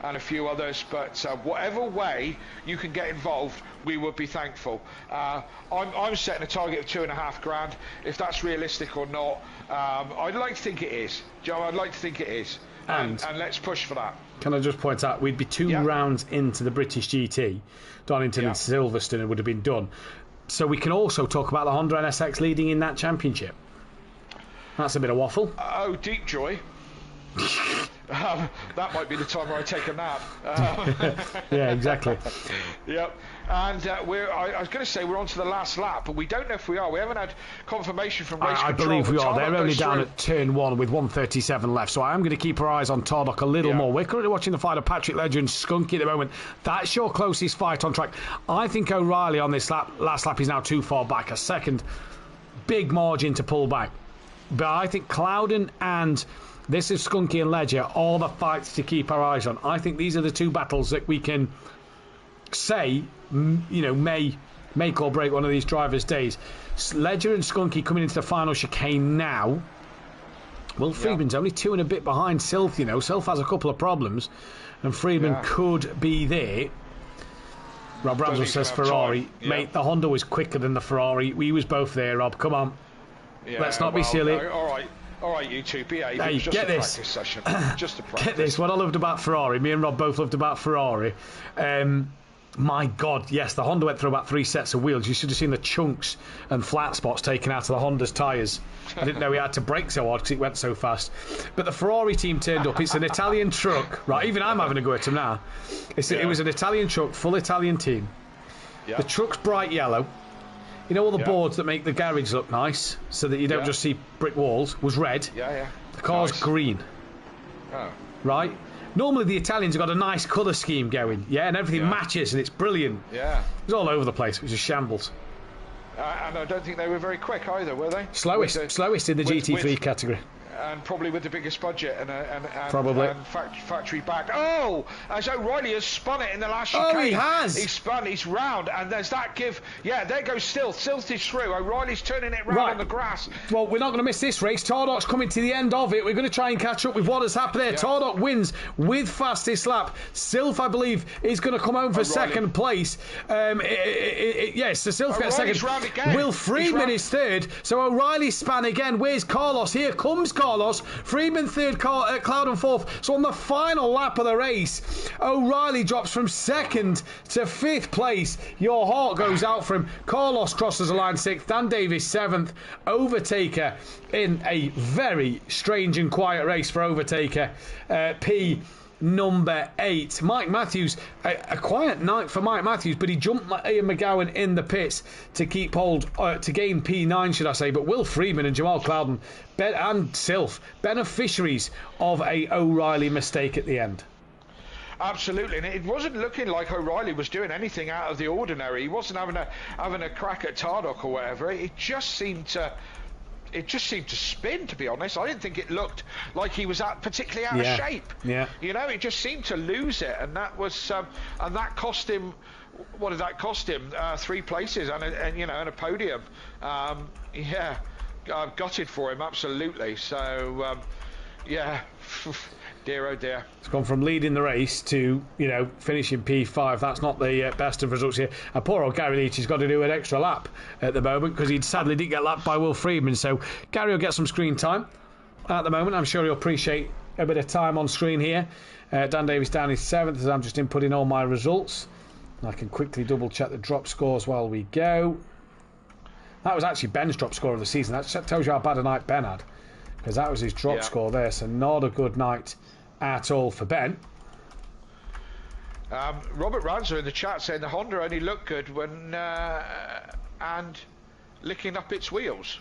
and a few others. But whatever way you can get involved, we would be thankful. I'm setting a target of £2,500. If that's realistic or not, I'd like to think it is. Joe, I'd like to think it is. And let's push for that. Can I just point out, we'd be 2 rounds into the British GT, Donington and Silverstone, it would have been done. So we can also talk about the Honda NSX leading in that championship. That's a bit of waffle. Oh, deep joy. That might be the time where I take a nap. Yeah, exactly. Yep. And I was going to say we're on to the last lap, but we don't know if we are. We haven't had confirmation from race control. I believe we are. They're only down at turn 1 with 1:37 left, so I am going to keep our eyes on Tardock a little more. We're currently watching the fight of Patrick Ledger and Skunky at the moment. That's your closest fight on track. I think O'Reilly on this last lap is now too far back. A second, big margin to pull back. But I think Clouden and this is Skunky and Ledger, all the fights to keep our eyes on. I think these are the two battles that we can say, you know, may make or break one of these drivers' days. Ledger and Skunky coming into the final chicane now. Will Friedman's only 2 and a bit behind Silf, you know. Silf has a couple of problems, and Friedman could be there. Rob Ramsell says Ferrari. Mate, the Honda was quicker than the Ferrari. We was both there, Rob. Come on. Let's not be silly. No, all right, you two, behave. Hey, it was just get a this. practice session. Just a practice. Get this. What I loved about Ferrari, me and Rob both loved about Ferrari. My God, yes, the Honda went through about 3 sets of wheels. You should have seen the chunks and flat spots taken out of the Honda's tyres. I didn't know he had to brake so hard because it went so fast. But the Ferrari team turned up. It's an Italian truck, right? Even I'm having a go at him now. It was an Italian truck, full Italian team. Yeah. The truck's bright yellow. You know all the boards that make the garage look nice, so that you don't just see brick walls, was red. The car's green. Oh. Right? Normally the Italians have got a nice colour scheme going, and everything matches, and it's brilliant. Yeah. It was all over the place. It was a shambles. And I don't think they were very quick either, were they? Slowest in the GT3 category. And probably with the biggest budget and probably factory back. Oh, as O'Reilly has spun it in the last chicane. Oh, he has. He's spun. He's round, and there's that give. Yeah, there goes Silth. Silth is through. O'Reilly's turning it round on the grass. Well, we're not going to miss this race. Tardock's coming to the end of it. We're going to try and catch up with what has happened there. Tardock wins with fastest lap. Silth, I believe, is going to come home for second place. Yes, so Silth gets second. Round again. Will Friedman is third. So O'Reilly span again. Where's Carlos? Here comes Carlos. Friedman third, Clouden fourth. So on the final lap of the race, O'Reilly drops from second to fifth place. Your heart goes out for him. Carlos crosses the line sixth. Dan Davis seventh. Overtaker in a very strange and quiet race for Overtaker. P number 8. Mike Matthews, a quiet night for Mike Matthews, but he jumped Ian McGowan in the pits to keep hold, to gain P9, should I say. But Will Friedman and Jamal Clouden and Silf, beneficiaries of a O'Reilly mistake at the end. Absolutely, and it wasn't looking like O'Reilly was doing anything out of the ordinary. He wasn't having a crack at Tardock or whatever. It just seemed to spin, to be honest. I didn't think it looked like he was particularly out of shape. Yeah. You know, it just seemed to lose it, and that was and that cost him. What did that cost him? 3 places and a podium. I've gutted for him, absolutely. So Dear, oh dear. It's gone from leading the race to, finishing P5. That's not the best of results here. And poor old Gary Leach has got to do an extra lap at the moment because he sadly didn't get lapped by Will Friedman. So Gary will get some screen time at the moment. I'm sure he'll appreciate a bit of time on screen here. Dan Davis down in 7th as I'm just inputting all my results. I can quickly double check the drop scores while we go. That was actually Ben's drop score of the season. That tells you how bad a night Ben had, because that was his drop score there. So not a good night at all for Ben. Robert Ranzer in the chat saying the Honda only looked good when and licking up its wheels.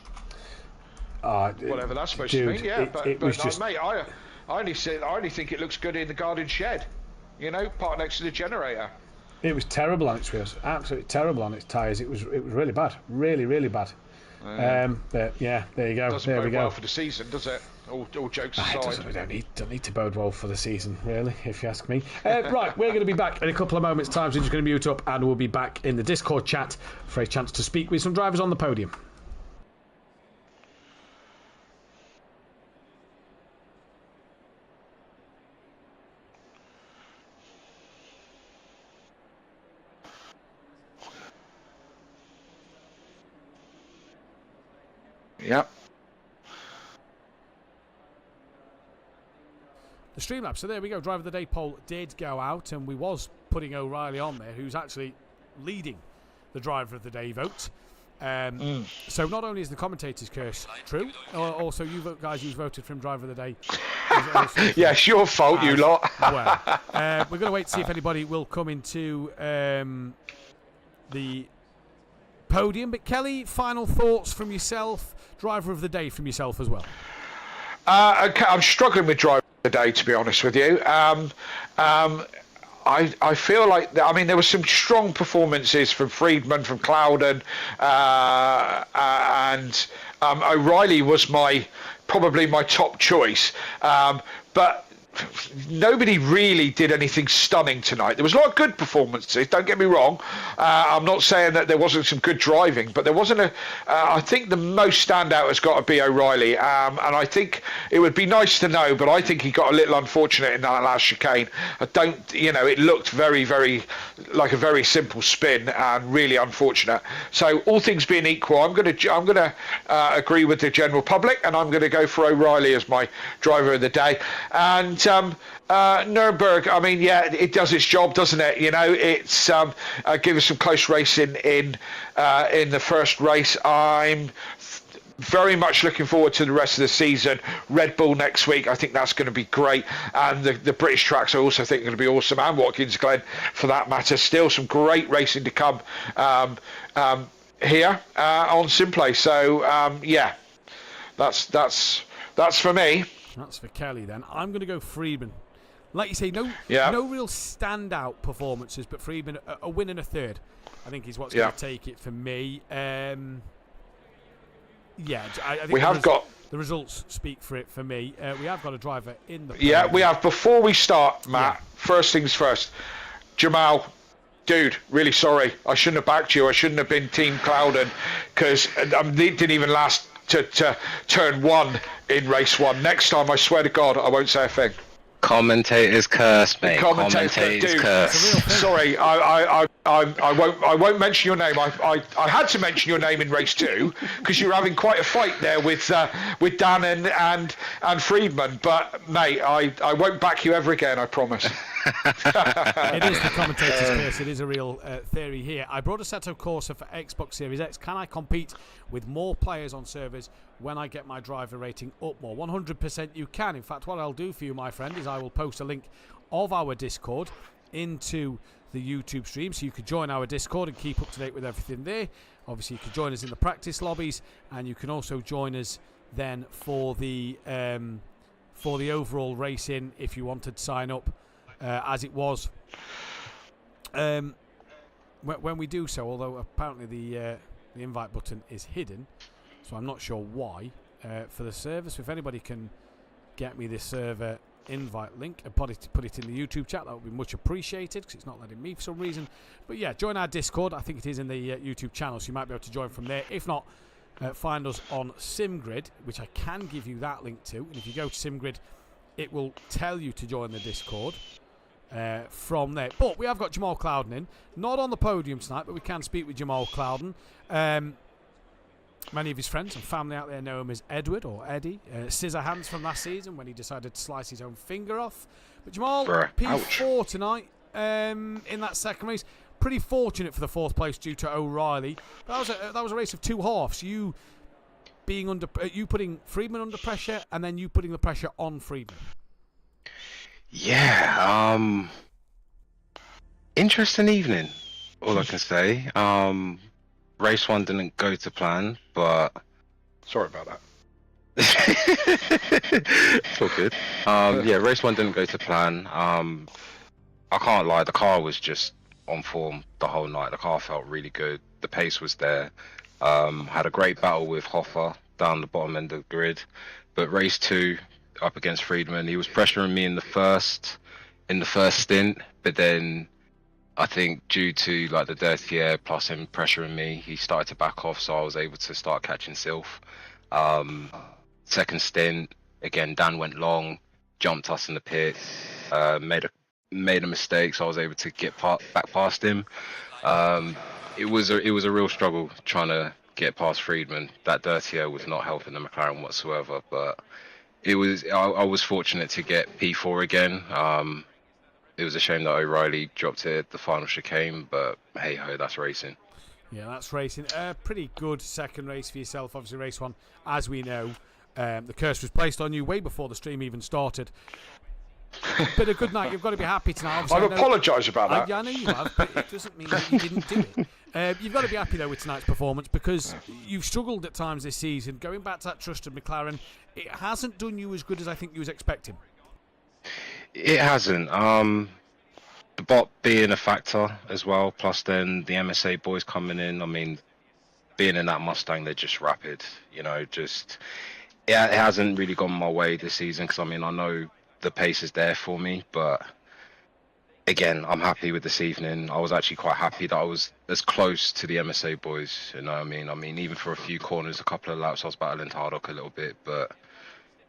Whatever that's supposed to mean. Yeah, but mate, I only think it looks good in the garden shed. Parked next to the generator. It was terrible on its wheels, absolutely terrible on its tyres. It was really bad, really bad. But yeah, there you go. Doesn't there we bode go. well for the season, does it? All jokes aside. We don't need to bode well for the season, really, if you ask me. Right, we're going to be back in a couple of moments' time. So we're just going to mute up, and we'll be back in the Discord chat for a chance to speak with some drivers on the podium. Yep. The Streamlabs. So there we go. Driver of the Day poll did go out, and we was putting O'Reilly on there, who's actually leading the Driver of the Day vote. So not only is the commentator's curse true, also you guys who's voted for him Driver of the Day. Yeah, it's your fault, you lot. Well, we're going to wait to see if anybody will come into the podium. But Kelly, final thoughts from yourself, Driver of the Day from yourself as well. Okay, I'm struggling with Driver of the Day, to be honest with you. I feel like, there were some strong performances from Friedman, from Clouden, and O'Reilly was probably my top choice. But nobody really did anything stunning tonight. There was a lot of good performances, don't get me wrong. I'm not saying that there wasn't some good driving, but there wasn't I think the most standout has got to be O'Reilly, and I think it would be nice to know, but I think he got a little unfortunate in that last chicane. It looked very, very like a very simple spin and really unfortunate. So all things being equal, I'm going to agree with the general public, and I'm going to go for O'Reilly as my Driver of the Day. And Nurburgring, it does its job, doesn't it? It's give us some close racing in the first race. I'm very much looking forward to the rest of the season. Red Bull next week, I think that's going to be great, and the British tracks I also think are going to be awesome, and Watkins Glen for that matter. Still some great racing to come here on SimPlay. So that's for me. That's for Kelly then. I'm going to go Friedman. Like you say, no real standout performances, but Friedman, a win and a third, I think is what's going to take it for me. I think the results speak for it for me. We have got a driver in the podium. Yeah, we have. Before we start, Matt, first things first. Jamal, dude, really sorry. I shouldn't have backed you. I shouldn't have been Team Clouden, because it didn't even last to turn one in race one. Next time, I swear to God, I won't say a thing. Commentator's curse, mate. Commentator's curse. Sorry, I won't mention your name. I had to mention your name in race 2 because you're having quite a fight there with Dan and Friedman. But mate, I won't back you ever again. I promise. It is the commentator's curse. It is a real theory here. I brought Assetto Corsa for Xbox Series X. Can I compete with more players on servers when I get my driver rating up more? 100% you can. In fact, what I'll do for you, my friend, is I will post a link of our Discord into the YouTube stream, so you can join our Discord and keep up to date with everything there. Obviously, you can join us in the practice lobbies, and you can also join us then for the overall racing if you wanted to sign up. As it was when we do so, although apparently the invite button is hidden, so I'm not sure why, for the server. So if anybody can get me this server invite link and put it in the YouTube chat, that would be much appreciated, because it's not letting me for some reason. But yeah, join our Discord. I think it is in the YouTube channel, so you might be able to join from there. If not, find us on SimGrid, which I can give you that link to. And if you go to SimGrid it will tell you to join the Discord from there. But we have got Jamal Clouden in, not on the podium tonight, but we can speak with Jamal Clouden. Many of his friends and family out there know him as Edward or Eddie, scissor hands from last season when he decided to slice his own finger off. But Jamal, P4 tonight in that second race. Pretty fortunate for the fourth place due to O'Reilly. But that was a race of two halves. You putting Friedman under pressure, and then you putting the pressure on Friedman. Yeah. Interesting evening. All I can say. Race 1 didn't go to plan, but sorry about that. It's all good. Yeah, race 1 didn't go to plan. I can't lie, the car was just on form the whole night. The car felt really good. The pace was there. Had a great battle with Hoffa down the bottom end of the grid. But race 2 up against Friedman, he was pressuring me in the first stint, but then I think due to like the dirty air plus him pressuring me, he started to back off, so I was able to start catching Sylph. Second stint, again, Dan went long, jumped us in the pit, made a mistake, so I was able to get back past him. It was a real struggle trying to get past Friedman. That dirty air was not helping the McLaren whatsoever, but I was fortunate to get P4 again. It was a shame that O'Reilly dropped it at the final chicane, but hey ho, that's racing. Yeah, that's racing. Pretty good second race for yourself. Obviously, race 1, as we know, the curse was placed on you way before the stream even started. But a good night. You've got to be happy tonight. Obviously, I've apologised about that. I know you have, but it doesn't mean that you didn't do it. You've got to be happy, though, with tonight's performance, because you've struggled at times this season. Going back to that trusted McLaren, it hasn't done you as good as I think you was expecting. It hasn't. The bot being a factor as well, plus then the MSA boys coming in. I mean, being in that Mustang, they're just rapid. You know, it hasn't really gone my way this season, because I mean, I know the pace is there for me, but again, I'm happy with this evening. I was actually quite happy that I was as close to the MSA boys. You know what I mean? I mean, even for a few corners, a couple of laps, I was battling Hardock a little bit, but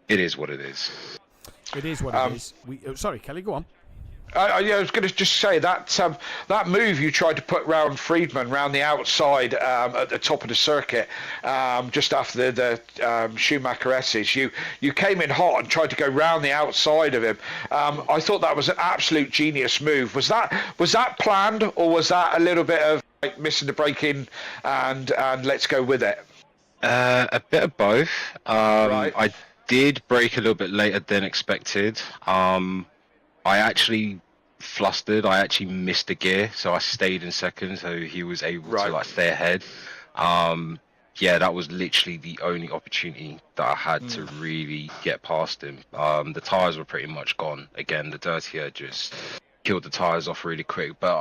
it is what it is. It is what it is. Sorry, Kelly, go on. I was going to just say that move you tried to put round Friedman round the outside at the top of the circuit, just after the Schumacher S's. You came in hot and tried to go round the outside of him. I thought that was an absolute genius move. Was that planned, or was that a little bit of like missing the break in and let's go with it? A bit of both. Right. I did brake a little bit later than expected. I actually flustered. I actually missed a gear, so I stayed in second, so he was able to like stay ahead. Yeah, that was literally the only opportunity that I had to really get past him. The tyres were pretty much gone. Again, the dirty air just killed the tyres off really quick, but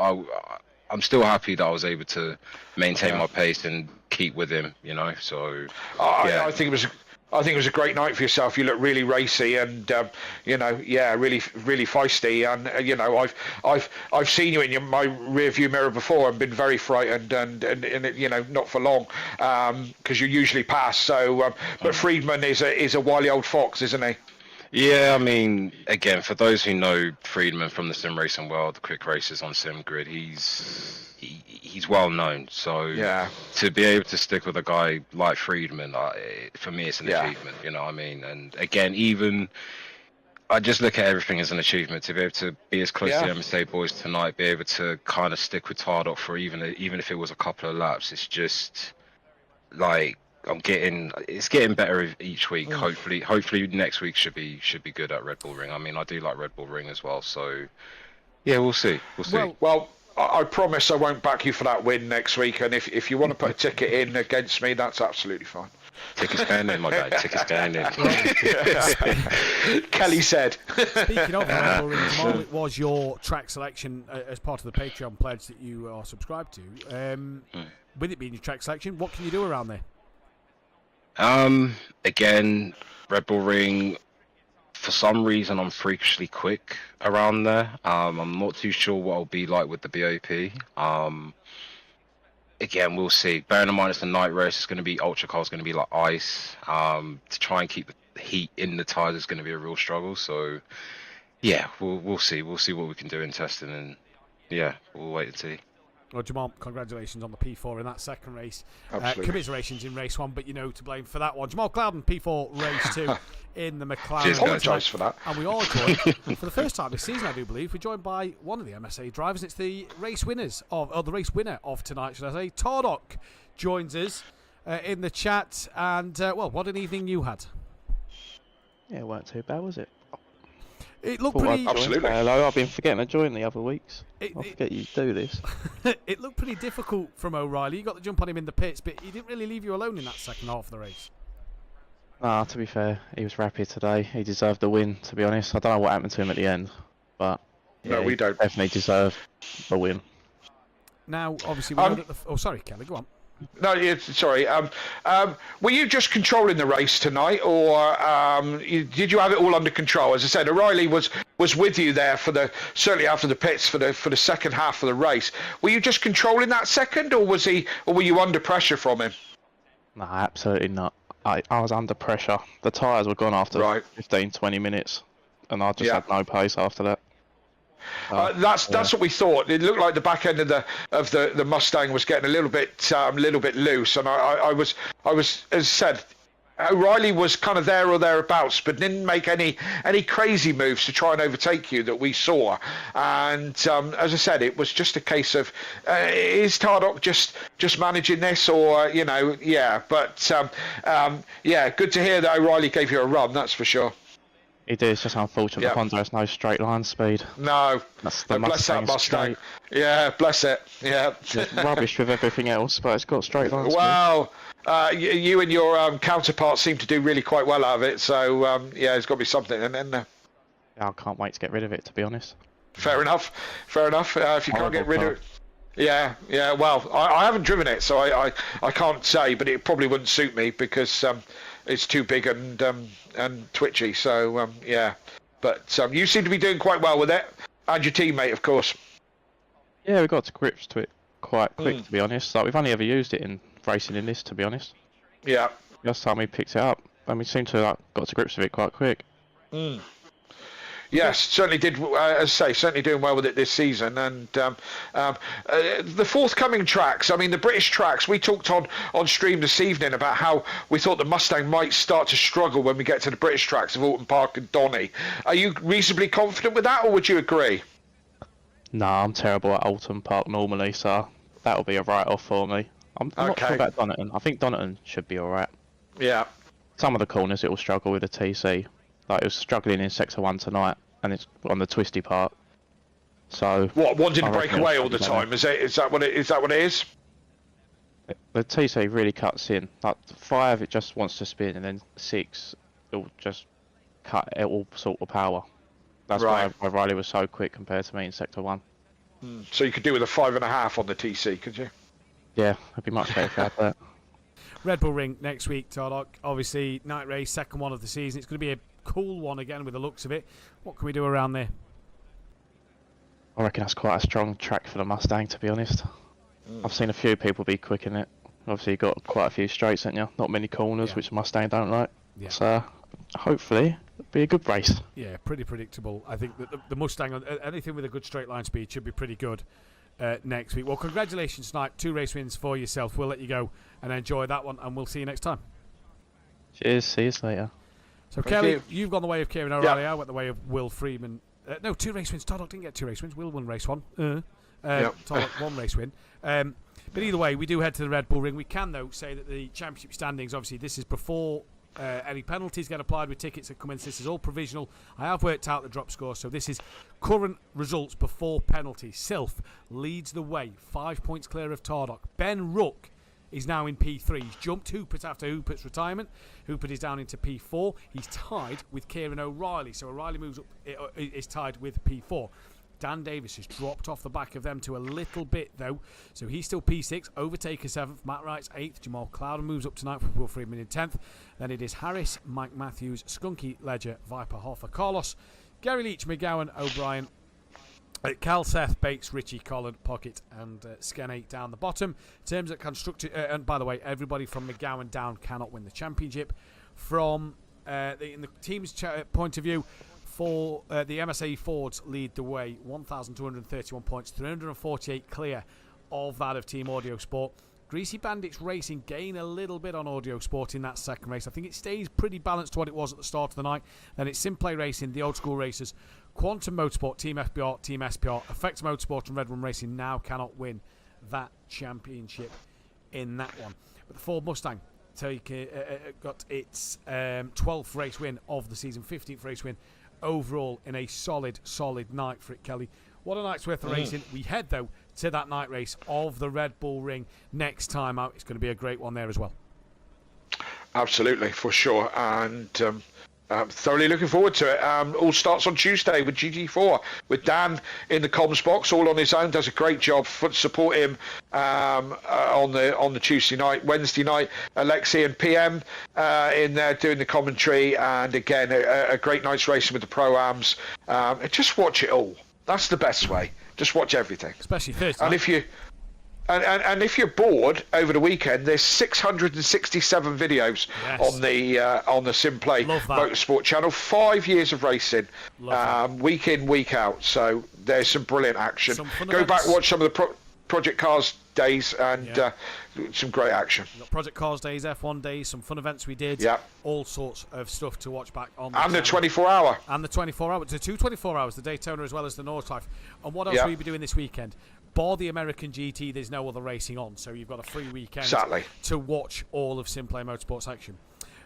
I'm still happy that I was able to maintain my pace and keep with him, you know. So yeah. I think it was a great night for yourself. You look really racy and really feisty. And I've seen you in my rear view mirror before and been very frightened and not for long because you usually pass. So, but Friedman is a wily old fox, isn't he? Yeah, I mean, again, for those who know Friedman from the sim racing world, the quick races on Sim Grid, he's well known. So to be able to stick with a guy like Friedman, for me, it's an achievement. You know what I mean? And again, even I just look at everything as an achievement. To be able to be as close to the MSA boys tonight, be able to kind of stick with Tardock for even if it was a couple of laps, it's just like. It's getting better each week. Hopefully next week should be good at Red Bull Ring. I mean, I do like Red Bull Ring as well. So yeah, we'll see. Well, I promise I won't back you for that win next week. And if you want to put a ticket in against me, that's absolutely fine. Tickets going in, my guy. Tickets going in. Kelly said. Speaking of Red Bull Ring, Jamal, it was your track selection as part of the Patreon pledge that you are subscribed to. With it being your track selection, what can you do around there? Again, Red Bull Ring, for some reason I'm freakishly quick around there. I'm not too sure what I'll be like with the BOP. Again, we'll see. Bearing in mind it's the night race, it's going to be ultra cold, it's going to be like ice. To try and keep heat in the tyres is going to be a real struggle. So yeah, we'll see. We'll see what we can do in testing, and yeah, we'll wait and see. Well, Jamal, congratulations on the P4 in that second race. Absolutely. Commiserations in race 1, but you know to blame for that one. Jamal Clouden, P4 race 2 in the McLaren. I apologise for that. And we are joined, for the first time this season, I do believe, we're joined by one of the MSA drivers. It's the race winners or the race winner of tonight, should I say. Tardok joins us in the chat. And, well, what an evening you had. Yeah, it weren't too bad, was it? It looked pretty... Absolutely. Hello, I've been forgetting to join the other weeks. I forget you do this. It looked pretty difficult from O'Reilly. You got the jump on him in the pits, but he didn't really leave you alone in that second half of the race. Nah, to be fair, he was rapid today. He deserved the win, to be honest. I don't know what happened to him at the end, but yeah, No, we don't. Definitely deserved the win. Now, obviously, we know that oh, sorry, Kelly, go on. No, sorry. Were you just controlling the race tonight, or did you have it all under control? As I said, O'Reilly was with you there certainly after the pits for the second half of the race. Were you just controlling that second, or were you under pressure from him? No, absolutely not. I was under pressure. The tyres were gone after 15, 20 minutes, and I just had no pace after that. That's what we thought. It looked like the back end of the Mustang was getting a little bit loose, and I was, as I said, O'Reilly was kind of there or thereabouts, but didn't make any crazy moves to try and overtake you that we saw. And as I said, it was just a case of is Tardok just managing this, or yeah. But yeah, good to hear that O'Reilly gave you a run. That's for sure. He did. It's just unfortunate. The Honda has no straight line speed. No. That's the bless that Mustang. Straight. Yeah, bless it. Yeah. It's rubbish with everything else, but it's got straight line speed. Wow. You and your counterparts seem to do really quite well out of it. So yeah, there's got to be something in there. Yeah, I can't wait to get rid of it, to be honest. Fair enough. If you can't get rid of it. Yeah. Well, I haven't driven it, so I can't say, but it probably wouldn't suit me because it's too big and twitchy. So yeah, but you seem to be doing quite well with it, and your teammate, of course. Yeah, we got to grips to it quite quick, to be honest. Like, we've only ever used it in racing in this, to be honest. Yeah. Last time we picked it up, and we seem to have got to grips with it quite quick. Yes, certainly did. As I say, certainly doing well with it this season. And the forthcoming tracks, I mean, the British tracks, we talked on stream this evening about how we thought the Mustang might start to struggle when we get to the British tracks of Alton Park and Donny. Are you reasonably confident with that, or would you agree? No, I'm terrible at Alton Park normally, so that'll be a write-off for me. I'm not sure about Donington. I think Donington should be alright. Yeah. Some of the corners it will struggle with the TC. Like, it was struggling in Sector 1 tonight, and it's on the twisty part. So wanting to break away all the time? Is that what it is? The TC really cuts in. Like 5, it just wants to spin, and then 6, it'll just cut it all sort of power. That's why Riley was so quick compared to me in Sector 1. So you could do with a 5.5 on the TC, could you? Yeah, it'd be much better if I had that. Red Bull Ring next week, Tardok. Obviously, night race, second one of the season. It's going to be a cool one again with the looks of it. What can we do around there? I reckon that's quite a strong track for the Mustang, to be honest. I've seen a few people be quick in it. Obviously, you've got quite a few straights, haven't you? Not many corners, which Mustang don't like. Yeah. So, hopefully, it'll be a good race. Yeah, pretty predictable. I think that the Mustang, anything with a good straight line speed should be pretty good next week. Well, congratulations tonight. 2 race wins for yourself. We'll let you go and enjoy that one, and we'll see you next time. Cheers. See you later. So, Kelly, you've gone the way of Kieran O'Reilly. I went the way of Will Freeman. No, 2 race wins. Tardok didn't get 2 race wins. Will won race 1. Tardok 1 race win. But either way, we do head to the Red Bull Ring. We can, though, say that the championship standings, obviously, this is before any penalties get applied with tickets that come in. This is all provisional. I have worked out the drop score, so this is current results before penalties. Sylph leads the way, 5 points clear of Tardok. Ben Rook is now in P3. He's jumped Hoopert after Hoopert's retirement. Hoopert is down into P4. He's tied with Kieran O'Reilly. So O'Reilly moves up, is tied with P4. Dan Davis has dropped off the back of them to a little bit, though. So he's still P6. Overtaker 7th. Matt Wright's 8th. Jamal Clouden moves up tonight with Will Freeman in 10th. Then it is Harris, Mike Matthews, Skunky, Ledger, Viper, Hoffer, Carlos, Gary Leach, McGowan, O'Brien, Cal Seth, Bates, Richie, Colin, Pocket, and Sken8 down the bottom. In terms of constructed, and by the way, everybody from McGowan down cannot win the championship. From in the team's point of view, for the MSA Fords lead the way, 1,231 points, 348 clear of that of Team Audio Sport. Greasy Bandits Racing gain a little bit on Audio Sport in that second race. I think it stays pretty balanced to what it was at the start of the night. Then it's SimPlay Racing, the old school racers, Quantum Motorsport, Team FBR, Team SPR, Effect Motorsport and Red Run Racing now cannot win that championship in that one. But the Ford Mustang got its 12th race win of the season, 15th race win overall in a solid night for it, Kelly. What a night's worth of racing. We head, though, to that night race of the Red Bull Ring next time out. It's going to be a great one there as well. Absolutely, for sure. And thoroughly looking forward to it. All starts on Tuesday with GT4, with Dan in the comms box, all on his own. Does a great job. Support him on the Tuesday night. Wednesday night, Alexi and PM in there doing the commentary. And again, a great night's racing with the Pro-Ams. Just watch it all. That's the best way. Just watch everything. Especially Thursday. And if you... And if you're bored over the weekend, there's 667 videos on the SimPlay Motorsport channel. 5 years of racing, week in, week out. So there's some brilliant action. Go back, watch some of the Project Cars days, and some great action. Project Cars days, F1 days, some fun events we did. All sorts of stuff to watch back on. And the 24-hour. And the 24-hour. The two 24 hours, the Daytona as well as the North Life. And what else will you be doing this weekend? Bar the American GT, there's no other racing on, so you've got a free weekend to watch all of SimPlay Motorsport's action.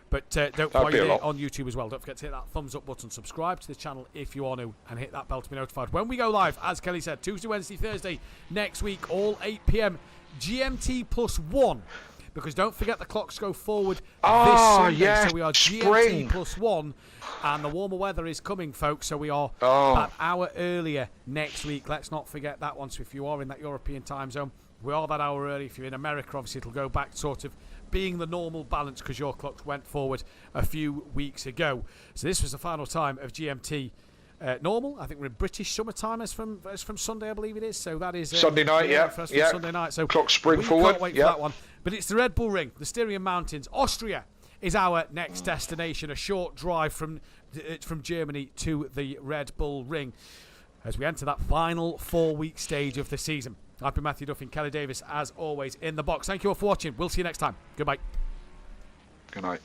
But don't forget on YouTube as well. Don't forget to hit that thumbs up button, subscribe to the channel if you are new, and hit that bell to be notified when we go live. As Kelly said, Tuesday, Wednesday, Thursday next week, all 8 p.m. GMT +1. Because don't forget the clocks go forward this Sunday, so we are GMT +1, and the warmer weather is coming, folks, so we are an hour earlier next week. Let's not forget that one. So if you are in that European time zone, we are that hour early. If you're in America, obviously it'll go back sort of being the normal balance because your clocks went forward a few weeks ago. So this was the final time of GMT normal. I think we're in British summertime as from Sunday, I believe it is. So that is Sunday night, Sunday night. So clock spring we forward. Can't wait for that one. But it's the Red Bull Ring, the Styrian Mountains, Austria is our next destination. A short drive from Germany to the Red Bull Ring as we enter that final 4-week stage of the season. I've been Mathew Duffin, Kelly Davis, as always, in the box. Thank you all for watching. We'll see you next time. Goodbye. Good night.